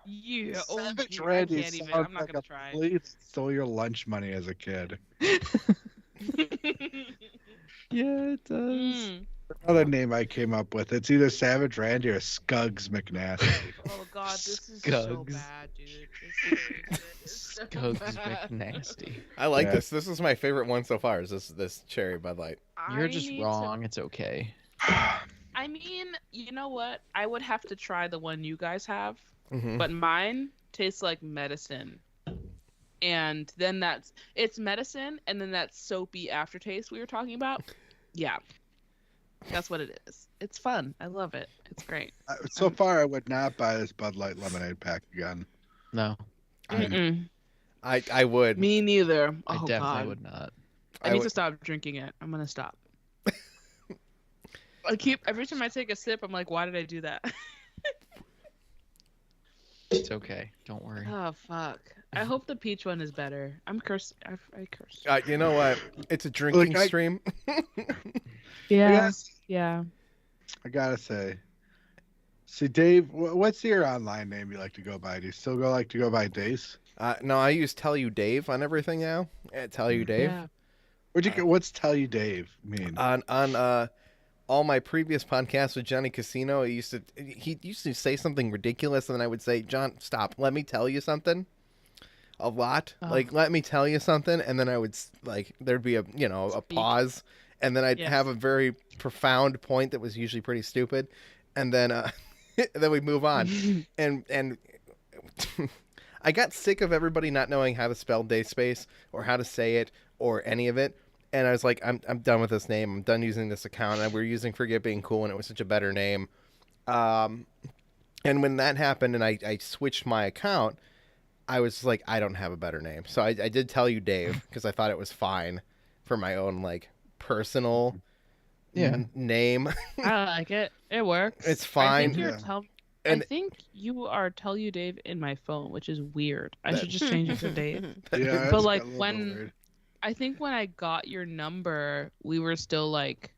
Yeah. Oh, Savage I Randy can't even. sounds I'm not like gonna a try. police stole your lunch money as a kid. Yeah, it does. Mm. Another name I came up with. It's either Savage Randy or Scuggs McNasty. Oh God, this is so Scugs. bad, dude. This is so Scugs bad. McNasty. I like Yeah. this. This is my favorite one so far. Is this cherry Bud Light? You're I just need to- wrong. It's okay. I mean, you know what? I would have to try the one you guys have, Mhm. but mine tastes like medicine. And then it's medicine, and then that soapy aftertaste we were talking about. Yeah, that's what it is. It's fun. I love it. It's great. So far, I would not buy this Bud Light lemonade pack again. No, Mm-mm. I would. Me neither. I Oh definitely God. would not. I I need would- to stop drinking it. I'm gonna stop. Every time I take a sip, I'm like, why did I do that? It's okay. Don't worry. Oh fuck. I hope the peach one is better. I'm cursed. I cursed. You know what? It's a drinking Look, stream. Yes. Yeah. I gotta say. See, Dave, what's your online name you like to go by? Do you still like to go by Dace? No, I use Tell You Dave on everything now. Tell You Dave. Yeah. What's Tell You Dave mean? On all my previous podcasts with Johnny Casino, he used to say something ridiculous, and then I would say, "John, stop. Let me tell you something." A lot, Oh. like, let me tell you something, and then I would there'd be a Speak. pause, and then I'd Yes. have a very profound point that was usually pretty stupid, and then then we move on, and I got sick of everybody not knowing how to spell day space or how to say it or any of it. And I was like, I'm done with this name. I'm done using this account. And we were using Forget Being Cool, and it was such a better name. And when that happened and I switched my account, I was like, I don't have a better name. So I did Tell You Dave because I thought it was fine for my own, like, personal name. I like it. It works. It's I fine. think, Yeah. And- I think you are Tell You Dave in my phone, which is weird. I should just change it to Dave. Yeah, But, it's like, a little bit when- weird. I think when I got your number, we were still like,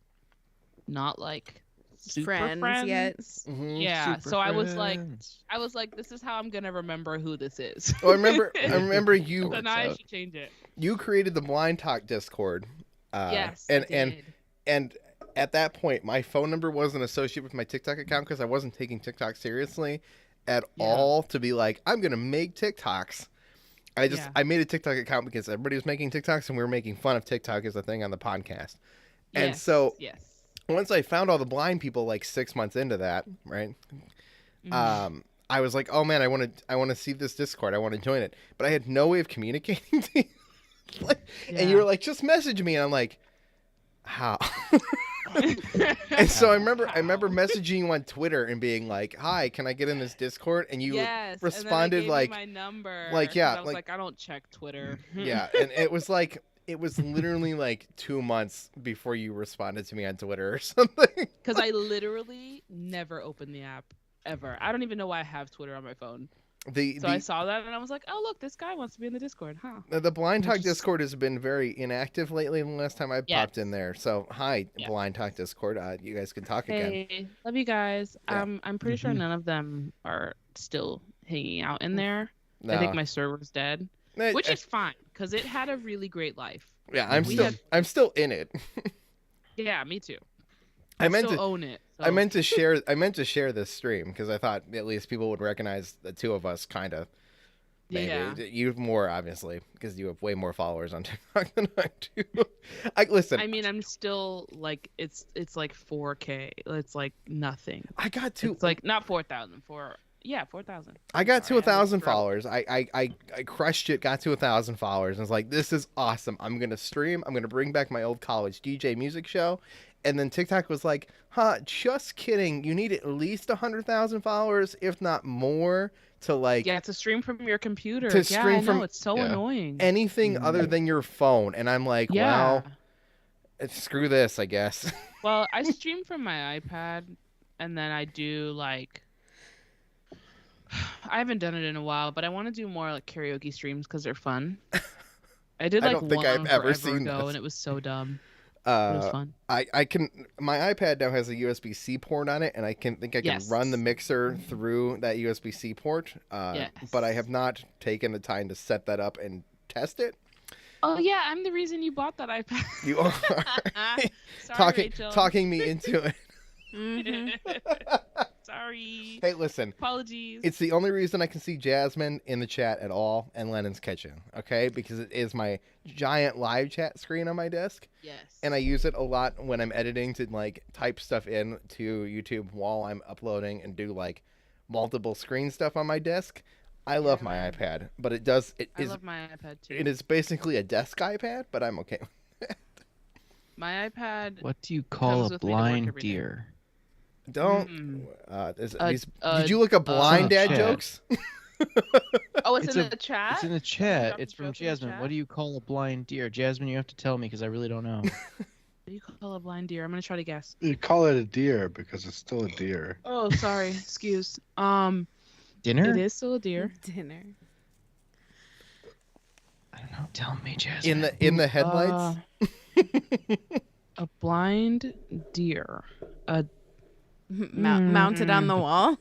not like super Friends yet. Mhm. Yeah. Super So I was friends. like, this is how I'm gonna remember who this is. Oh, I remember you So Works now I out. should change it. you created the Blind Talk Discord. Yes. And I and did. and at that point, my phone number wasn't associated with my TikTok account because I wasn't taking TikTok seriously at Yeah. all. To be like, I'm gonna make TikToks. Yeah. I made a TikTok account because everybody was making TikToks and we were making fun of TikTok as a thing on the podcast. And Yes, so yes. once I found all the blind people, like 6 months into that, right? Mhm. I was like, oh man, I want to see this Discord. I want to join it, but I had no way of communicating to you. And you were like, just message me, and I'm like, how? And so I remember messaging you on Twitter and being like, "Hi, can I get in this Discord?" And you yes. responded and then I gave like, you my number. like, yeah, 'cause I was like- like, I don't check Twitter. yeah, and it was literally like 2 months before you responded to me on Twitter or something. Because I literally never opened the app ever. I don't even know why I have Twitter on my phone. So I saw that and I was like, oh look, this guy wants to be in the Discord, huh? The Blind Talk Which is- Discord has been very inactive lately. The last time I popped in Yes. there, so hi, Yeah. Blind Talk Discord. You guys can talk again. Hey, love you guys. Yeah. I'm pretty sure Mhm. none of them are still hanging out in there. No. I think my server's dead, Eh, which eh, is fine because it had a really great life. yeah, we had- I'm still in it. Yeah, me too. I meant still to own it. I so- meant to share this stream because I thought at least people would recognize the two of us, kind of. Maybe Yeah. you more obviously because you have way more followers on TikTok than I do. Listen. I mean, I'm still like it's like 4K. It's like nothing. I got to. It's like not 4,000, Yeah, 4,000. I got to 1,000 Bro. followers. I crushed it. Got to 1,000 followers. And was like, this is awesome. I'm gonna stream. I'm gonna bring back my old college DJ music show. And then TikTok was like, just kidding. You need at least 100,000 followers, if not more, to like Yeah, to stream from your computer. To Yeah, stream I know, from- it's so Yeah. annoying. anything other than your phone. And I'm like, Yeah. well, screw this, I guess. Well, I stream from my iPad, and then I do like. I haven't done it in a while, but I want to do more like karaoke streams because they're fun. I did I like don't think one I've ever forever seen ago, this. and it was so dumb. It was fun. I can. My iPad now has a USB-C port on it, and I can Yes. run the mixer through that USB-C port. Yes. But I have not taken the time to set that up and test it. Oh yeah, I'm the reason you bought that iPad. You are Sorry, Rachel. talking me into it. Sorry. Hey, listen. Apologies. It's the only reason I can see Jasmine in the chat at all and Lennon's kitchen, okay? Because it is my giant live chat screen on my desk, Yes. and I use it a lot when I'm editing to like type stuff in to YouTube while I'm uploading and do like multiple screen stuff on my desk. I love my iPad, but it I love my iPad too. it is basically a desk iPad, but I'm okay. My iPad. What do you call Comes a with me to work blind every day. deer? Don't. Did you look up uh, blind dad chat. jokes? Oh, it's It's in a- the chat. It's in the chat. Drop It's the from joke in the Jasmine. chat? What do you call a blind deer? Jasmine, you have to tell me because I really don't know. What do you call a blind deer? I'm gonna try to guess. You call it a deer because it's still a deer. Oh, sorry. Excuse. Dinner? It is still a deer. Dinner. I don't know. Tell me, Jasmine. In the headlights? A blind deer. A Mounted on the wall.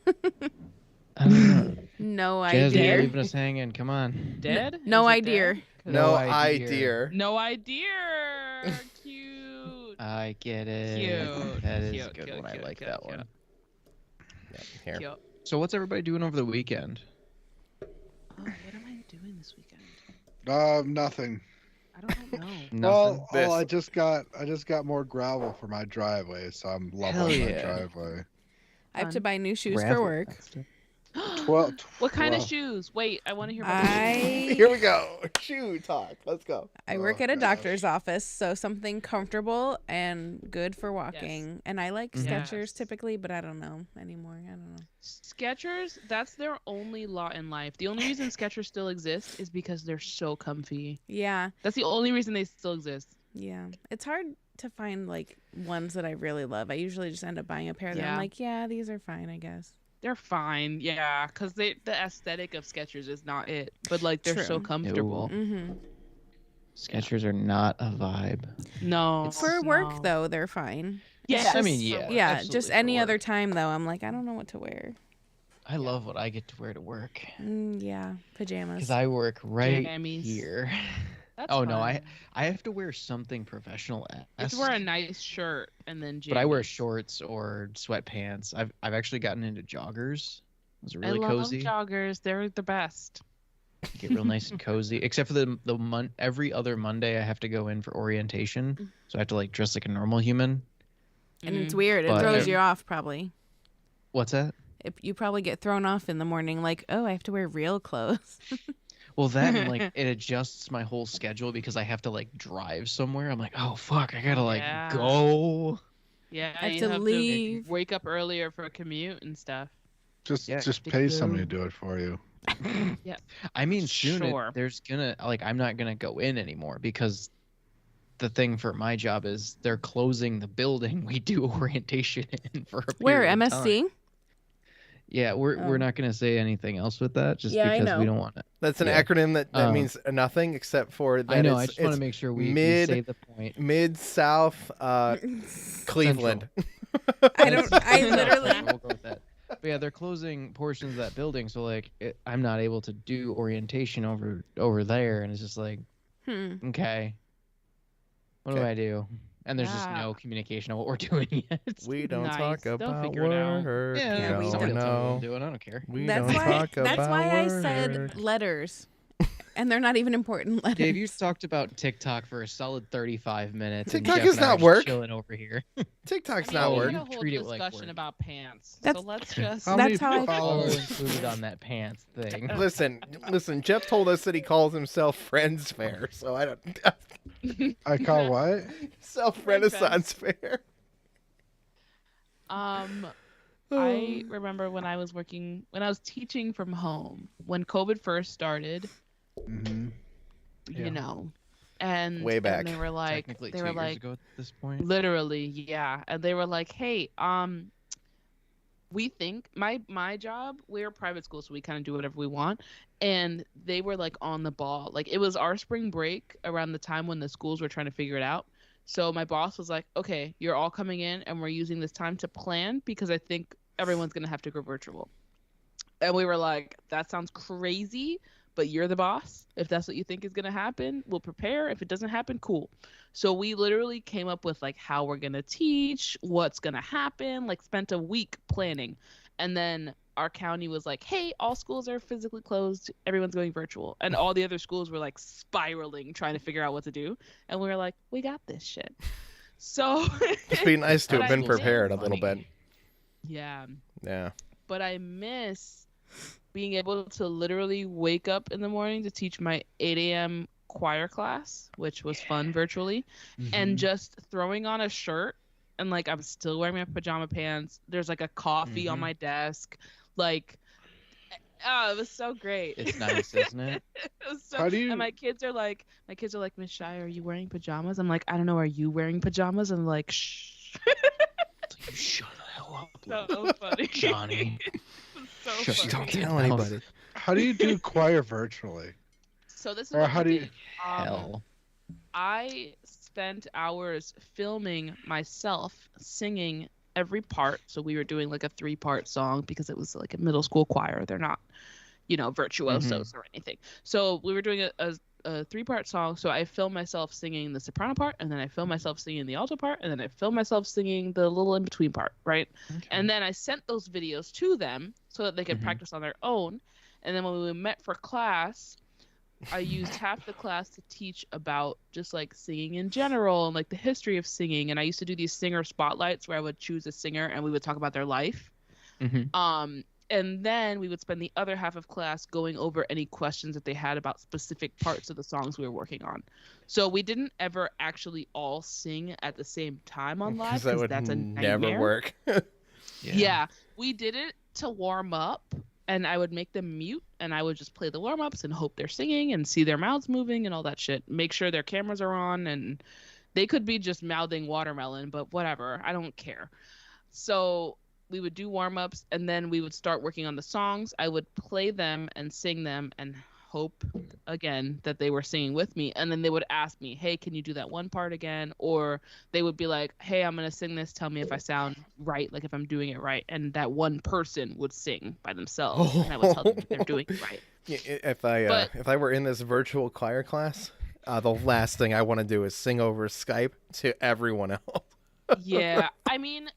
I don't know. No Jasmine, you're idea. leaving us hanging. Come on. dead? No Is it idea. dead? No idea. idea. No idea. Cute. I get it. Cute. That is Cute, a good cute, one. I cute, like cute, that cute. one. Here. Cute. So what's everybody doing over the weekend? Oh, what am I doing this weekend? Nothing. I don't know. Nothing. Well, This. I just got more gravel for my driveway, so I'm Hell leveling my yeah. driveway. I have to buy new shoes Gravel. for work. What kind of 12. shoes? Wait, I want to hear about the shoes. Here we go. Shoe talk. Let's go. I work Oh, at a gosh. doctor's office, so something comfortable and good for walking. And I like Yes. Skechers typically, but I don't know anymore. I don't know. Skechers, that's their only lot in life. The only reason Skechers still exist is because they're so comfy. Yeah, That's the only reason they still exist. yeah. It's hard to find like ones that I really love. I usually just end up buying a pair that I'm Yeah. like, yeah, these are fine, I guess. They're fine, yeah, because the aesthetic of Skechers is not it, but like they're so True. comfortable. Mm-hmm. Skechers are not a vibe. No, For work though, they're fine. Yeah, I mean, yeah. Yeah, absolutely just for any work. other time though, I'm like, I don't know what to wear. I love what I get to wear to work Yeah, pajamas. because I work right Jammies. here. That's Oh no, fine. I have to wear something professional. You have to wear a nice shirt and then. But I wear jammies. shorts or sweatpants. I've actually gotten into joggers. Those are really I love cozy. joggers. They're the best. Get real nice and cozy. Except for every other Monday I have to go in for orientation, so I have to like dress like a normal human. and it's weird. It But throws ev- you off probably. What's that? You probably get thrown off in the morning like, oh, I have to wear real clothes. Well, that and like it adjusts my whole schedule because I have to like drive somewhere. I'm like, oh fuck, I gotta like Yeah. go. Yeah, I have you to have leave. to wake up earlier for a commute and stuff. Just Yeah, just to pay go. somebody to do it for you. I mean, soon Sure. there's gonna like I'm not gonna go in anymore because the thing for my job is they're closing the building we do orientation in for a Where period of MSC? time. Yeah, we're Oh. not gonna say anything else with that just Yeah, I because we know. don't want to. That's an Yeah. acronym that Um, means nothing except for that I know. it's, I just want to it's make sure we mid- say the point. Mid-South Cleveland. I don't. I Central. literally. We'll go with that. But yeah, they're closing portions of that building, so like I'm not able to do orientation over there, and it's just like, okay, what do Okay. I do? And there's just Yeah. no communication on what we're doing yet. We don't Nice. talk They'll about figure it out. work. Yeah, we you somebody don't will tell me what know. I'm doing. I don't care. We That's don't why. talk That's about why I work. said letters. and they're not even important letters. Dave, you talked about TikTok for a solid 35 minutes. TikTok and Jeff is and I not are just work. chilling over here. TikTok's I not mean, we work. had a whole Treat it like discussion work. about pants. That's- So let's just. How That's many how I All followers? included on that pants thing. Listen. Jeff told us that he calls himself Friends Fair, so I don't. I call what? Self Renaissance Fair. I remember when I was teaching from home when COVID first started. Mm-hmm. You know, and Way back. and they were like, Technically 2 years ago at this point. literally, yeah, and they were like, hey, we think my job, we're a private school, so we kind of do whatever we want, and they were like on the ball. Like it was our spring break around the time when the schools were trying to figure it out. So my boss was like, okay, you're all coming in and we're using this time to plan because I think everyone's gonna have to go virtual. And we were like, that sounds crazy, but you're the boss. If that's what you think is gonna happen, we'll prepare. If it doesn't happen, cool. So we literally came up with like how we're gonna teach, what's gonna happen, like spent a week planning. And then our county was like, hey, all schools are physically closed, everyone's going virtual. And all the other schools were like spiraling, trying to figure out what to do. And we were like, we got this shit. So It'd be nice to But have I been prepared a little Funny. bit. yeah. Yeah. But I miss being able to literally wake up in the morning to teach my 8 a.m. choir class, which was fun virtually, and just throwing on a shirt and like I'm still wearing my pajama pants. There's like a coffee on my desk. Like, oh, it was so great. It's nice, isn't it? It was so, How do you- And my kids are like, Miss Shy, are you wearing pajamas? I'm like, I don't know. Are you wearing pajamas? I'm like, shh. You shut the hell up, So funny. Johnny. It was so Shut funny. your Don't kid tell mouth. anybody. How do you do choir virtually? So this is Or what how we do you- did. Hell. I spent hours filming myself singing every part. So we were doing like a 3-part song because it was like a middle school choir. They're not, virtuosos or anything. So we were doing a 3-part song. So I filmed myself singing the soprano part, and then I filmed myself singing the alto part, and then I filmed myself singing the little in between part, right? Okay. And then I sent those videos to them so that they could practice on their own. And then when we met for class, I used half the class to teach about just like singing in general and like the history of singing. And I used to do these singer spotlights where I would choose a singer and we would talk about their life. And then we would spend the other half of class going over any questions that they had about specific parts of the songs we were working on. So we didn't ever actually all sing at the same time on live That because would that's a never nightmare. work. Yeah, we did it to warm up, and I would make them mute, and I would just play the warm-ups and hope they're singing and see their mouths moving and all that shit. Make sure their cameras are on, and they could be just mouthing watermelon, but whatever. I don't care. So we would do warm-ups, and then we would start working on the songs. I would play them and sing them and hope, again, that they were singing with me. And then they would ask me, hey, can you do that one part again? Or they would be like, hey, I'm going to sing this. Tell me if I sound right, like if I'm doing it right. And that one person would sing by themselves, and I would tell them if they're doing it right. Yeah, if I were in this virtual choir class, the last thing I want to do is sing over Skype to everyone else. Yeah, I mean,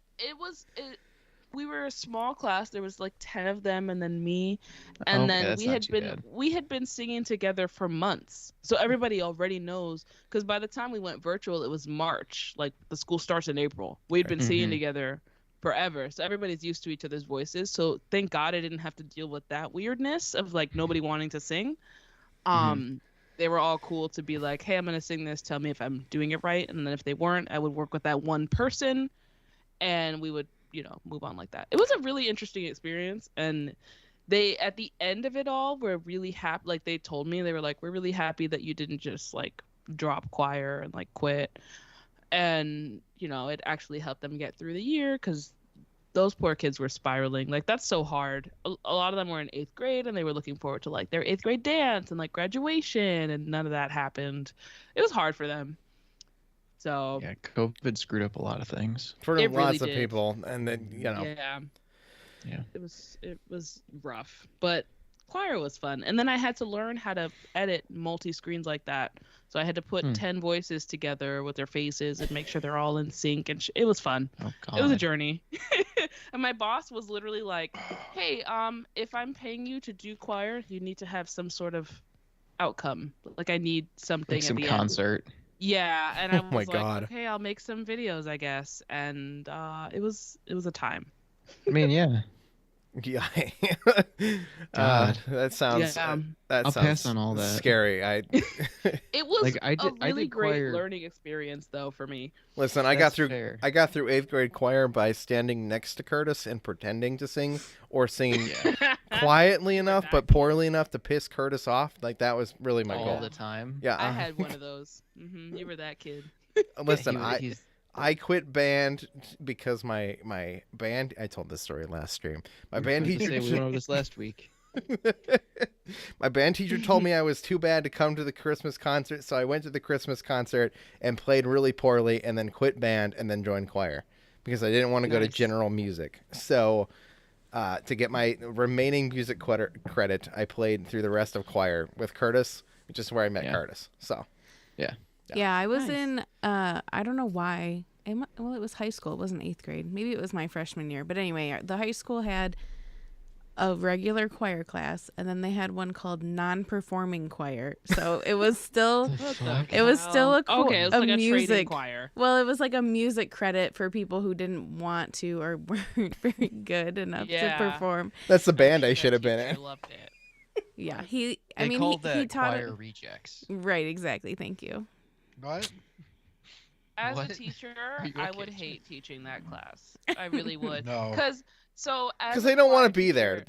we were a small class. There was like 10 of them, and then me, and Okay, then that's not too bad. we had been singing together for months, so everybody already knows. Because by the time we went virtual, it was March. Like the school starts in April. We'd been singing together forever, so everybody's used to each other's voices. So thank God I didn't have to deal with that weirdness of like nobody wanting to sing. They were all cool to be like, hey, I'm gonna sing this. Tell me if I'm doing it right. And then if they weren't, I would work with that one person, and we would move on like that. It was a really interesting experience, and they at the end of it all were really happy. Like they told me, they were like, we're really happy that you didn't just like drop choir and like quit, and it actually helped them get through the year, because those poor kids were spiraling. Like that's so hard. A lot of them were in 8th grade, and they were looking forward to like their 8th grade dance and like graduation, and none of that happened. It was hard for them. So Yeah, COVID screwed up a lot of things. For It really lots of did. people, and then yeah. Yeah. It was rough, but choir was fun. And then I had to learn how to edit multi-screens like that. So I had to put 10 voices together with their faces and make sure they're all in sync, and it was fun. Oh God. It was a journey. And my boss was literally like, hey, if I'm paying you to do choir, you need to have some sort of outcome. Like I need something Like at some the concert. end. Yeah, and I Oh my was like, God. okay, I'll make some videos, I guess. And it was a time. I mean, yeah. Yeah. God. That sounds Yeah. that I'll sounds pass on all that. scary. It was Like, I a really did great choir. learning experience though for me. Listen, I That's got fair. through 8th grade choir by standing next to Curtis and pretending to sing or singing quietly You were enough that but kid. poorly enough to piss Curtis off. Like that was really my all goal. the time. Yeah. I had one of those. You were that kid. Listen, He's I quit band because my band. I told this story last stream. My band I was gonna teacher. say, we went over this last week. My band teacher told me I was too bad to come to the Christmas concert, so I went to the Christmas concert and played really poorly, and then quit band and then joined choir because I didn't want to go to Nice. general music. So, to get my remaining music credit, I played through the rest of choir with Curtis, which is where I met Yeah. Curtis. So, Yeah, I was Nice. in, I don't know why. Well, it was high school. It wasn't 8th grade. Maybe it was my freshman year. But anyway, the high school had a regular choir class, and then they had one called non-performing choir. So it was still, it was still a okay. It was like a trading music. choir. Well, it was like a music credit for people who didn't want to or weren't very good enough Yeah. to perform. that's the band I'm I sure should have that been teacher in. Loved it. Yeah, They called he that taught choir it. rejects. Right, exactly. Thank you. What? As What? a teacher, Are you I okay, would Jen? hate teaching that class. I really would. No. Because Because they don't want to be there.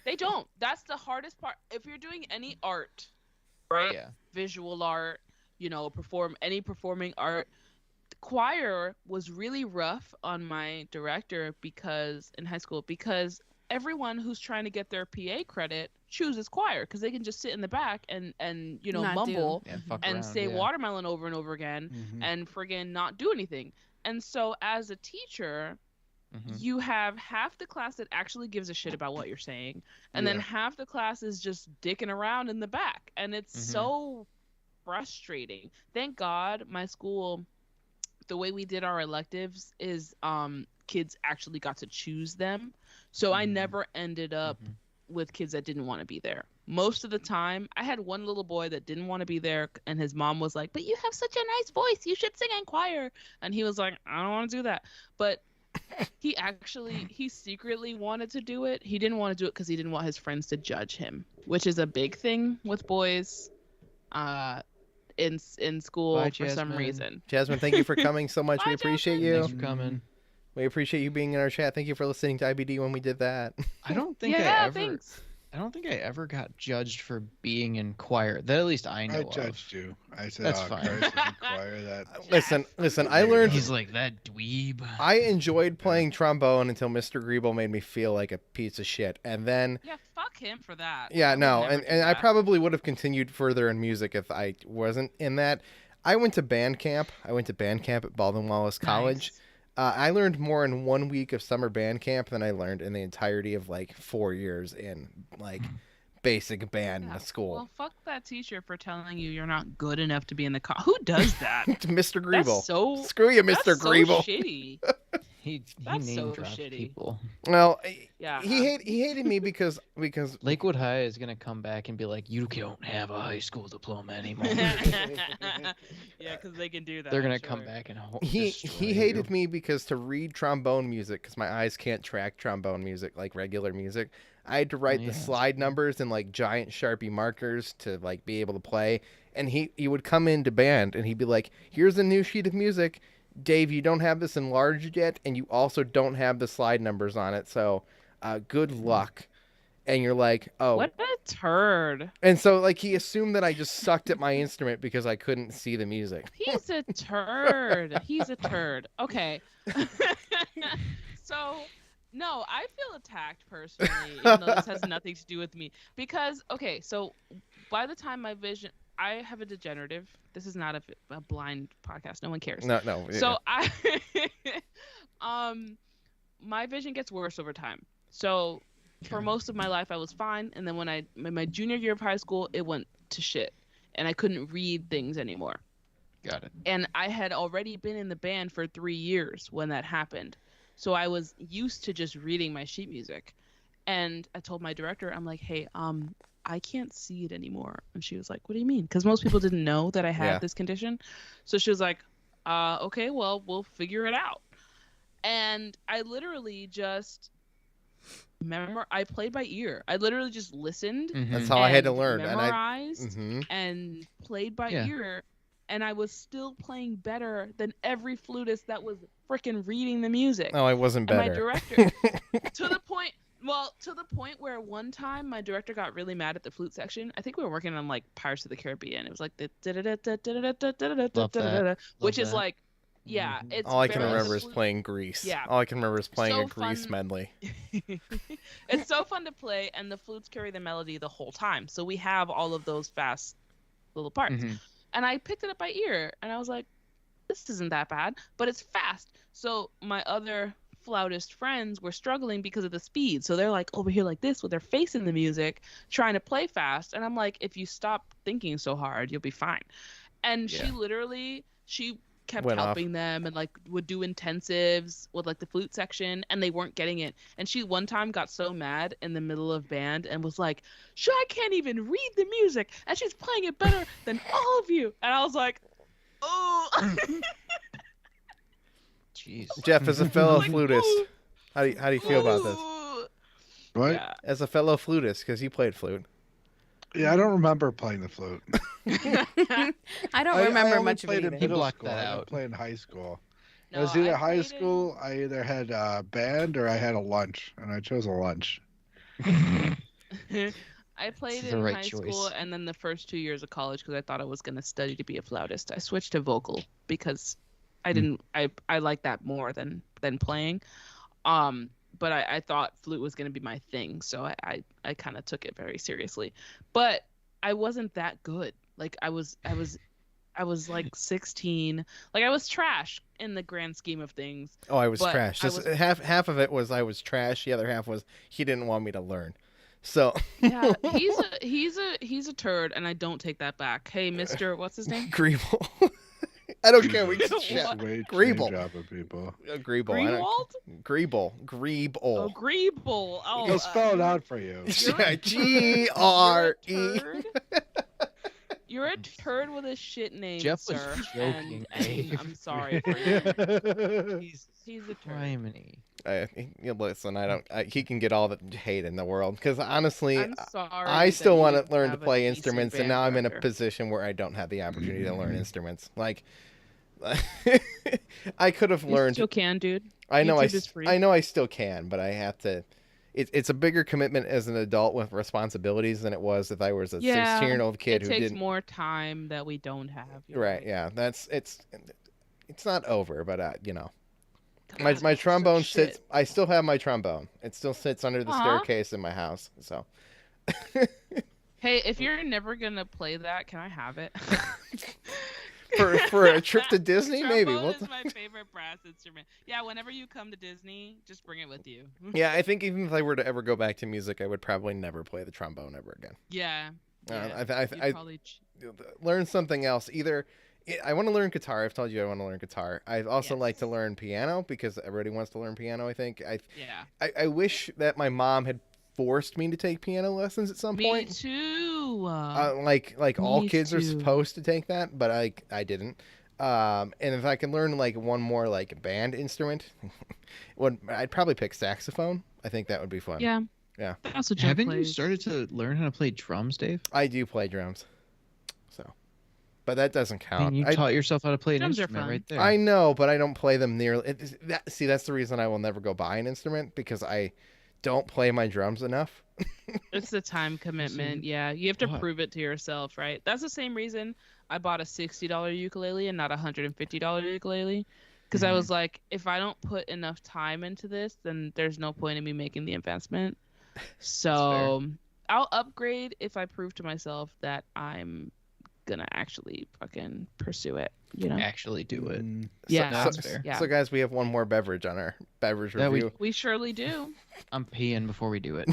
They don't. That's the hardest part. If you're doing any art, right? Yeah. Visual art, performing art. The choir was really rough on my director in high school because everyone who's trying to get their PA credit chooses choir because they can just sit in the back and Not do. mumble Yeah. Fuck and around, say yeah. watermelon over and over again Mhm. and friggin' not do anything. And so as a teacher, Mhm. you have half the class that actually gives a shit about what you're saying, and then Yeah. half the class is just dicking around in the back, and it's Mhm. so frustrating. Thank God my school, the way we did our electives is kids actually got to choose them, so I Mhm. never ended up Mhm. with kids that didn't want to be there. Most of the time, I had one little boy that didn't want to be there, and his mom was like, "But you have such a nice voice. You should sing in choir." And he was like, "I don't want to do that." But he secretly wanted to do it. He didn't want to do it because he didn't want his friends to judge him, which is a big thing with boys in school Bye, for some Jasmine. reason. Jasmine, thank you for coming so much. We Bye, appreciate Jasmine. you. Thanks for coming. We appreciate you being in our chat. Thank you for listening to IBD when we did that. I don't think Thanks. I don't think I ever got judged for being in choir. That at least I know I of. judged you. I said, That's "Oh, fine. Curtis is in choir." That Listen. I learned. He's like that dweeb. I enjoyed playing trombone until Mr. Griebel made me feel like a piece of shit, and then Yeah, fuck him for that. yeah, I would no, never and do I that. probably would have continued further in music if I wasn't in that. I went to band camp. I went to band camp at Baldwin Wallace College. Nice. I learned more in 1 week of summer band camp than I learned in the entirety of like 4 years in like basic band Yeah. school. Well, fuck that teacher for telling you you're not good enough to be in the Who does that? Mr. Griebel. That's so. Screw you, Mr. That's so Griebel. shitty. He That's name so dropped shitty. people. Well, Yeah. he hated me because Lakewood High is gonna come back and be like, "You don't have a high school diploma anymore." yeah, because they can do that. They're I'm gonna come sure. back and he destroy hated you. me because to read trombone music, because my eyes can't track trombone music like regular music, I had to write Yeah, the that's slide numbers in like giant Sharpie markers to like be able to play. And he would come into band and he'd be like, "Here's a new sheet of music, Dave. You don't have this enlarged yet, and you also don't have the slide numbers on it. So, good luck." And you're like, "Oh." What a turd. And so like he assumed that I just sucked at my instrument because I couldn't see the music. He's a turd. He's a turd. Okay. So, no, I feel attacked personally, even though this has nothing to do with me. Because, okay, so by the time my vision, I have a degenerative. This is not a blind podcast. No one cares. No. So my vision gets worse over time. So for most of my life, I was fine, and then when in my junior year of high school, it went to shit, and I couldn't read things anymore. Got it. And I had already been in the band for 3 years when that happened, so I was used to just reading my sheet music. And I told my director, I'm like, "Hey, I can't see it anymore. And she was like, what do you mean? Because most people didn't know that I had Yeah. this condition. So she was like, okay, well, we'll figure it out. And I literally just I played by ear. I literally just listened. That's how I had to and learn. Memorized Mhm. and played by Yeah. ear. And I was still playing better than every flutist that was freaking reading the music. Oh, I wasn't And better. my director, to the point where one time my director got really mad at the flute section. I think we were working on like Pirates of the Caribbean. It was like the which is that. like, yeah, it's All I can very- remember the is flute- playing Grease. Yeah. All I can remember is playing So a Grease fun. medley. It's so fun to play, and the flutes carry the melody the whole time. So we have all of those fast little parts. Mhm. And I picked it up by ear, and I was like, this isn't that bad, but it's fast. So my other flautist friends were struggling because of the speed. So they're like over here like this with their face in the music, trying to play fast. And I'm like, if you stop thinking so hard, you'll be fine. And Yeah. she kept Went off. helping them and like would do intensives with like the flute section, and they weren't getting it. And she one time got so mad in the middle of band and was like, I can't even read the music, and she's playing it better than all of you. And I was like, oh. Jeez. Jeff, as a fellow Like, flutist, ooh. how do you feel about this? Ooh. What? Yeah. As a fellow flutist, because you played flute. Yeah, I don't remember playing the flute. I don't I remember only much of played it in either. He middle blocked school. that I didn't out. play in high school. It No, was either I high played school, I either had a band or I had a lunch, and I chose a lunch. I played It's the in right high choice. school and then the first 2 years of college because I thought I was going to study to be a flautist. I switched to vocal because I didn't I like that more than playing. But I thought flute was going to be my thing, so I kind of took it very seriously. But I wasn't that good. Like I was like 16. Like I was trash in the grand scheme of things. Oh, I was But trash. I Just was- half of it was I was trash. The other half was he didn't want me to learn. So Yeah, he's a turd, and I don't take that back. Hey, Mister, what's his name? Greeble. I don't care. We can What? chat. Way Greeble. change up of people. Greeble. I don't- Greenwald? Greeble. Oh, Greeble. Greeble. Oh, Go spell it out for you. You're a G-R-E. turd. You're a turd with a shit name, Jeff was sir. joking, and Dave. I'm sorry for him. He's He's a turd. criminy. Listen, he can get all the hate in the world because honestly, I'm sorry. I still that want you to learn to have a play decent instruments, and band now I'm in a director. position where I don't have the opportunity to learn instruments. Like, I could have You learned. still can, dude. I know YouTube is free. I know I still can, but I have to. It's a bigger commitment as an adult with responsibilities than it was if I was a 16-year-old kid it who takes didn't. more time that we don't have. You're Right? Yeah. It's not over, but God, my so trombone shit. sits. I still have my trombone. It still sits under the Aw. staircase in my house. So. Hey, if you're never gonna play that, can I have it? for a trip to Disney, maybe. Trombone We'll is my favorite brass instrument. Yeah, whenever you come to Disney, just bring it with you. Yeah, I think even if I were to ever go back to music, I would probably never play the trombone ever again. Yeah. I you'd probably learn something else. Either I want to learn guitar. I've told you I want to learn guitar. I also like to Yes. learn piano because everybody wants to learn piano. I think. yeah. I wish that my mom had forced me to take piano lessons at some Me point. too. Like all Me kids are too. supposed to take that, but I didn't. And if I could learn like one more like band instrument, I'd probably pick saxophone. I think that would be fun. Yeah. Yeah. That's what Jeff Haven't you plays. started to learn how to play drums, Dave? I do play drums, so, but that doesn't I count. mean, you taught yourself how to play an Drums are instrument fun. right there. I know, but I don't play them nearly. See, that's the reason I will never go buy an instrument because I don't play my drums enough. It's the time commitment. Yeah, you have to What? prove it to yourself, right? That's the same reason I bought a $60 ukulele and not a $150 ukulele, because I Mhm. was like, if I don't put enough time into this, then there's no point in me making the investment. So I'll upgrade if I prove to myself that I'm gonna actually fucking pursue it. You know? Actually do it. Yeah, that's fair. Yeah. So, guys, we have one more beverage on our beverage That we- review. We surely do. I'm peeing before we do it.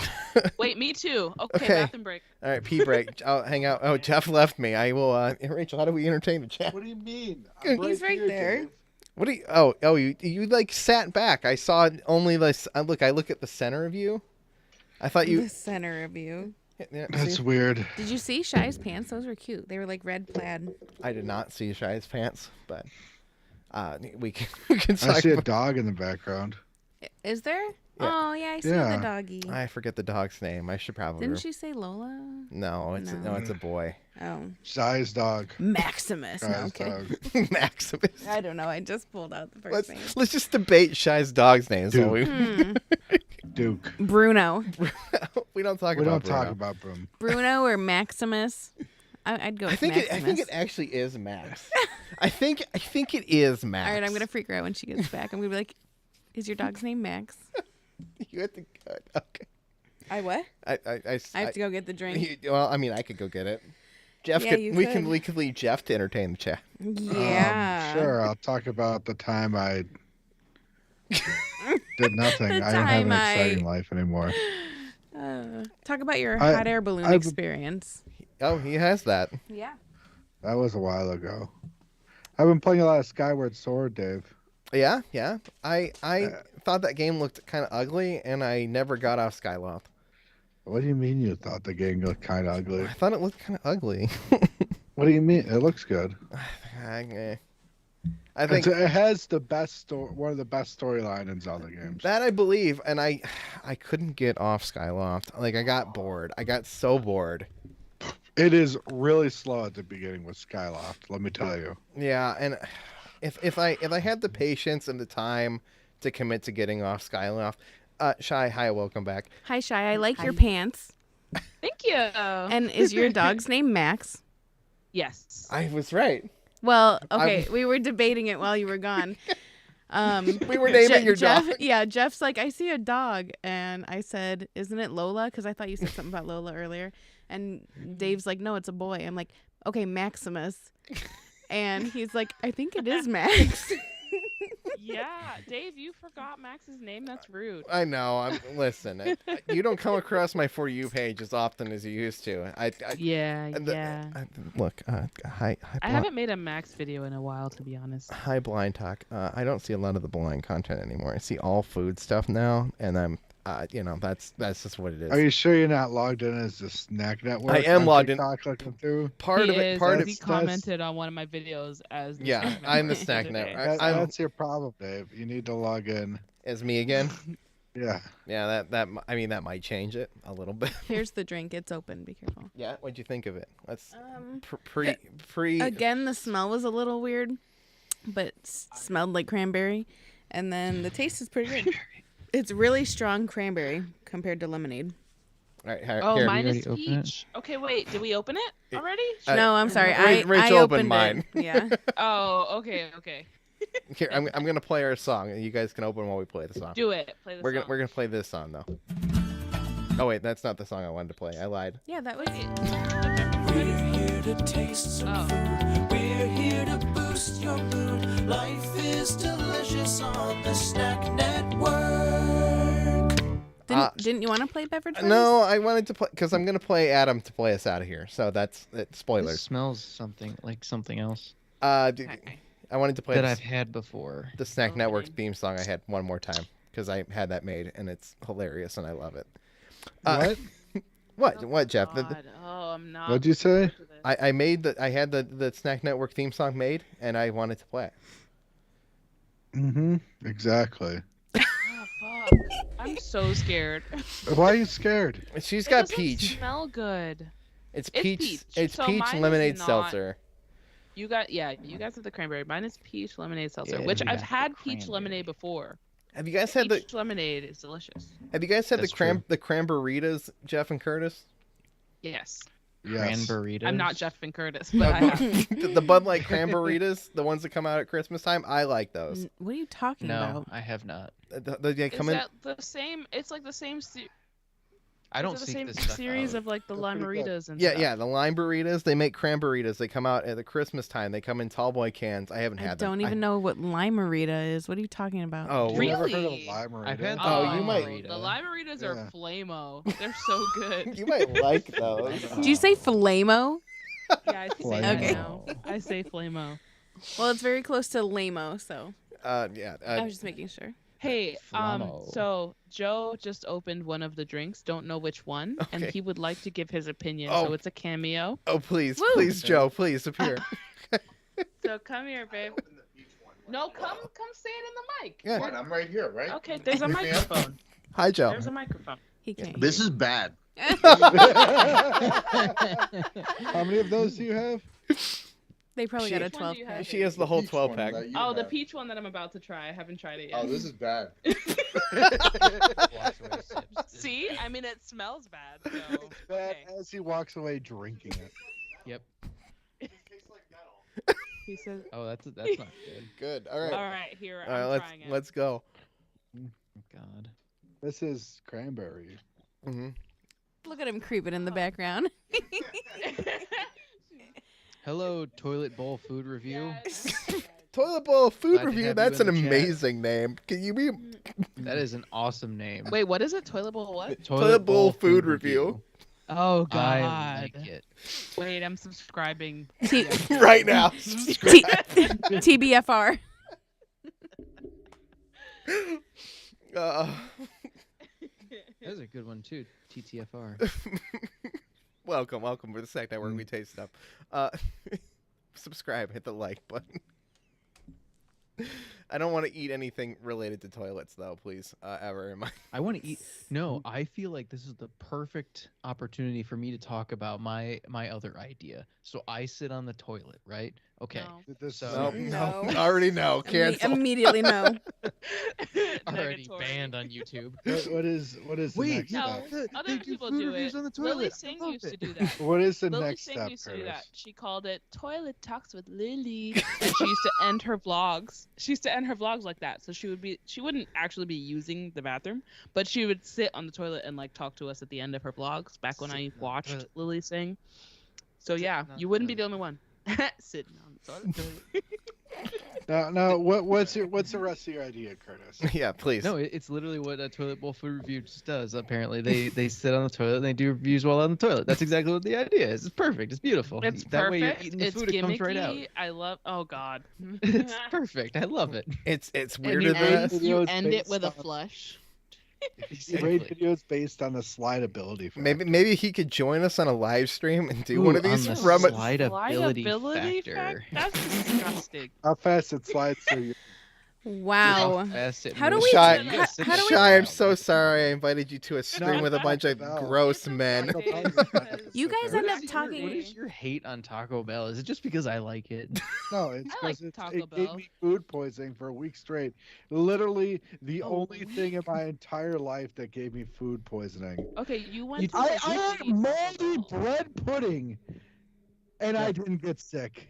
Wait, me too. Okay, Okay. bathroom break. All right, pee break. I'll hang out. Oh, Jeff left me. I will. Rachel, how do we entertain the chat? What do you mean? He's right here, there. Dave. What do you? Oh, you like sat back. I saw only this. I look at the center of you. I thought The you. center of you. Yeah, That's see? weird. Did you see Shy's pants? Those were cute. They were like red plaid. I did not see Shy's pants, but we can I talk see a about. dog in the background. Is there? Yeah. Oh yeah, I see Yeah. the doggy. I forget the dog's name. I should probably. Didn't she say Lola? No, it's No. it's a boy. Oh, Shy's dog. Maximus. No, Shy's okay. dog. Maximus. I don't know. I just pulled out the 1st Let's name. let's just debate Shy's dog's name. So we Duke. Bruno. we don't talk We about. don't talk Bruno. about Broom. Bruno or Maximus. I'd go with I think Maximus. it actually is Max. I think it is Max. All right, I'm gonna freak her out when she gets back. I'm gonna be like, "Is your dog's name Max?" You have to. Okay. I what? I I have to go get the drink. Well, I mean, I could go get it. Jeff, Yeah, you could. we can leave Jeff to entertain the chat. Yeah. Sure, I'll talk about the time I did nothing. The I don't have an time I- exciting life anymore. Talk about your I- hot air balloon I've- experience. Oh, he has that. Yeah. That was a while ago. I've been playing a lot of Skyward Sword, Dave. Yeah. I thought that game looked kind of ugly, and I never got off Skyloft. What do you mean you thought the game looked kind of ugly? I thought it looked kind of ugly. What do you mean? It looks good. I think It has the best one of the best storyline in Zelda games. that I believe, and I couldn't get off Skyloft. Like I got bored. I got so bored. It is really slow at the beginning with Skyloft, let me tell you. Yeah, and if I had the patience and the time to commit to getting off Skyloft, Shy, hi, welcome back. Hi, Shy. I like your pants. Thank you. And is your dog's name Max? Yes. I was right. Well, okay, we were debating it while you were gone. We were naming your Jeff, dog. Yeah, Jeff's like, I see a dog, and I said, "Isn't it Lola?" Because I thought you said something about Lola earlier. And Dave's like, "No, it's a boy." I'm like, "Okay, Maximus," and he's like, "I think it is Max." Yeah, Dave, you forgot Max's name. That's rude. I know. Listen, you don't come across my For You page as often as you used to. Yeah. Look, hi. I haven't made a Max video in a while, to be honest. Hi, Blind Talk. I don't see a lot of the blind content anymore. I see all food stuff now, and I'm, that's just what it is. Are you sure you're not logged in as the Snack Network? I am on logged in. TikTok looking through? Part of it. Part of he it. commented on one of my videos as. Yeah, Snack I'm the Network Snack today. Network. That's your problem, Dave. You need to log in. As me again. Yeah. Yeah, that might change it a little bit. Here's the drink. It's open. Be careful. Yeah, what'd you think of it? Let's Um, pre. Again, the smell was a little weird, but smelled like cranberry. And then the taste is pretty good. It's really strong cranberry compared to lemonade. All right, here, Oh, here. mine already is open it? peach. Okay, wait. Did we open it already? No, I'm sorry. Rich I opened opened mine. It. Yeah. Oh, okay. Here, I'm gonna play our song, and you guys can open while we play the song. Do it. Play the We're song. gonna play this song though. Oh wait, that's not the song I wanted to play. I lied. Yeah, that was. We're here to taste some Oh. food. We're here to boost your mood. Life is delicious on the Snack Network. Didn't you want to play beverages? No, I wanted to play because I'm gonna play Adam to play us out of here. So that's it. This Spoilers. smells something like something else I wanted to play that the, I've had before. the Snack Network Okay. theme song I had one more time because I had that made and it's hilarious and I love it. What? What, Jeff? God. Oh, I'm not. What'd you say? I made I had the Snack Network theme song made and I wanted to play it. Mm-hmm. Exactly. Oh, fuck. I'm so scared. Why are you scared? She's It got doesn't peach. Smell good. It's It's peach. peach. It's So peach mine is lemonade not- seltzer. You guys have the cranberry. Mine is peach lemonade seltzer, Yeah, which we I've got had the peach cranberry. lemonade before. Have you guys had the Peach lemonade is delicious. Have you guys had That's true. the cranberritas, Jeff and Curtis? Yes. Yes. Cranberritos. I'm not Jeff and Curtis, but I have. The Bud Light cranberritas, the ones that come out at Christmas time, I like those. What are you talking No, about? I have not. They Is come in. that the same? It's like the same. I don't the seek same this stuff series out. of like the They're lime pretty good. burritos and Yeah, stuff. yeah, the lime burritas. They make cranberritas. They come out at the Christmas time. They come in tall boy cans. I haven't I had them. don't even know what limerita is. What are you talking about? Oh, You never heard of Really? a limerita? I've had Oh, the you might- Limerita. The lime burritos Yeah. are flamo. They're so good. You might like those. Did you say flamo? Yeah, I say Flamo. that Okay. now. I say flamo. Well, it's very close to lamo, so Yeah. I was just making sure. Hey, Flamo. so Joe just opened one of the drinks. Don't know which one, and Okay. he would like to give his opinion. Oh. So it's a cameo. Oh, please, Woo! please, Joe, please appear. So come here, babe. No, come say it in the mic. Yeah. What? I'm right here, right? Okay, there's a Pick me up. microphone. Hi, Joe. There's a microphone. He can't. This is bad. How many of those do you have? They probably got a Which one 12 do you pack. have? She has the whole peach 12 one pack. that you Oh, the have. peach one that I'm about to try. I haven't tried it yet. Oh, this is bad. See? I mean, it smells bad. So. Bad Okay. as he walks away drinking it. Yep. He says, Oh, that's not good. Good. All right. all right, here, All I'm right, trying it. let's go. God. This is cranberry. Hmm. Look at him creeping in the background. Hello, toilet bowl food review. Yes. Toilet bowl food Glad to review. have you That's an in the chat. amazing name. Can you be That is an awesome name. Wait, what is it? Toilet bowl what? Toilet bowl food review. Oh, I God. like it. Wait, I'm subscribing. right now? TBFR. Uh, That's a good one too. TTFR. welcome to the Snack Network. We taste stuff. Subscribe. Hit the like button. I don't want to eat anything related to toilets, though. Please, ever in my. I want to eat. No, I feel like this is the perfect opportunity for me to talk about my other idea. So I sit on the toilet, right? Okay. No. This So- Nope, No. no. Already no. Cancel. Immediately no. Already Negatory. banned on YouTube. what is the Wait, next No, step? other people food do reviews it. on the Lily toilet. Singh I love used it. to do that. What is the Lily next Singh step, used to do Curtis? that. She called it Toilet Talks with Lily. And she used to end her vlogs. She used to end her vlogs like that. So she wouldn't actually be using the bathroom, but she would sit on the toilet and like talk to us at the end of her vlogs back when I Sitting on the watched toilet. Lily Singh. So yeah, Sitting on you the wouldn't be the toilet. only one. Sitting on the toilet. No. What's the rest of your idea, Curtis? Yeah, please. No, it's literally what a toilet bowl food review just does. Apparently, they sit on the toilet and they do reviews while on the toilet. That's exactly what the idea is. It's perfect. It's beautiful. It's that perfect. way you're eating the It's food, it comes right out. gimmicky. I love. Oh God. It's perfect. I love it. It's And weirder you than end, that. you Videos end it based with a on- flush. You rate videos based on the slidability. Maybe he could join us on a live stream and do Ooh, one of these on the from a. slidability Liability factor. That's disgusting. How fast it slides through you. Wow. Fast it How do moves. we- Shy, how- how do we- Shy, I'm so sorry. I invited you to a stream with a bunch of No. gross It's men. okay, You guys because- end What up is talking- What is your hate on Taco Bell? Is it just because I like it? No, it's I like because Taco it gave Bell. me food poisoning for a week straight. Literally the A only thing in my entire life that gave me food poisoning. Okay, you went You- to I like, ate Taco moldy Bell. bread pudding, and I Yeah. didn't get sick.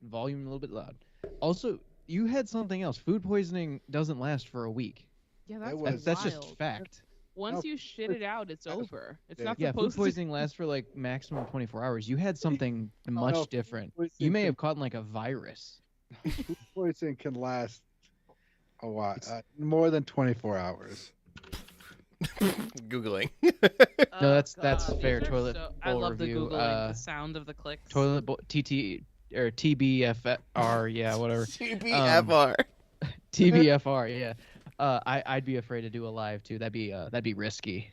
Volume a little bit loud. Also, you had something else. Food poisoning doesn't last for a week. Yeah, It that's was- That's just wild. fact. Once No, you shit it out, it's over. It's Yeah. not Yeah, food supposed to. poisoning lasts for like maximum 24 hours. You had something much no, different. food You may poisoning have caught like a virus. Food poisoning can last a while, more than 24 hours. Googling. Oh, No, that's God, fair. these are Toilet I bowl love the review, googling, the sound of the clicks. Toilet bowl TT or TBFR, yeah, whatever. TBFR. TBFR, yeah. I'd be afraid to do a live too. That'd be risky.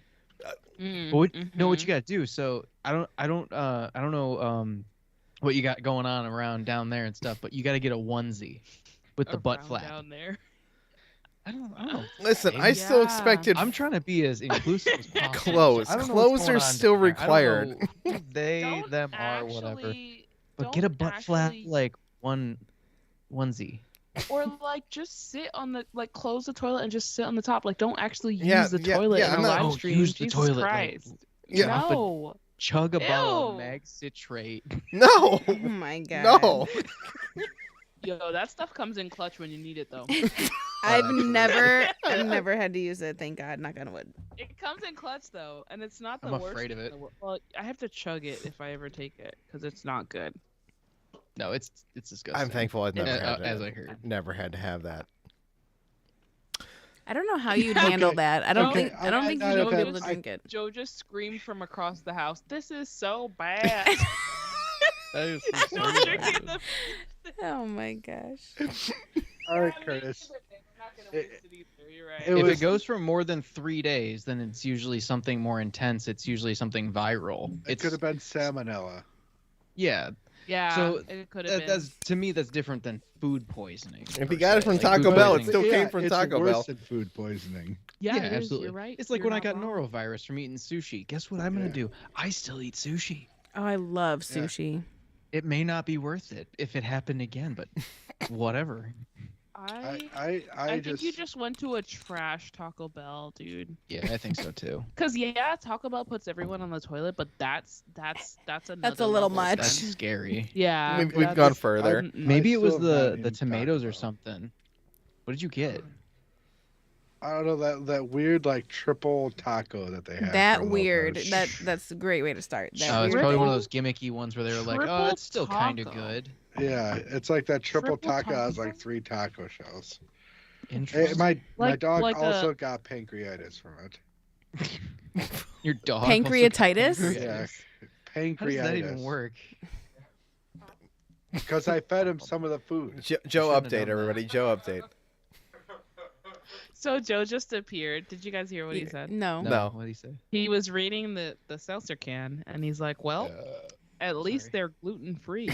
Mm, But what mhm. you gotta do? So I don't know what you got going on around down there and stuff, but you gotta get a onesie with the butt Around flap. down there. I don't know. Listen, I still Yeah. expected I'm trying to be as inclusive as possible. Clothes. I don't know Clothes what's going are on still down there. I don't required. know who they, Don't them, are, whatever. actually- But get a don't butt flap actually- like onesie. Or like just sit on the close the toilet and just sit on the top. Like don't actually use Yeah, the yeah, toilet yeah, in I'm a not- live Oh, stream. use the Jesus toilet, like, Christ. Yeah. No. Chug a bottle of Ew. mag citrate. No. Oh my god. No. Yo, that stuff comes in clutch when you need it though. I've never had to use it. Thank God. Knock on wood. It comes in clutch though, and it's not the I'm worst. afraid of thing it. in the world. Well, I have to chug it if I ever take it because it's not good. No, it's disgusting. I'm thankful I've never had to, as I heard. never had to have that. I don't know how you'd handle Okay, that. I don't okay, think I don't I- think I- you'd be I- able to I- drink it. Joe just screamed from across the house. This is so bad. That is I'm so drinking bad. the- Oh my gosh. All right, I'm Curtis. not gonna waste it either. You're right. It If was- it goes for more than 3 days, then it's usually something more intense. It's usually something viral. It could have been salmonella. Yeah. Yeah. So it could have been. That's to me that's different than food poisoning. If per you got it se. from Like, Taco food Bell, it poisoning- still came from it's Taco worse Bell. than food poisoning. yeah, Yeah, it is, absolutely. You're right. It's like You're when I not got wrong. norovirus from eating sushi. Guess what I'm gonna do? I still eat sushi. Oh, I love Yeah. sushi. It may not be worth it if it happened again, but whatever. I I think you just went to a trash Taco Bell, dude. Yeah, I think so too. Cause yeah, Taco Bell puts everyone on the toilet, but that's another. That's a little level. much. That's scary. Yeah, We've that's- gone further. Mm-mm. Maybe it was still have not the eaten tomatoes Taco or Bell. something. What did you get? I don't know that weird like triple taco that they had. That for weird. Locos. That's a great way to start. That Oh, it's weird probably one of thing. those gimmicky ones where they were like, "Oh, Triple it's still kind of taco. good." Yeah, it's like that triple Triple taco has taco? like 3 taco shells. Interesting. My Like- dog like also got pancreatitis from it. Your dog. also Pancreatitis? got Yeah, pancreatitis. How does that even pancreatitis. work? Because I fed him some of the food. Joe shouldn't have update, done that. everybody. Joe update. So Joe just appeared. Did you guys hear what he said? No. No. What did he say? He was reading the seltzer can, and he's like, "Well, at least sorry. they're gluten free."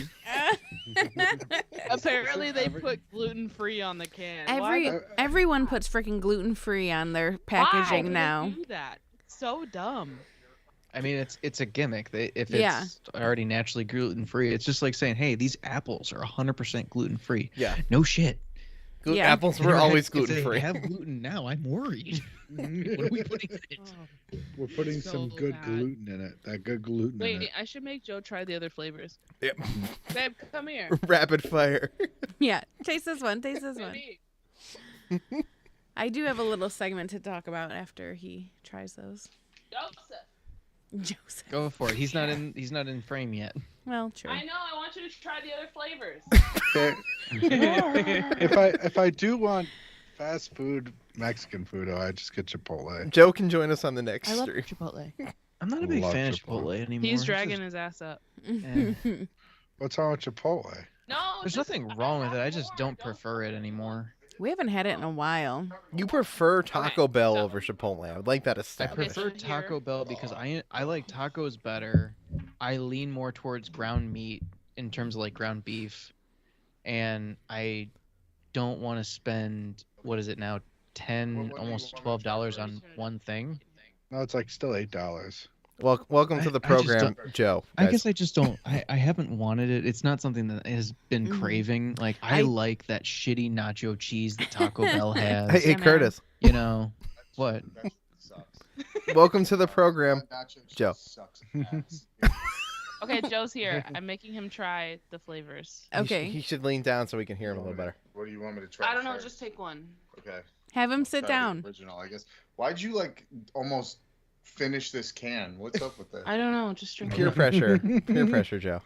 Apparently, they put gluten free on the can. Everyone puts freaking gluten free on their Why packaging would they now. do that? So dumb. I mean, it's a gimmick. If it's Yeah. already naturally gluten free, it's just like saying, "Hey, these apples are 100% gluten free." Yeah. No shit. Yeah. Apples were always gluten free. If they have gluten now, I'm worried. What are we putting in it? Oh. We're putting So some good bad. gluten in it. That good gluten in Wait, it. I should make Joe try the other flavors. Yep. Babe, come here. Rapid fire. Yeah. Taste this one. Taste this one. Baby. I do have a little segment to talk about after he tries those. Joseph. Joseph. Go for it. He's not in frame yet. Well, true. I know. I want you to try the other flavors. Okay. if I do want fast food Mexican food, I just get Chipotle. Joe can join us on the next I love stream. Chipotle. I'm not a big Love fan of Chipotle. Chipotle anymore. He's It's dragging just- his ass up. eh. What's wrong with Chipotle? No, There's just- nothing wrong with it. I have just more, don't prefer it anymore. We haven't had it in a while. You prefer Taco Okay, Bell so- over Chipotle. I would like that I established. prefer Here. Taco Bell because I like tacos better. I lean more towards ground meat in terms of like ground beef, and I don't want to spend what is it now, almost $12 on one thing. No, it's like still $8. Welcome to the I just program, Joe. I guys. guess I just don't. I haven't wanted it. It's not something that has been Mhm. craving. Like I I- like that shitty nacho cheese that Taco Bell has. Hey, Yeah, man. Curtis. You know what? Welcome to the program, Joe. Okay, Joe's here. I'm making him try the flavors. Okay. He should lean down so we can hear him a little better. What do you want me to try? I don't know. first? Just take one. Okay. Have him sit Try the down. Original, I guess. Why'd you like almost finish this can? What's up with that? I don't know. Just drink Peer it. pressure. Peer pressure, Joe.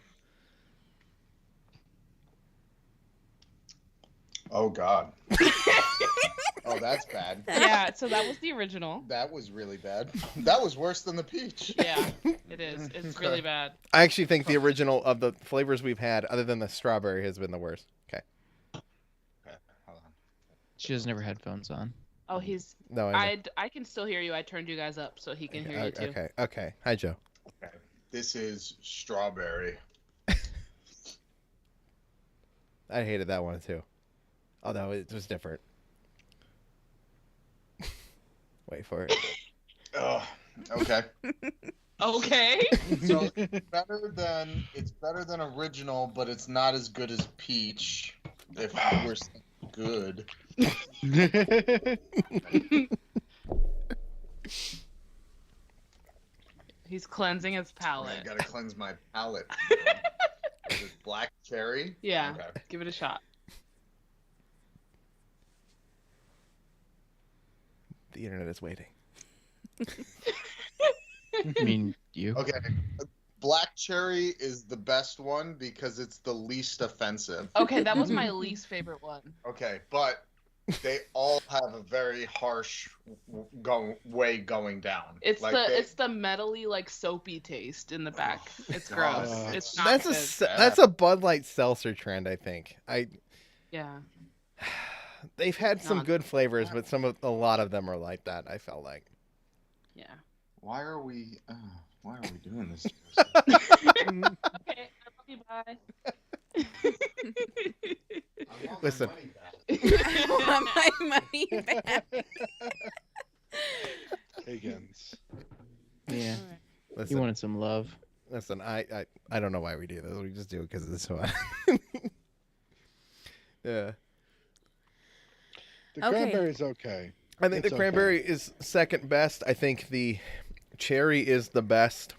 Oh God. Oh, that's bad. Yeah. So that was the original. That was really bad. That was worse than the peach. Yeah, it is. It's really bad. I actually think the original of the flavors we've had, other than the strawberry, has been the worst. Okay. Okay, hold on. She has never headphones on. Oh, he's. No, I can still hear you. I turned you guys up so he can hear you too. Okay. Okay. Hi, Joe. Okay. This is strawberry. I hated that one too. Although it was different. Wait for it. Oh, okay. Okay. So it's better than original, but it's not as good as peach. If we're saying good. He's cleansing his I palate. gotta cleanse my palate. Is it black cherry? Yeah. Okay. Give it a shot. The internet is waiting. I mean, you. Okay. Black cherry is the best one because it's the least offensive. Okay, that was my least favorite one. Okay, but they all have a very harsh way going down. It's Like it's the metally like soapy taste in the back. It's gross. God. It's not That's good. that's a Bud Light seltzer trend, I think. Yeah. They've had some Non- good flavors, but a lot of them are like that. I felt like. Yeah. Why are we doing this? Okay, I love you. Bye. Listen, I want my money back. Higgins. Yeah. listen, You wanted some love. listen. I don't know why we do this. We just do it because it's fun. Yeah. The Okay. cranberry's okay. I think It's the okay. cranberry is second best. I think the cherry is the best.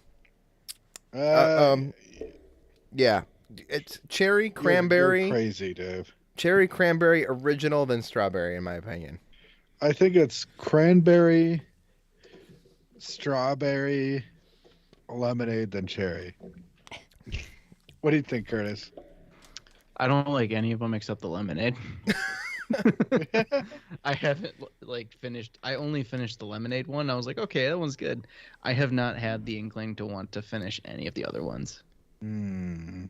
Yeah, it's cherry, You're cranberry, crazy, Dave. cherry, cranberry, original, then strawberry, in my opinion. I think it's cranberry, strawberry, lemonade, then cherry. What do you think, Curtis? I don't like any of them except the lemonade. I haven't finished. I only finished the lemonade one. I was like, okay, that one's good. I have not had the inkling to want to finish any of the other ones, Hmm.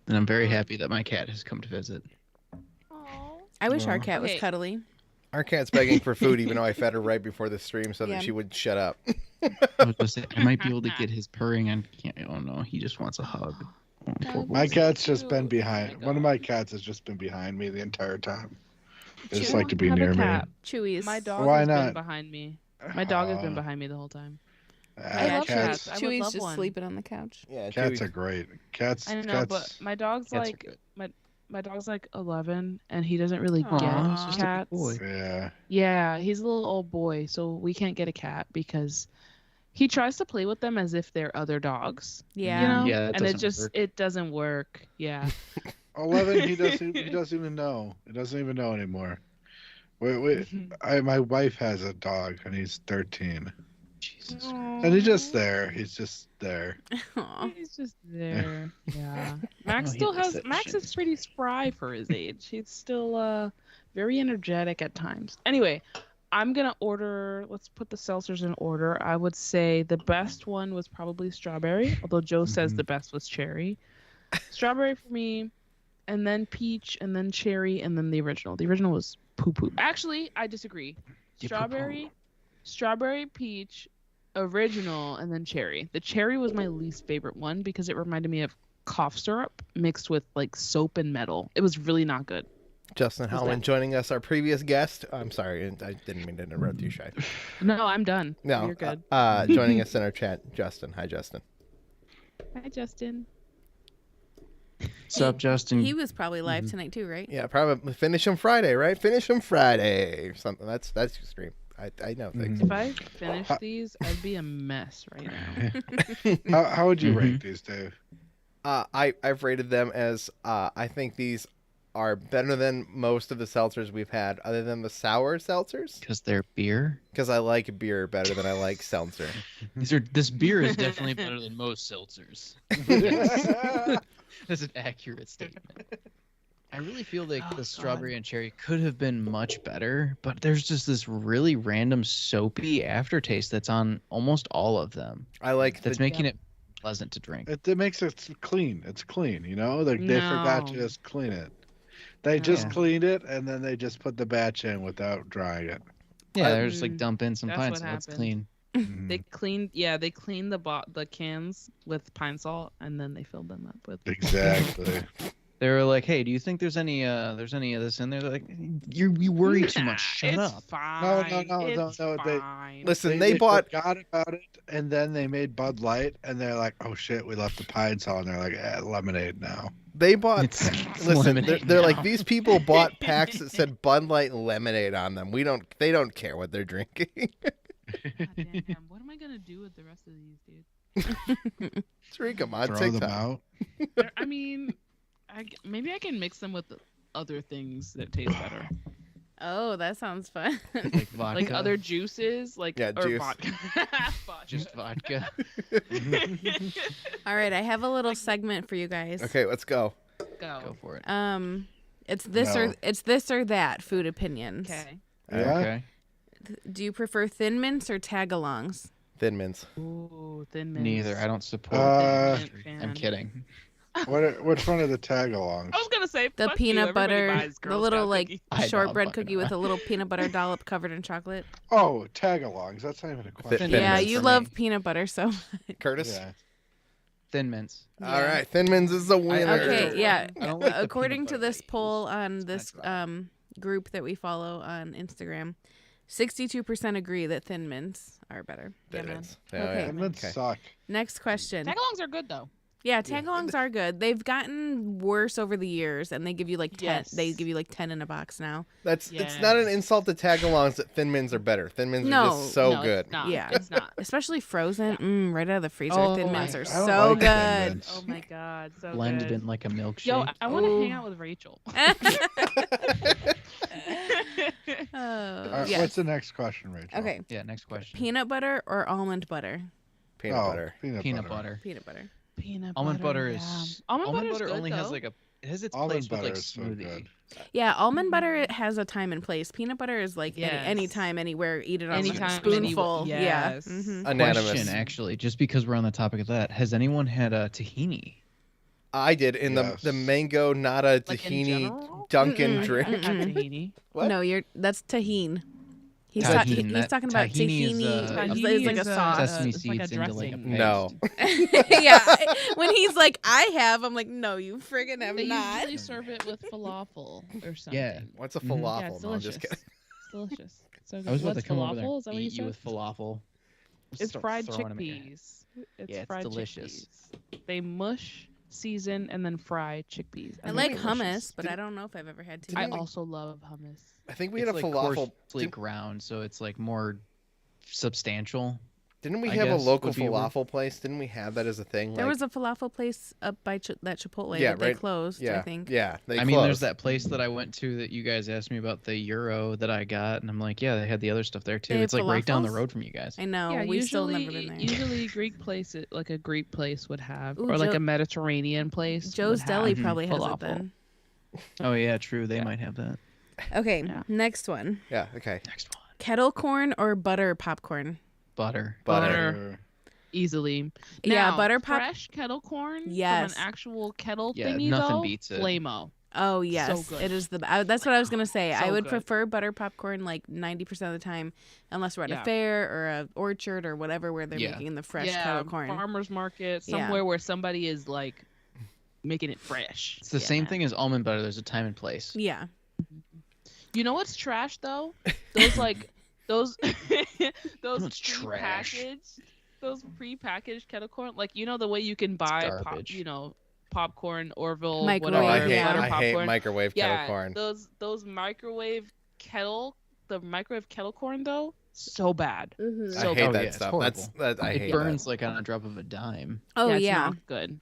and I'm very happy that my cat has come to visit. Aw. I wish our Aw. cat was Okay. cuddly. Our cat's begging for food, even though I fed her right before the stream so Yeah. that she would shut up. I was gonna say, I might be able to get his purring on. Oh no, he just wants a hug. Oh, poor boy. My cat's just Cute. been Oh my behind. One of my God. cats has just been behind me the entire time. They just Chewy. like to be Have a near me. cat. Chewy's. My dog Why has been not? behind me. My dog has been Aw. behind me the whole time. I love cats. cats. I would Chewy's love just one. sleeping on the couch. Yeah, Cats Chewy- are great. Cats. I know, cats. but my dog's Cats are like good. my dog's like 11, and he doesn't really Aw. get He's just a cats. big boy. Yeah. Yeah, he's a little old boy, so we can't get a cat because he tries to play with them as if they're other dogs. Yeah. You know? Yeah, that and it doesn't just work. it doesn't work. Yeah. 11. He doesn't. He doesn't even know. He doesn't even know anymore. My wife has a dog, and he's 13, Jesus. and he's just there. He's just there. Aw. He's just there. Yeah. Max Oh, he still likes has that Max shit. is pretty spry for his age. He's still very energetic at times. Anyway, I'm gonna order. Let's put the seltzers in order. I would say the best one was probably strawberry, although Joe says Mhm. the best was cherry. Strawberry for me, and then peach, and then cherry, and then the original. The original was poo poo. Actually, I disagree. You Strawberry, peach, original, and then cherry. The cherry was my least favorite one because it reminded me of cough syrup mixed with like soap and metal. It was really not good. Justin Who's Howland that? joining us, our previous guest. I'm sorry, I didn't mean to interrupt you, Shy. No, I'm done. No, You're good. Joining us in our chat, Justin. Hi, Justin. Hi, Justin. What's up, Justin? He was probably live tonight too, right? Yeah, probably finish him Friday, right? Finish him Friday or something. That's your stream. I know things. If I finished these, I'd be a mess right now. How would you Mhm. rate these, Dave? I've rated them as I think these are better than most of the seltzers we've had, other than the sour seltzers, Because they're beer. because I like beer better than I like seltzer. This beer is definitely better than most seltzers. That's an accurate statement. I really feel like Oh, the strawberry and cherry could have been much better, but there's just this really random soapy aftertaste that's on almost all of them. I like That's the making it pleasant to drink. It makes it clean. It's clean, you know? They forgot to No. just clean it. They just Yeah. cleaned it, and then they just put the batch in without drying it. Yeah, they're just like Mm, dump in some that's pine what salt. It's happened. clean. Mhm. They cleaned the cans with pine salt, and then they filled them up with. Exactly. They were like, "Hey, do you think there's any of this in there?" They're like, "You worry too much. Shut it's up." Fine. no, It's they- fine. Listen, they bought forgot about it, and then they made Bud Light, and they're like, "Oh shit, we left the pine salt," and they're like, lemonade now. they bought. It's Listen, lemonade they're like now. these people bought packs that said Bud Light and lemonade on them. They don't care what they're drinking. God damn, what am I gonna do with the rest of these, dude? Drink them on Throw them TikTok. out. I mean, maybe I can mix them with other things that taste better, Oh, that sounds fun. like vodka, like other juices, like Yeah, or juice. vodka. Vodka. just vodka. All right, I have a little segment for you guys. Okay, let's go. Go Go. for it. It's this No. or that food opinions. Okay. Yeah. Okay. Do you prefer Thin Mints or Tagalongs? Thin Mints. Ooh, Thin Mints. Neither. I don't support. Uh, I'm kidding. Which one are the tag-alongs? I was gonna gonna say The fuck peanut you. butter, Everybody buys the Girl little Scout like cookies. I know, I'm shortbread fucking cookie with around. a little peanut butter dollop covered in chocolate. Oh, tag-alongs. That's not even a question. Thin Yeah, Mints you for love me. peanut butter, so Curtis. Yeah. Thin Mints. All right, Thin Mints is the winner. Okay, yeah. I don't like the According peanut to butter this they poll use. on It's this kinda dry. group that we follow on Instagram, 62% agree that Thin Mints are better. Thin man. Mints. Okay. Thin Mints Okay. suck. Next question. Tagalongs are good though. Yeah, tagalongs are good. They've gotten worse over the years, and they give you like 10. Yes. They give you like 10 in a box now. It's not an insult to tagalongs that Thin Mints are better. Thin Mints are No, just so no, good. It's not. Yeah. It's not. Especially frozen, right out of the freezer. Oh Thin my Mints are I don't so like Thin good. Mints. Oh my god, so Blended good. in like a milkshake. Yo, I want to hang Ooh. out with Rachel. All right, yes. What's the next question, Rachel? Okay. Yeah, next question. Peanut butter or almond butter? Peanut butter. Peanut butter. Peanut butter. Peanut Almond butter yeah. is Almond butter's good, only has though. like a it has its Almond place with butter like is so smoothie. good. Yeah, almond butter it has a time and place. Peanut butter is like Yes. anytime, anywhere, eat it on Anytime, a spoonful. anywhere. Yeah. Yes. Anonymous. Question, actually, just because we're on the topic of that, has anyone had a tahini? I did in Yes. the mango nata Like in tahini general? Dunkin' Mm-mm. drink. I've had tahini. What? No, that's tahine. He's, Tahine, he's that- talking about tahini is, tahini. It's like a sauce. Sesame it's like a seeds into like a dressing. No. Yeah. When he's like, I have, I'm like, no, you friggin' have They not. usually serve it with falafel or something. Yeah. What's a Mhm. falafel? Yeah, it's No, I'm just delicious. kidding. It's delicious. So I was about what's to come over there falafel? Is that and what you eat you said? with falafel. Just It's start fried throwing 'em at you. chickpeas. It's Yeah, it's fried delicious. chickpeas. They mush, season, and then fry chickpeas. I And like they're hummus, delicious. but I don't know if I've ever had I tahini. also love hummus. I think we It's had a like falafel. coarsely ground, so it's like more substantial. Didn't we I have a guess, local would be a word. falafel place? Didn't we have that as a thing? There Like- was a falafel place up by that Chipotle Yeah, that they right. closed, yeah, I think. Yeah, they I mean, there's closed. that place that I went to that you guys asked me about, the Euro that I got, and I'm like, yeah, they had the other stuff there too. They It's have like right down the falafels? road from you guys. I know. Yeah, We've still usually, never been there. usually Greek place, like a Greek place would have, Ooh, or like Joe- a Mediterranean place. Joe's would Deli have probably has it falafel. then. Oh yeah, true. They Yeah. might have that. Okay, Yeah. next one. Yeah. Okay. Next one, Kettle corn or butter popcorn? butter. Butter. Easily. Yeah, Now, butter pop- fresh kettle corn Yes. from an actual kettle Yeah, thingy nothing though. beats it. Flame-o. Oh yes, good. it is that's what I was gonna say. I So would good. prefer butter popcorn like 90% of the time, unless we're at a Yeah. fair or a orchard or whatever where they're Yeah. making the fresh yeah, kettle corn. farmer's market, Yeah. somewhere where somebody is like making it fresh. It's the same thing as almond butter. There's a time and place. Yeah, You know what's trash though? Those like those those What's trash? prepackaged those prepackaged kettle corn. Like you know the way you can buy garbage. popcorn, Orville, Microwave, Oh, whatever, I hate, yeah. butter I hate popcorn. microwave Yeah, kettle corn. those microwave the microwave kettle corn though, so bad. mm-hmm. so I hate Oh, that yeah, it's stuff. horrible. I It hate burns like on a drop of a dime. Oh it's yeah, not good.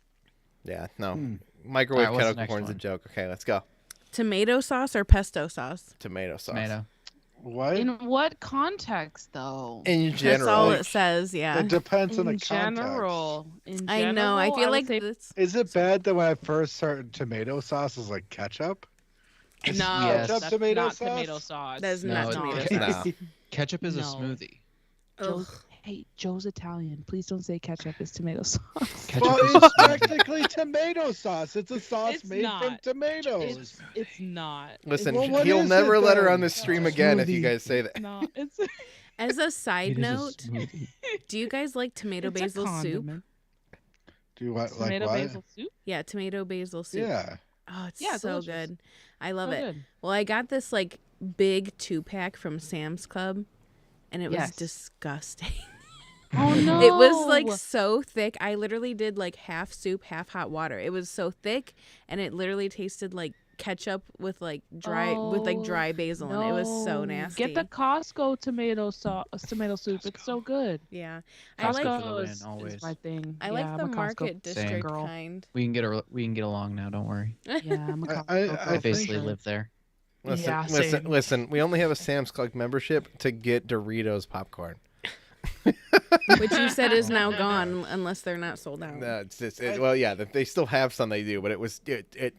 that. Yeah. No. Hmm. Microwave Alright, what's the kettle next corn's a one? joke. Okay, let's go. tomato sauce or pesto sauce? Tomato sauce. Tomato. What? In what context though? In That's general. all it says. Yeah, It depends on the In context. general, I know. I feel would like say this. Is it bad that when I first started tomato sauce is like ketchup? no. Yes. That's Tomato not sauce? tomato sauce. That's No, not it's tomato okay. sauce. Nah. Ketchup is a No. smoothie. Joe's, hey, Joe's Italian. Please don't say ketchup is tomato sauce. Ketchup Well, is a it's smoothie. technically tomato sauce. It's a sauce It's made from not. tomatoes. It's not. Listen, Well, what he'll is never it let her then? on this stream again if you guys say that. No, it's As a side It is a note, smoothie. do you guys like tomato it's a basil soup? condiment. Do you want like Tomato what? basil soup. Yeah, tomato basil soup. Yeah. Oh, it's Yeah, so delicious. good. I love So it. good. Well, I got this like big 2-pack from Sam's Club, and it was Yes. disgusting. Oh no! It was like so thick. I literally did like half soup, half hot water. It was so thick, and it literally tasted like ketchup with like dry basil, and it was so No. nasty. Get the Costco tomato soup. It's so good. Yeah, I Costco like for the Costco win, is always. my thing. I like Yeah, the I'm a Costco Market District girl. kind. We can get along now. Don't worry. Yeah, I'm a Costco I girl. I think- basically live there. Listen, Yeah, listen, same. listen. We only have a Sam's Club membership to get Doritos popcorn. Which you said is now gone unless they're not sold out. No, it's just, well, yeah, they still have some they do, but it was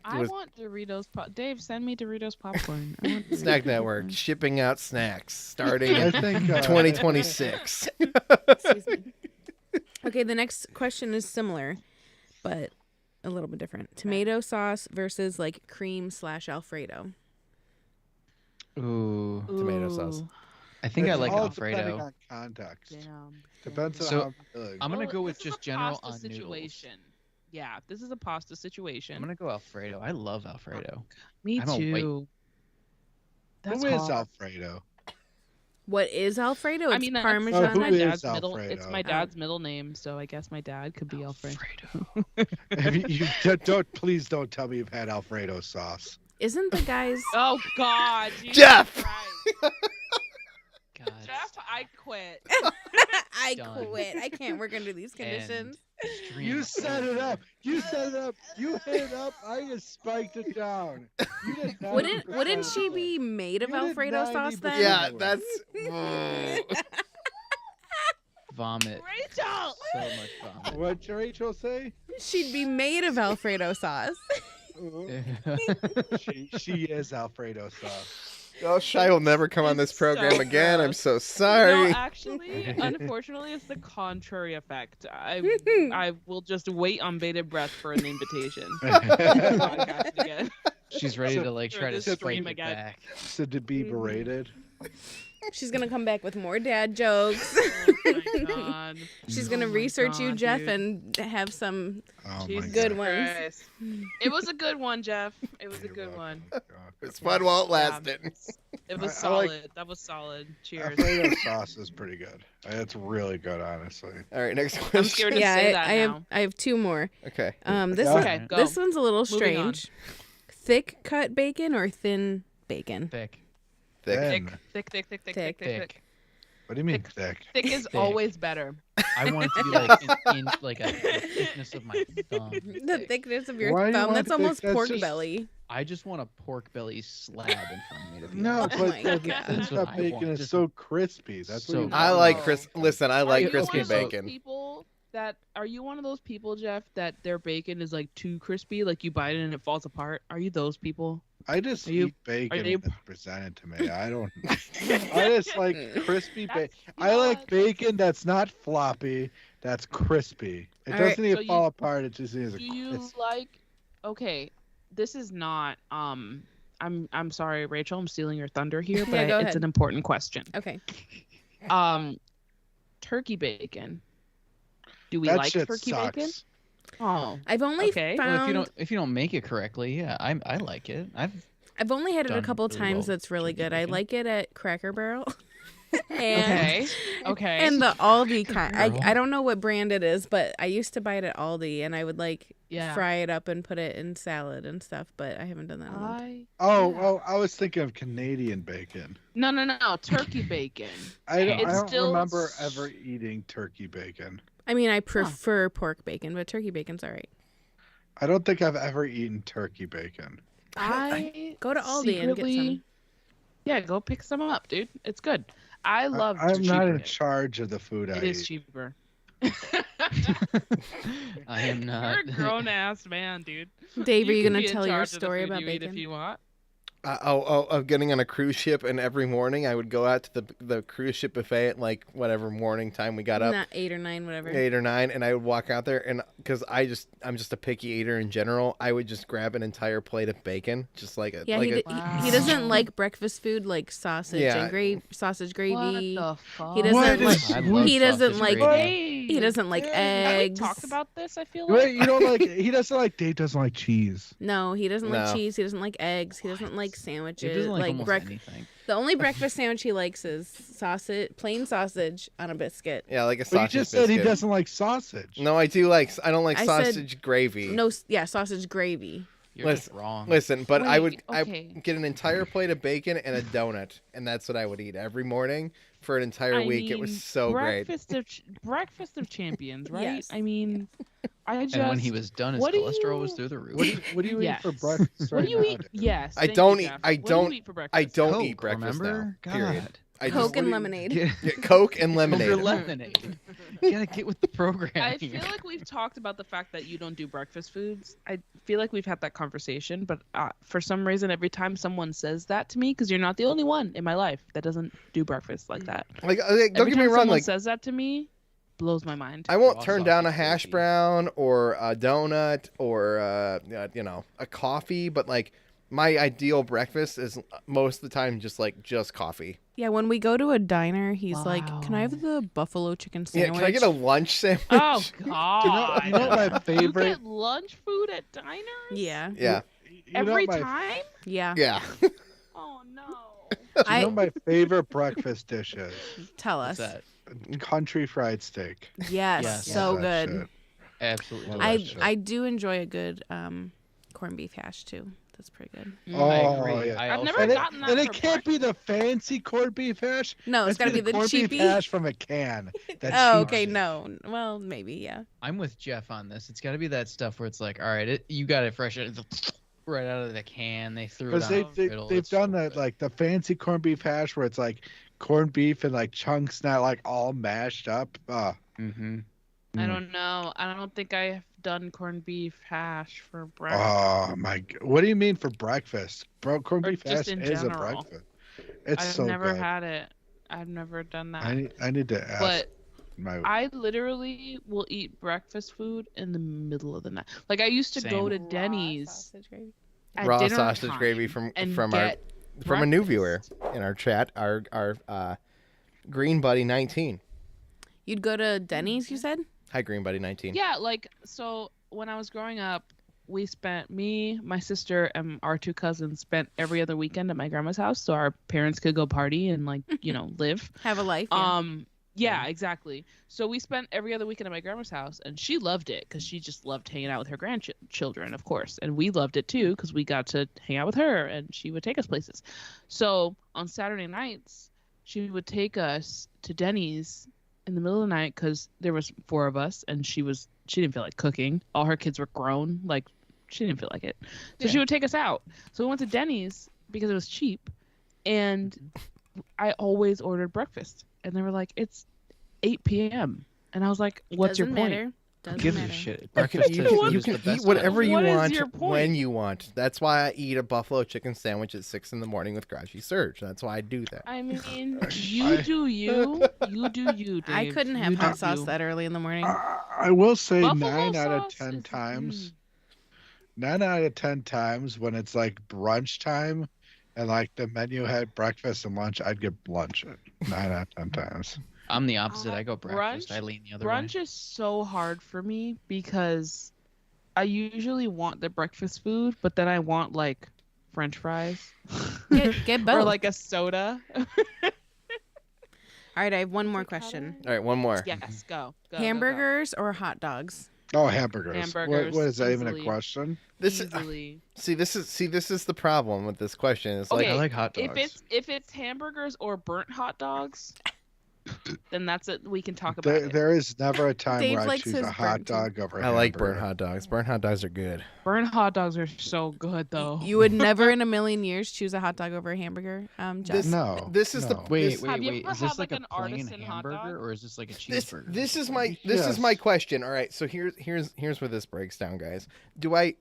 I was want Doritos. Dave, send me Doritos popcorn. I want Snack Doritos Network popcorn. shipping out snacks starting I in think 2026. Excuse me. Okay, the next question is similar, but a little bit different. Tomato sauce versus like cream/Alfredo. Ooh. Tomato sauce. I think I It's like all depending Alfredo. on context. Damn. Depends on So, how I'm feeling. I'm gonna Well, go with this is just a general pasta on noodles. situation. Yeah, this is a pasta situation. I'm gonna go Alfredo. I love Alfredo. Me I'm a white- too. That's Who is hard. Alfredo? What is Alfredo? It's I mean, that's Parmesan. Oh, who my is dad's middle. Alfredo? It's my dad's middle name, so I guess my dad could be Alfredo. Please don't tell me you've had Alfredo sauce. Isn't the guy's Oh God, Jesus Jeff! Christ. God. Jeff, I quit. I Done. quit. I can't work under these conditions. You set it up. You set it up. You hit it up. I just spiked it down. You did 90% Wouldn't she of it. be made of You did Alfredo sauce 90%. then? Yeah, Anyway. that's. Vomit. Rachel. So much vomit. What did Rachel say? She'd be made of Alfredo sauce. She is Alfredo sauce. Oh, Shy will never come on this It's program so again. I'm gross. so sorry. No, actually, unfortunately, it's the contrary effect. I will just wait on bated breath for an invitation. Podcast again. She's ready to like For try to this spike stream it again. back. So to be berated. She's gonna come back with more dad jokes. Oh my God. She's gonna Oh my research you, God, Jeff, dude. and have some Oh my Jesus good God. ones. Christ. It was a good one, Jeff. It was a You're good welcome. one. It's fun while it lasted. It was I like- solid. That was solid. Cheers. Alfredo sauce is pretty good. It's really good, honestly. All right, next I'm question. scared to Yeah, say that I have now. I have two more. Okay. This Yeah. one, Okay, go. this one's a little Moving on. strange. Thick cut bacon or thin bacon? Thick. Thick. Thin. Thick. What do you mean thick? Thick is Thick. always better. I want it to be like in like a the thickness of my thumb. The thick. thickness of your Why do you thumb. want That's thick? almost That's pork just- belly. I just want a pork belly slab in front of me. To be No, honest. but my the God. thin That's what cut I bacon want, is just so crispy. That's so what you I want. like No. crisp. Listen, I like Are you crispy one of those bacon. people are you one of those people, Jeff, that their bacon is like too crispy, like you bite it and it falls apart? Are you those people? I just Are you- eat bacon you- when it's presented to me. I don't. I just like crispy bacon. That's- I you know like what? bacon that's not floppy. That's crispy. It All right. doesn't need So to fall apart. It just needs Do to. you like okay, this is not I'm sorry, Rachel, I'm stealing your thunder here, but Yeah, go it's ahead. an important question. Okay. Turkey bacon. Do we That like shit turkey sucks. bacon? Oh. I've only Okay. Well, found if you don't make it correctly, yeah, I like it. I've only had it a done couple really times well that's really turkey good. I bacon. like it at Cracker Barrel. and Okay. and the Aldi kind. Barrel. I don't know what brand it is, but I used to buy it at Aldi and I would like Yeah. fry it up and put it in salad and stuff, but I haven't done that in a long time. Oh, I was thinking of Canadian bacon. No, turkey bacon. I It's don't still remember ever eating turkey bacon. I mean, I prefer pork bacon, but turkey bacon's all right. I don't think I've ever eaten turkey bacon. I Go to Aldi and get secretly- some. Yeah, go pick some up, dude. It's good. I love I'm not in cheaper. charge of the food I It is eat. cheaper. I am not. You're a grown ass man, dude. Dave, are you can gonna be in tell your charge of the story food about you eat bacon? if you want. Of getting on a cruise ship, and every morning I would go out to the cruise ship buffet at like whatever morning time we got up, Not 8 or 9, whatever. 8 or 9, and I would walk out there, and because I'm just a picky eater in general, I would just grab an entire plate of bacon, just like a Yeah, like he, a, he doesn't like breakfast food like sausage Yeah. and sausage gravy. What the fuck? He doesn't What? like. I love He doesn't sausage like. gravy. He doesn't like Have we eggs. talked about this? I feel Wait, like. you don't like? He doesn't like. Dave doesn't like cheese. No, he doesn't like No. cheese. He doesn't like eggs. He doesn't like It sandwiches. doesn't like almost brec- anything. The only breakfast sandwich he likes is plain sausage on a biscuit. yeah, like a But you sausage just said he biscuit. doesn't like sausage. No, I do like. I don't like I said sausage gravy. No, yeah, sausage gravy. You're just wrong. Listen, but I would Wait, okay. I get an entire plate of bacon and a donut, and that's what I would eat every morning for an entire week. It was so great. Breakfast of champions, right? Yes. I mean, I just. And when he was done, his what do cholesterol was you- through the roof. What do you eat for Yes. breakfast What right do you now, eat? Dave? Yes. I thank you, don't eat- Jeff. I What do don't- you eat for I breakfast? don't Coke, eat breakfast remember? now. Period. God. I Coke just and do you- lemonade. yeah, Coke and Your lemonade. lemonade. You gotta get with the program. I here. feel like we've talked about the fact that you don't do breakfast foods. I feel like we've had that conversation, but for some reason, every time someone says that to me, because you're not the only one in my life that doesn't do breakfast like that. Like, don't Every get me time wrong. someone Like, says that to me, blows my mind. I won't Raw turn down a sausage hash gravy. brown or a donut or a coffee, but like my ideal breakfast is most of the time just coffee. Yeah, when we go to a diner, he's like, "Can I Wow. have the buffalo chicken Yeah, sandwich?" can I get a lunch sandwich? Oh God! you know what my You favorite? get lunch food at diners? Yeah, Yeah, You know Every my, yeah. yeah. Oh no. You I know my favorite breakfast dish is tell us. What's that? country fried steak. Yes, Yes. so Love that good. shit. Absolutely. Love I that shit. I do enjoy a good corned beef hash too. That's pretty good. Oh, I agree. yeah. I I've also never And it, gotten that and for it can't be the fancy corned beef hash. No, it's Has gotta be the corned beef cheapy. hash from a can. That Oh, cheap okay, shit. no. Well, maybe, yeah. I'm with Jeff on this. It's got to be that stuff where it's like, all right, you got it fresh right out of the can. They threw it Because on they, the they, griddle. they've It's done so that, good. like the fancy corned beef hash where it's like corned beef and like chunks, not like all mashed up. Mhm. I don't know. I don't think I've done corned beef hash for breakfast. Oh my! What do you mean for breakfast? Bro, corned Or beef just hash in is a general. breakfast. It's I've so never good. had it. I've never done that. I need to ask But my. I literally will eat breakfast food in the middle of the night. Like I used to go Same. to Denny's at Raw dinner sausage time gravy from and our get from a new viewer breakfast. in our chat. Our Green Buddy 19. You'd go to Denny's, you said? Hi, Green Buddy 19. Yeah, like so when I was growing up, we spent me, my sister, and our two cousins spent every other weekend at my grandma's house, so our parents could go party and like live. Have a life. Yeah. Yeah, exactly. So we spent every other weekend at my grandma's house, and she loved it because she just loved hanging out with her grandchildren, of course, and we loved it too because we got to hang out with her, and she would take us places. So on Saturday nights, she would take us to Denny's in the middle of the night because there was 4 of us, and she didn't feel like cooking. All her kids were grown, like she didn't feel like it, so she would take us out. So we went to Denny's because it was cheap, and I always ordered breakfast, and they were like, "It's 8 p.m." and I was like, "What's your Doesn't point?" matter. Doesn't Gives matter. a shit. You Breakfast can, to you food is can the eat best whatever time. you What is want your point? when you want. That's why I eat a buffalo chicken sandwich at 6 in the morning with Grassy Surge. That's why I do that. I mean, you do you. You do you, Dave. I couldn't have You do hot sauce you. that early in the morning. I will say Buffalo 9 out of sauce 10 is- times. 9 out of 10 times when it's like brunch time, and like the menu had breakfast and lunch, I'd get lunch. 9 out of 10 times. I'm the opposite. I go breakfast. brunch- I lean the other way. Brunch is so hard for me because I usually want the breakfast food, but then I want like French fries Get both. or like a soda. All right, I have one more question. All right, one more. Yes, go. Hamburgers or hot dogs? Oh, hamburgers. Hamburgers, What is that even a easily. question? This is Easily. this is the problem with this question. It's Okay, I like like hot dogs. If it's hamburgers or burnt hot dogs, then that's it. We can talk about it. There is never a time Dave where I likes choose his a hot burnt too. dog over a I like hamburger. burnt hot dogs. Burnt hot dogs are good. Burnt hot dogs are so good though. You would never in a million years choose a hot dog over a hamburger. Jeff. This- No. This is the no. Wait, this, Have you wait. ever Is this had, like like, a an plain artisan hot hamburger dog? or is this like a this cheeseburger? this is my Yes. question. All right, so here's where this breaks down, guys. Do I,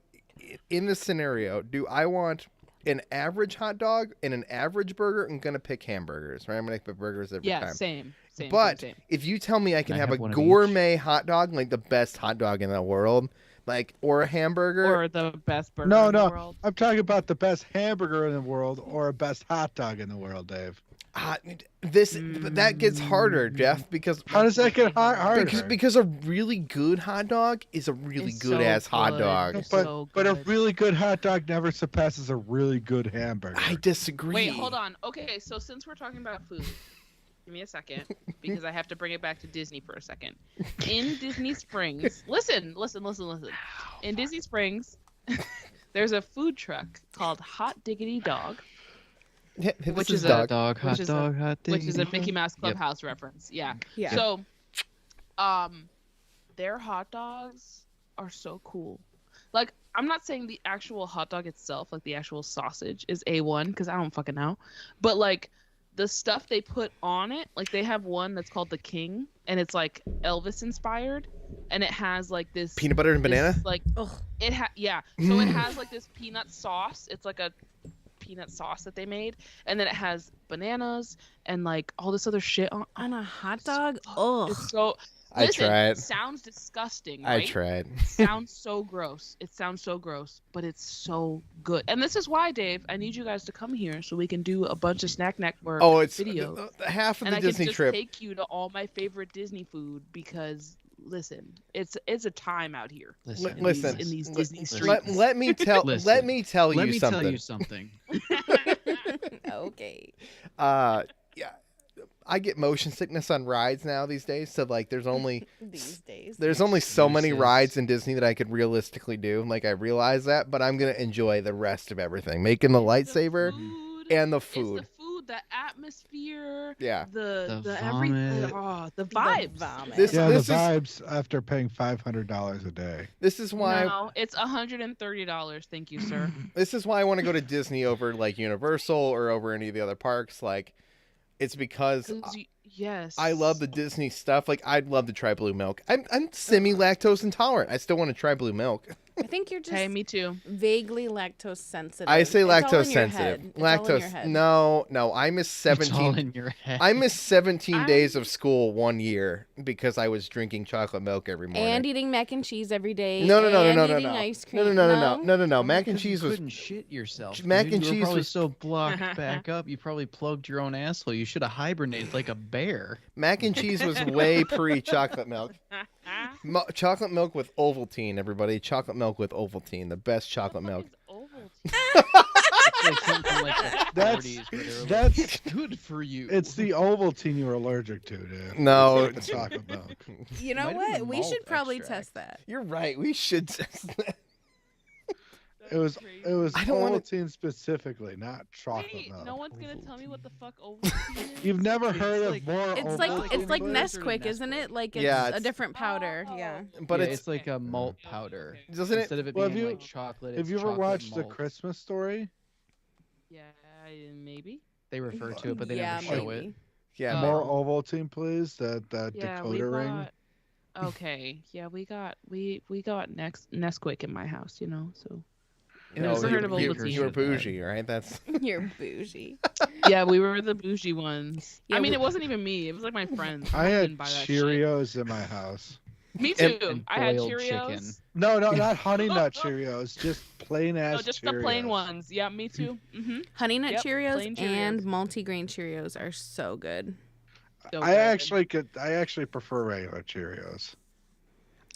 in this scenario, do I want an average hot dog and an average burger? I'm gonna pick hamburgers, right? I'm gonna pick burgers every Yeah, time. same. But same. if you tell me I can Can I have have a one of each? gourmet hot dog, like the best hot dog in the world, like or a hamburger, Or the best burger No, in the no. world. I'm talking about the best hamburger in the world or a best hot dog in the world, Dave. that gets harder, Jeff, because How does that get harder? because a really good hot dog is a really It's good so ass hot good. dog. It's but so but a good. really good hot dog never surpasses a really good hamburger. I disagree. Wait, hold on. Okay, so since we're talking about food, give me a second because I have to bring it back to Disney for a second. In Disney Springs, listen. In Disney Springs, there's a food truck called Hot Diggity Dog, This which is is a- dog. dog, hot which is a- dog, hot which is a diggity Mickey dog. Mouse Yep. Clubhouse reference. Yeah. Yeah. So, their hot dogs are so cool. Like, I'm not saying the actual hot dog itself, like the actual sausage, is A1 because I don't fucking know. But like the stuff they put on it, like they have one that's called the King, and it's like Elvis inspired, and it has like this Peanut butter and this, banana. like Ugh. yeah. So it has like this peanut sauce. It's like a peanut sauce that they made, and then it has bananas and like all this other shit on. On a hot dog? Ugh. It's so I Listen, tried. sounds disgusting, I right? tried. Sounds so gross. It sounds so gross, but it's so good. And this is why, Dave, I need you guys to come here so we can do a bunch of Snack Network Oh, it's videos. half of And the I Disney can just trip. take you to all my favorite Disney food because, listen, it's a time out here. Listen, Listen, in these li- Disney listen. streets. let me tell Listen. let me tell Let you me something. tell you something. Okay. Yeah, I get motion sickness on rides now these days. So like, there's only These days. there's only so many Versus- rides in Disney that I could realistically do. Like, I realize that, but I'm gonna enjoy the rest of everything, making the lightsaber food, and the it's food. the food, the atmosphere, Yeah. the vomit. everything. Oh, the vibes. vomit. This- Yeah, the is- vibes after paying $500 a day. This is why No, it's $130. Thank you, sir. this is why I want to go to Disney over like Universal or over any of the other parks. Like, it's because 'Cause yes. I love the Disney stuff. Like, I'd love to try blue milk. I'm semi-lactose intolerant. I still want to try blue milk. I think you're just Hey, me too. vaguely lactose sensitive. I say It's all lactose in your head. sensitive. It's all in your Lactose. head. No. I missed It's all 17. in your head. I missed 17 I'm- days of school one year because I was drinking chocolate milk every morning. And eating mac and cheese every day. No. And eating ice cream. No. Mac and Because you cheese was couldn't shit yourself. Mac dude. and You were cheese probably was- so blocked back up. You probably plugged your own asshole. You should have hibernated like a bear. mac and cheese was way pre chocolate milk. Chocolate milk with Ovaltine, everybody. Chocolate milk with Ovaltine, the best chocolate milk. It's like something from like the That's- 40s where they were like, that's- it's good for you. It's the Ovaltine you're allergic to, dude. No. It's the chocolate milk. You know Might have what? been We malt should probably extract. test that. You're right. We should test that. It was I don't wanna- Ovaltine specifically, not chocolate Wait, milk. no one's gonna tell me what the fuck Ovaltine is. You've never It's heard like- of more It's Ovaltine? like it's like Ovaltine. Nesquik, isn't it? Like it's Yeah, a it's- different powder. Yeah. But Yeah, it's like a malt powder. doesn't it? Instead of it Well, being have you- like chocolate, Have it's you ever chocolate watched The malt. Christmas Story? Yeah, maybe. They refer to it, but they yeah, never show maybe. it. Yeah. More Ovaltine, please. That Yeah, decoder ring. Okay, yeah, we got Nesquik in my house, you know. So It No, was never like heard of you, Ovaltine. you were bougie, right? That's You're bougie. yeah, we were the bougie ones. Yeah, I mean, we- it wasn't even me. It was like my friends. I didn't had buy that shit. Cheerios in my house. Me too. And I had boiled Cheerios. chicken. No, not Honey Nut Cheerios. Just plain ass No, just Cheerios. the plain ones. Yeah, me too. Honey Nut Yep, Cheerios plain and Cheerios. multigrain Cheerios are so good. So I good. actually prefer regular Cheerios.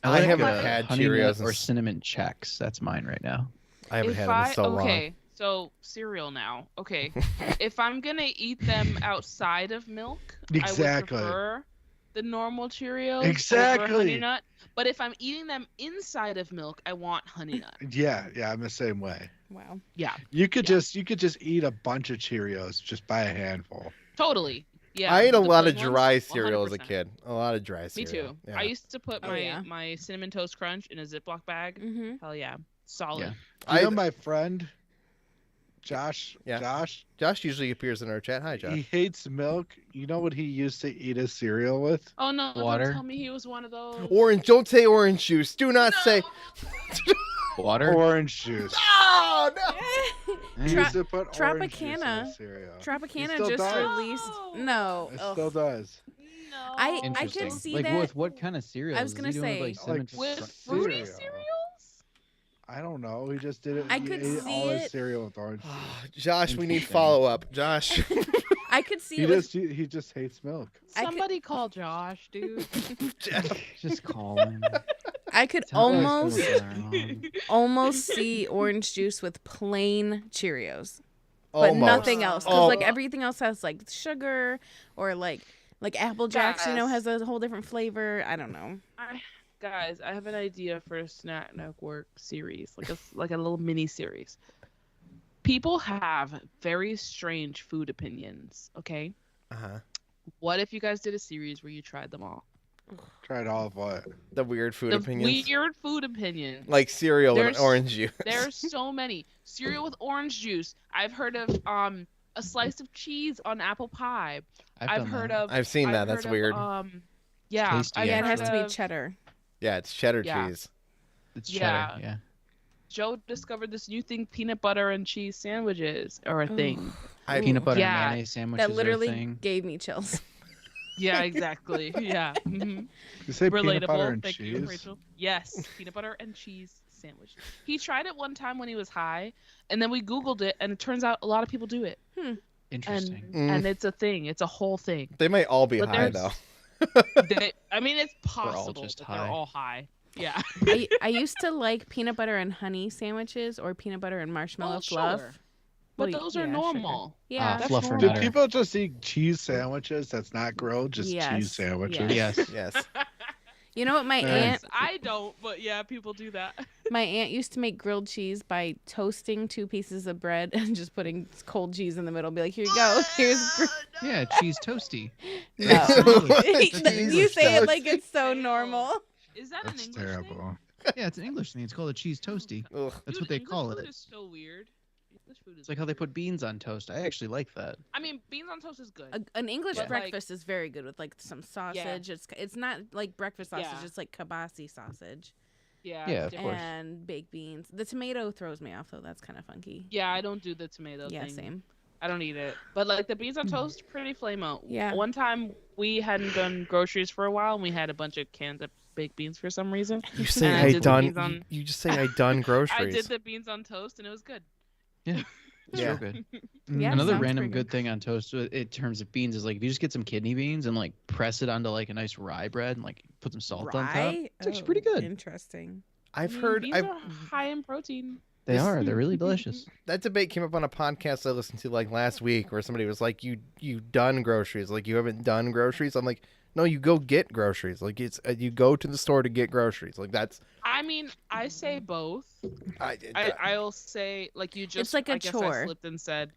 I like, haven't uh, had Honey Cheerios Nut in or s- cinnamon checks. That's mine right now. I haven't If had it in so long. okay, so cereal now. Okay, if I'm gonna eat them outside of milk, Exactly. I would prefer the normal Cheerios over Exactly. Honey Nut. But if I'm eating them inside of milk, I want Honey Nut. Yeah, I'm the same way. Wow. Yeah, You could just eat a bunch of Cheerios just by a handful. totally. Yeah. I ate a the lot of plain dry ones, cereal as a 100%. kid. A lot of dry Me cereal. too. Yeah. I used to put Oh, my yeah. my cinnamon toast crunch in a Ziploc bag. Mm-hmm. Hell yeah, solid. Yeah. You know my friend, Josh. Yeah. Josh. Josh usually appears in our chat. Hi, Josh. He hates milk. You know what he used to eat his cereal with? Oh no! Water? Don't tell me he was one of those. Orange. Don't say orange juice. Do not say. Water. Orange juice. Oh no! He Tra- used to put orange juice in Tropicana. his cereal. Tropicana still just does. released. No. It Ugh. still does. No. I could Interesting. see like that- with what kind of cereal? I was Is gonna he doing say- with, like, cinnamon with Cereal. fruity cereals. I don't know. He just did it. I he could ate see all his it. cereal with orange. Josh, we need Interesting. follow up. Josh. I could see He it with he just hates milk. I could- Somebody call Josh, dude. Just call him. I could Tell him almost what's going on. almost see orange juice with plain Cheerios, but Almost. nothing else. Because Oh. like everything else has like sugar or like Apple Jacks, you know, Guys. has a whole different flavor. I don't know. Guys, I have an idea for a Snack Network series, like a little mini series. People have very strange food opinions. Okay, Uh-huh. what if you guys did a series where you tried them all? Tried all of what? The weird food The opinions. weird food opinions. Like cereal and There's- orange juice. There's so many. Cereal with orange juice. I've heard of a slice of cheese on apple pie. I've done heard that. of. I've seen that. That's heard of, weird. Yeah. tasty, I've Yeah, it heard has to be of- cheddar. Yeah, it's cheddar yeah. cheese. It's Yeah. cheddar. Yeah. Joe discovered this new thing: peanut butter and cheese sandwiches are a thing. I- Peanut butter Yeah. and mayonnaise sandwiches That literally are a thing. gave me chills. Yeah, exactly. Yeah. You say peanut butter Relatable. and Thank you, cheese? Rachel. Yes, peanut butter and cheese sandwich. He tried it one time when he was high, and then we Googled it, and it turns out a lot of people do it. Interesting. And it's a thing. It's a whole thing. They might all be But high there's- though. I mean, it's possible just that high. they're all high. Yeah. I used to like peanut butter and honey sandwiches or peanut butter and marshmallow Well, fluff. sure. But Well, those are yeah, normal. Yeah. That's Fluffer normal. Do nutter. people just eat cheese sandwiches that's not grilled? Just Yes, cheese sandwiches? yes. Yes. Yes. You know what my Yes. aunt I don't, but yeah, people do that. my aunt used to make grilled cheese by toasting 2 pieces of bread and just putting cold cheese in the middle. Be like, here you go. Here's Yeah, cheese toasty. no. That's You English say it toast. like it's so normal. Is that That's an English terrible. thing? Yeah, it's an English thing. It's called a cheese toasty. Ugh. That's Dude, what they English call food it. is so weird. English food is It's like how they put beans on toast. I actually like that. I mean, beans on toast is good. An English But, like- breakfast is very good with like some sausage. It's not like breakfast sausage. Yeah. It's like kielbasa sausage Yeah. Yeah, it's of course. different. and baked beans. The tomato throws me off though. That's kind of funky. Yeah, I don't do the tomato Yeah, thing. same. I don't eat it. But like the beans on toast, pretty flame-o. Yeah. One time we hadn't done groceries for a while, and we had a bunch of cans of baked beans for some reason. You say And I I did the done. beans on- You just say I done groceries. I did the beans on toast, and it was good. It's Yeah. real good. Yeah, Another sounds random pretty good thing on toast in terms of beans is like if you just get some kidney beans and like press it onto like a nice rye bread and like put some salt on top. Rye? It's actually pretty good. Interesting. I've I mean, heard. beans I've are high in protein. They are. They're really delicious. that debate came up on a podcast I listened to like last week where somebody was like, "You done groceries? Like you haven't done groceries?" I'm like, "No, you go get groceries. Like it's you go to the store to get groceries. Like that's." I mean, I say both. I I'll say like you just. like a I guess chore. I slipped and said.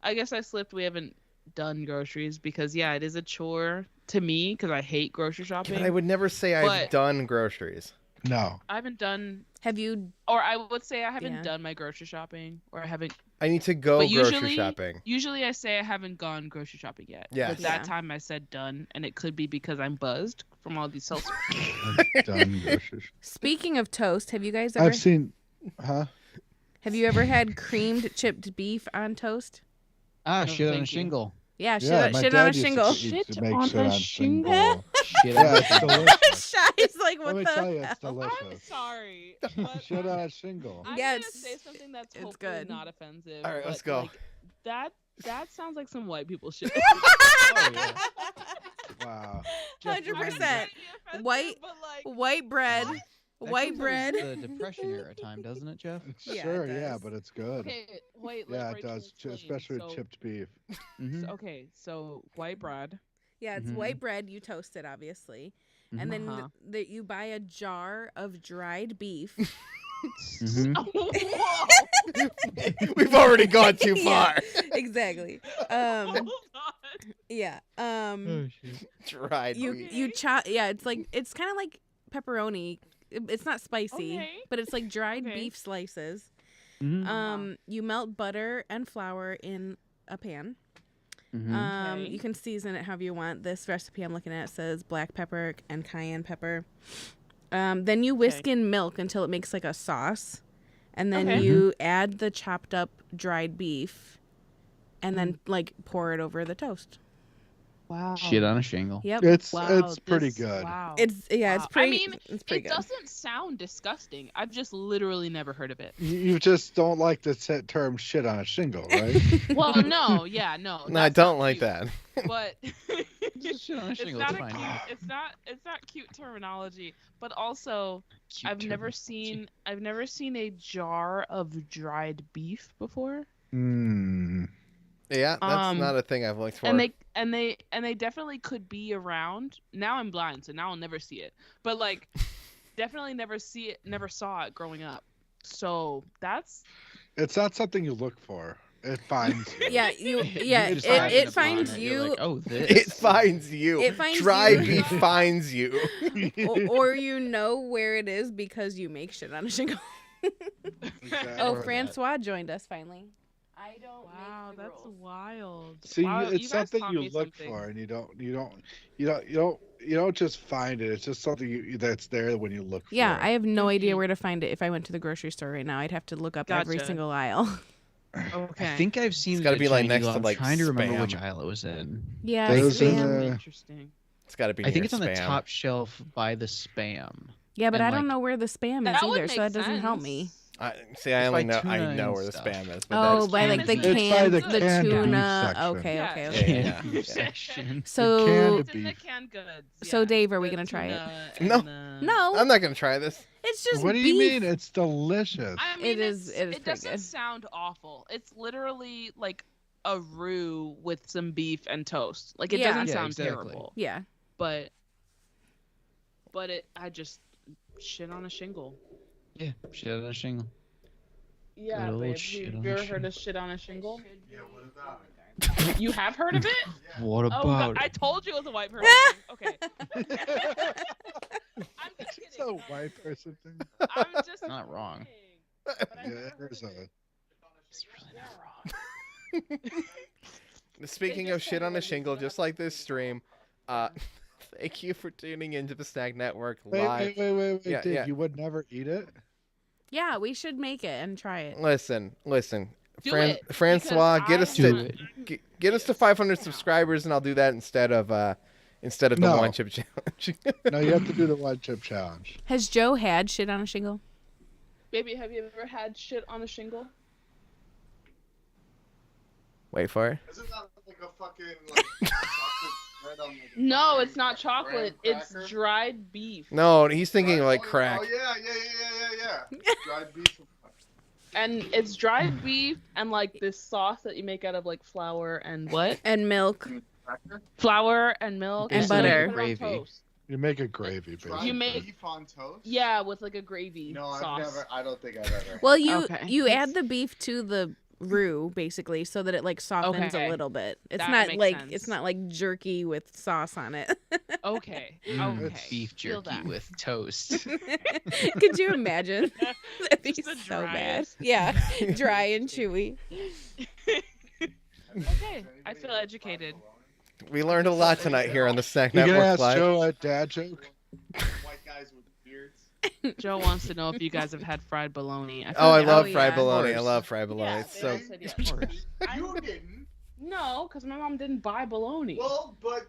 I guess I slipped. We haven't done groceries because yeah, it is a chore to me because I hate grocery shopping. but I would never say I've But- done groceries. No. I haven't done, Have you? or I would say I haven't Yeah. done my grocery shopping, or I haven't. I need to go But grocery usually- shopping. Usually, I say I haven't gone grocery shopping yet. Yes. But that Yeah. time I said done, and it could be because I'm buzzed from all these seltzers. Done groceries. Speaking of toast, have you guys ever? I've seen. Huh? Have you ever had creamed chipped beef on toast? Ah, No, shit on a thank you. shingle. Yeah, Yeah, my shit dad on a used to shingle. used to Shit make on shit a on shingle? shingle. Shit Yeah, on a it's shingle. delicious. Shy's like, what Let me the? tell you, it's hell? I'm delicious. sorry, but Shit on a shingle. I'm Yeah, gonna it's- say something that's it's hopefully good. not offensive. All right, let's but, go. Like, that sounds like some white people shit. Oh, yeah. Wow. 100%. White- but like, White bread. That White comes out bread. as The Depression era time, doesn't it, Jeff? Yeah, Sure, it yeah, does. but it's good. okay, wait. Yeah, let it Rachel does, explain. especially with So- chipped beef. Mm-hmm. Okay, so white bread. Yeah, it's Mhm. white bread. You toast it, obviously, Mhm. and then Uh-huh. you buy a jar of dried beef. Mm-hmm. Whoa! We've already gone too Yeah. far. Exactly. Hold on. Yeah. Tried. You chop. Yeah, it's kind of like pepperoni. It's not spicy, Okay. but it's like dried Okay. beef slices. Mm-hmm. You melt butter and flour in a pan. Mm-hmm. Okay. You can season it however you want. This recipe I'm looking at says black pepper and cayenne pepper. Then you whisk in milk until it makes like a sauce. And then Okay. you add the chopped up dried beef and then like pour it over the toast. Wow. Shit on a shingle. Yep. It's Wow, pretty this- good. Wow. It's Wow. pretty I mean, it's pretty it good. doesn't sound disgusting. I've just literally never heard of it. You just don't like the term "shit on a shingle," right? Well, no, yeah, no. No, I that's don't not like cute, that. But Just shit on a it's shingle. not It's a fine. cute. It's not cute terminology. But also, Cute I've never terminology. seen a jar of dried beef before. Hmm. Yeah, that's Um, not a thing I've looked for. And they definitely could be around. Now I'm blind, so now I'll never see it. But like, definitely never saw it growing up. So that's It's not something you look for. It finds you. Yeah, You just it happen upon finds it. You're you like, oh, this. it finds you. It finds Dry you. beef finds you. or you know where it is because you make shit on a shingle. Exactly. Oh, Or Francois joined us finally. I don't wow, make the that's rules. wild. See, Wow, it's you guys something taught you me look something. for, and you don't just find it. It's just something that's there when you look Yeah, for I it. have no idea where to find it. If I went to the grocery store right now, I'd have to look up every Gotcha. single aisle. Okay. I think I've seen It's it gotta at be, like, Giant next Eagle. to, I'm like, trying to remember which Spam. aisle it was in. Yeah, Those Spam. are the- Interesting. It's got to be. I think near it's on the spam. top shelf by the spam. Yeah, but And, I don't like, know where the spam That is would either, so make that doesn't help sense. me. I It's only by know tuna and where the stuff. spam is, but Oh, that's by Spam like is the the It's by canned, the the canned beef tuna. section. Okay, Yeah. okay, Yeah, okay. yeah. Beef section. So, It's in the beef. canned goods. So, yeah. Dave, are we The gonna try it? tuna No. and the- no, I'm not gonna try this. it's just What do beef. you mean? It's delicious. I mean, It is it pretty doesn't good. sound awful. It's literally like a roux with some beef and toast. Like it Yeah. doesn't Yeah, sound exactly. terrible, Yeah. but I just shit on a shingle. Yeah, shit on a shingle. Yeah, Good old babe. shit Have on you a ever heard shingle. of shit on a shingle? Yeah, what about it? You have heard of it? What Oh, about God, it? I told you it was a white person thing. Okay. I'm just It's kidding. a white person thing. I'm just Not wrong. kidding. But I've Yeah, never heard there's of a. it. It's really not wrong. Speaking of shit on a shingle, just like this stream, thank you for tuning into the Snack Network live. Wait, Yeah, Dave, yeah. you would never eat it? Yeah, we should make it and try it. Listen. Do it, Francois, because get us I'm to not- get us to 500 subscribers, and I'll do that instead of the No. one chip challenge. No, you have to do the one chip challenge. Has Joe had shit on a shingle? Baby, have you ever had shit on a shingle? Wait for it. Isn't that like a fucking like chocolate bread on like a No, fucking it's not chocolate. graham It's cracker? dried beef. No, he's thinking Dried- like oh, crack. Oh yeah. Dried beef. And it's dried beef and like this sauce that you make out of like flour and what? And milk. Cracker? Flour and milk And then you butter. put it on Gravy. toast. You make a gravy, Dried basically. You make- beef on toast? Yeah, with like a gravy No, I've sauce. never. I don't think I've ever. Well, you Okay. you add the beef to the roux basically so that it like softens Okay. a little bit. It's That not makes like sense. it's not like jerky with sauce on it. Okay. Mm, Okay. beef Feel jerky that. with toast. Could you imagine? That'd be Just the so bad. driest. Yeah, dry and chewy. Okay, I feel educated. We learned a lot tonight here on the Snack You can Network ask live. Joe a dad joke. White guys with beards. Joe wants to know if you guys have had fried bologna. feel Oh, I like- love Oh, fried yeah. bologna. I course. love fried bologna. Yeah, It's so I said yes. You didn't. No, because my mom didn't buy bologna. Well, but.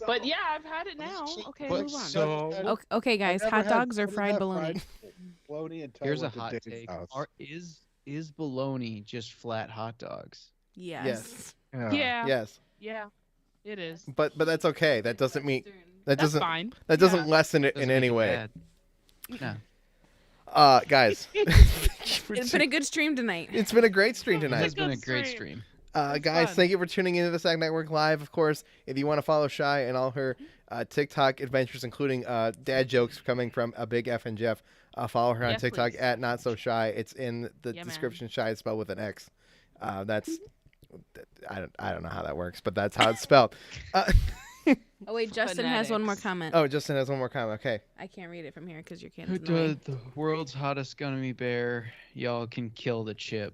But yeah, I've had it now. Okay, But move on. so- Okay, guys, I've never hot had- dogs or I've never fried had bologna? bologna until Here's I a went to hot Dave's take. house. Is bologna just flat hot dogs? Yes. Yeah, yes, yeah, it is. but that's okay. That doesn't mean that That's doesn't fine. that doesn't Yeah. lessen it in Doesn't any make it way. bad. No. Guys, It's been a good stream tonight. it's been a great stream It tonight. has been a Good great stream. stream. It's Guys, fun. thank you for tuning into the Snack Network live. Of course, if you want to follow Shy and all her TikTok adventures, including dad jokes coming from a big F and Jeff, follow her on Yes, TikTok please. at NotSoXhy. It's in the Yeah, man. description. Shy is spelled with an X. That's I don't know how that works, but that's how it's spelled. Oh wait, Justin has one more Phonetics. comment. Oh, Justin has one more comment. Okay. I can't read it from here because your Who can's annoying. the world's hottest gummy bear? Y'all can kill the chip.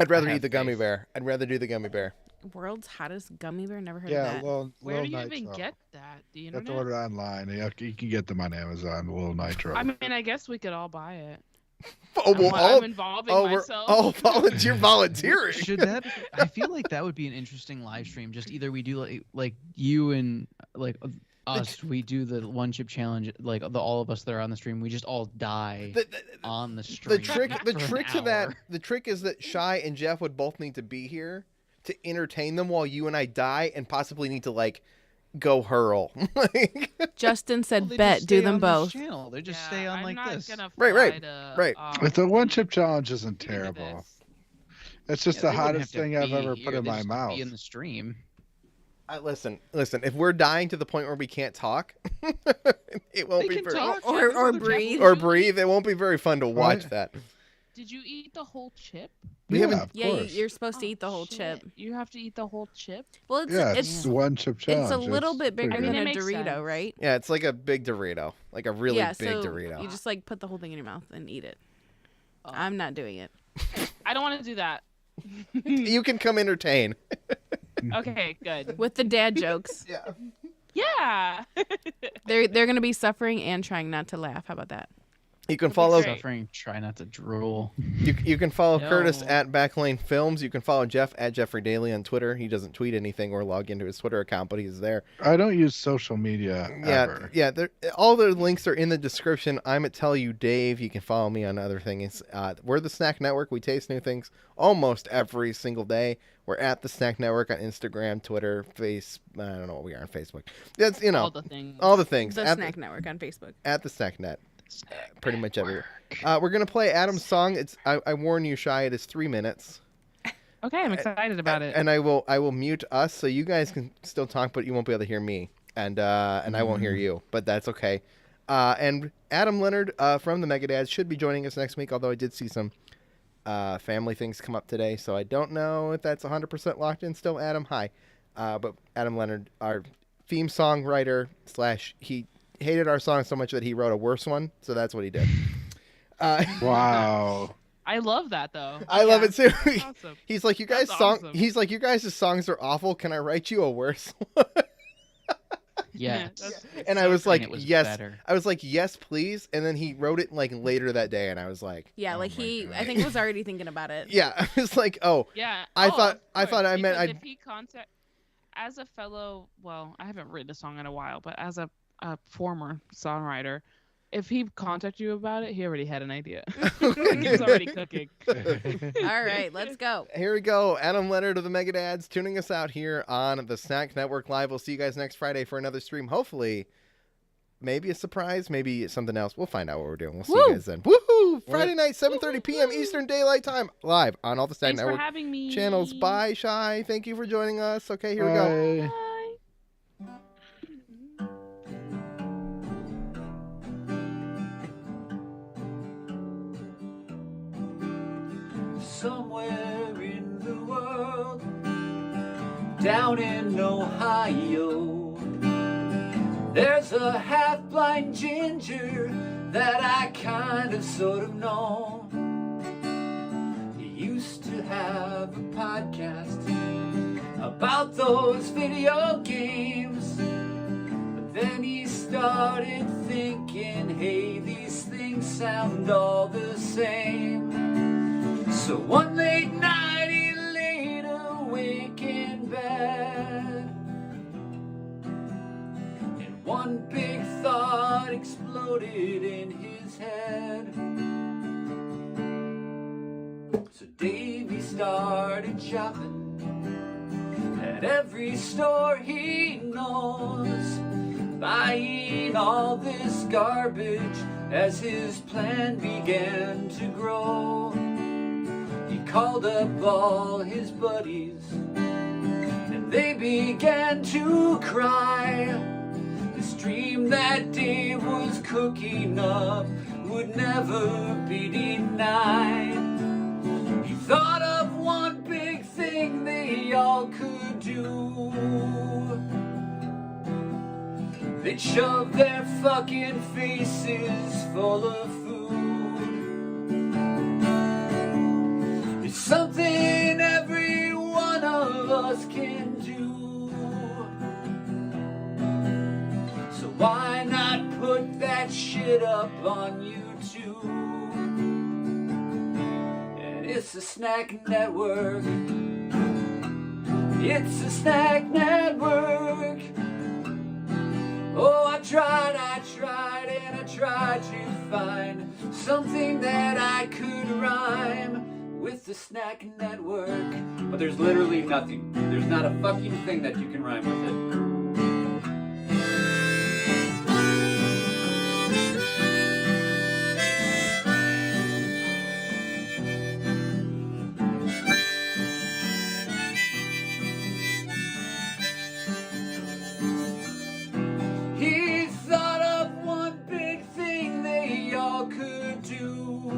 I'd rather have eat the gummy faith. bear. I'd rather do the gummy bear. World's hottest gummy bear. Never heard Yeah, of that. little Where do you nitro. even get that? The You have to internet? order it online. You can get them on Amazon. Little nitro. I mean, I guess we could all buy it. Oh, well, all, I'm involving oh, we're myself. all volunteering. Should that? I feel like that would be an interesting live stream. Just either we do like you and like us, we do the one chip challenge. Like all of us that are on the stream, we just all die The, on the the stream. trick, for the an trick to that, hour. the trick is that Shy and Jeff would both need to be here to entertain them while you and I die, and possibly need to like go hurl. Like, Justin said, Well, they "Bet just do stay them on this both." Channel. They just Yeah, stay on I'm like not this. gonna Right, fly right, to, right. But the one chip challenge isn't into terrible. this. It's just Yeah, the they wouldn't hottest have to thing I've be ever here, put in they my just mouth. Be in the stream. listen. If we're dying to the point where we can't talk, it won't We be can very, talk, Or- Jeff, or Jeff, breathe. or did you breathe. It won't be very fun to watch Right. that. Did you eat the whole chip? We yeah, haven't- of Yeah, course. you're supposed to Oh, eat the whole shit. chip. You have to eat the whole chip? Well, it's Yeah, it's the one chip challenge. it's a little bit pretty bigger good. than It a makes Dorito, sense. right? Yeah, it's like a big Dorito, like a really yeah, big so Dorito. you just like put the whole thing in your mouth and eat it. Oh. I'm not doing it. I don't want to do that. You can come entertain. Okay, good. With the dad jokes, Yeah. Yeah. they're gonna be suffering and trying not to laugh. How about that? You can That'd be follow great. Suffering. Try not to drool. you can follow Curtis No. at Backlane Films. You can follow Jeff at Jeffrey Daly on Twitter. He doesn't tweet anything or log into his Twitter account, but he's there. I don't use social media ever. Yeah. All the links are in the description. I'm at Tell You Dave. You can follow me on other things. We're the Snack Network. We taste new things almost every single day. We're at the Snack Network on Instagram, Twitter, I don't know what we are on Facebook. That's All the things. all the things. The at Snack Network on Facebook. at the Snack Net. Pretty much everywhere. We're gonna play Adam's song. I warn you, Shy. It is 3 minutes. Okay, I'm excited about it. And I will mute us so you guys can still talk, but you won't be able to hear me, and I won't hear you. But that's okay. And Adam Leonard from the Megadads should be joining us next week. Although I did see some family things come up today, so I don't know if that's 100% locked in still. Adam, hi. But Adam Leonard, our theme song writer / he hated our song so much that he wrote a worse one, so that's what he did. Wow. I love that though. I love it too. Awesome. He's like, you guys That's song. awesome. He's like, you guys' songs are awful. Can I write you a worse one? Yes. that's- And I so was great. like, it was yes. better. I was like, yes, please. And then he wrote it like later that day, and I was like, Yeah, oh like my he, God. I think was already thinking about it. Yeah, I was like, oh, Yeah. I Oh, thought- of I thought course, I meant because I'd- if he contact as a fellow, well, I haven't written a song in a while, but as a former songwriter, if he contacted you about it, he already had an idea. He was already cooking. All right, let's go. Here we go. Adam Leonard of the Megadads tuning us out here on the Snack Network Live. We'll see you guys next Friday for another stream. Hopefully, maybe a surprise, maybe something else. We'll find out what we're doing. We'll see you guys then. Woohoo! Friday night, 7:30 p.m. Eastern Daylight Time, live on all the Snack Thanks for Network having me. channels. Bye, Shy. Thank you for joining us. Okay, here we go. Bye. Bye. Somewhere in the world, down in Ohio, there's a half-blind ginger that I kind of sort of know. He used to have a podcast about those video games, but then he started thinking, hey, these things sound all the same. So one late night he laid awake in bed, and one big thought exploded in his head. So Davey started shopping at every store he knows, buying all this garbage as his plan began to grow. He called up all his buddies, and they began to cry. This dream that Dave was cooking up would never be denied. He thought of one big thing they all could do. They'd shove their fucking faces full of food. It's something every one of us can do. So why not put that shit up on YouTube? And it's a Snack Network. It's a Snack Network. Oh, I tried, and I tried to find something that I could rhyme with the Snack Network. But there's literally nothing. There's not a fucking thing that you can rhyme with it. He thought of one big thing they all could do.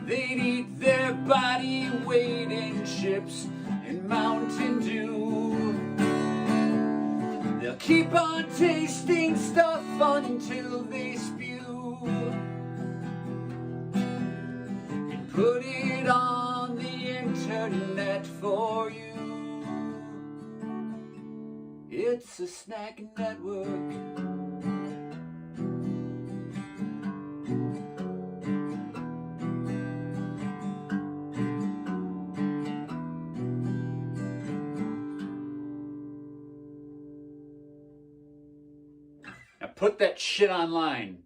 They'd eat their body weight in chips and Mountain Dew. They'll keep on tasting stuff until they spew, and put it on the internet for you. It's a Snack Network. put that shit online.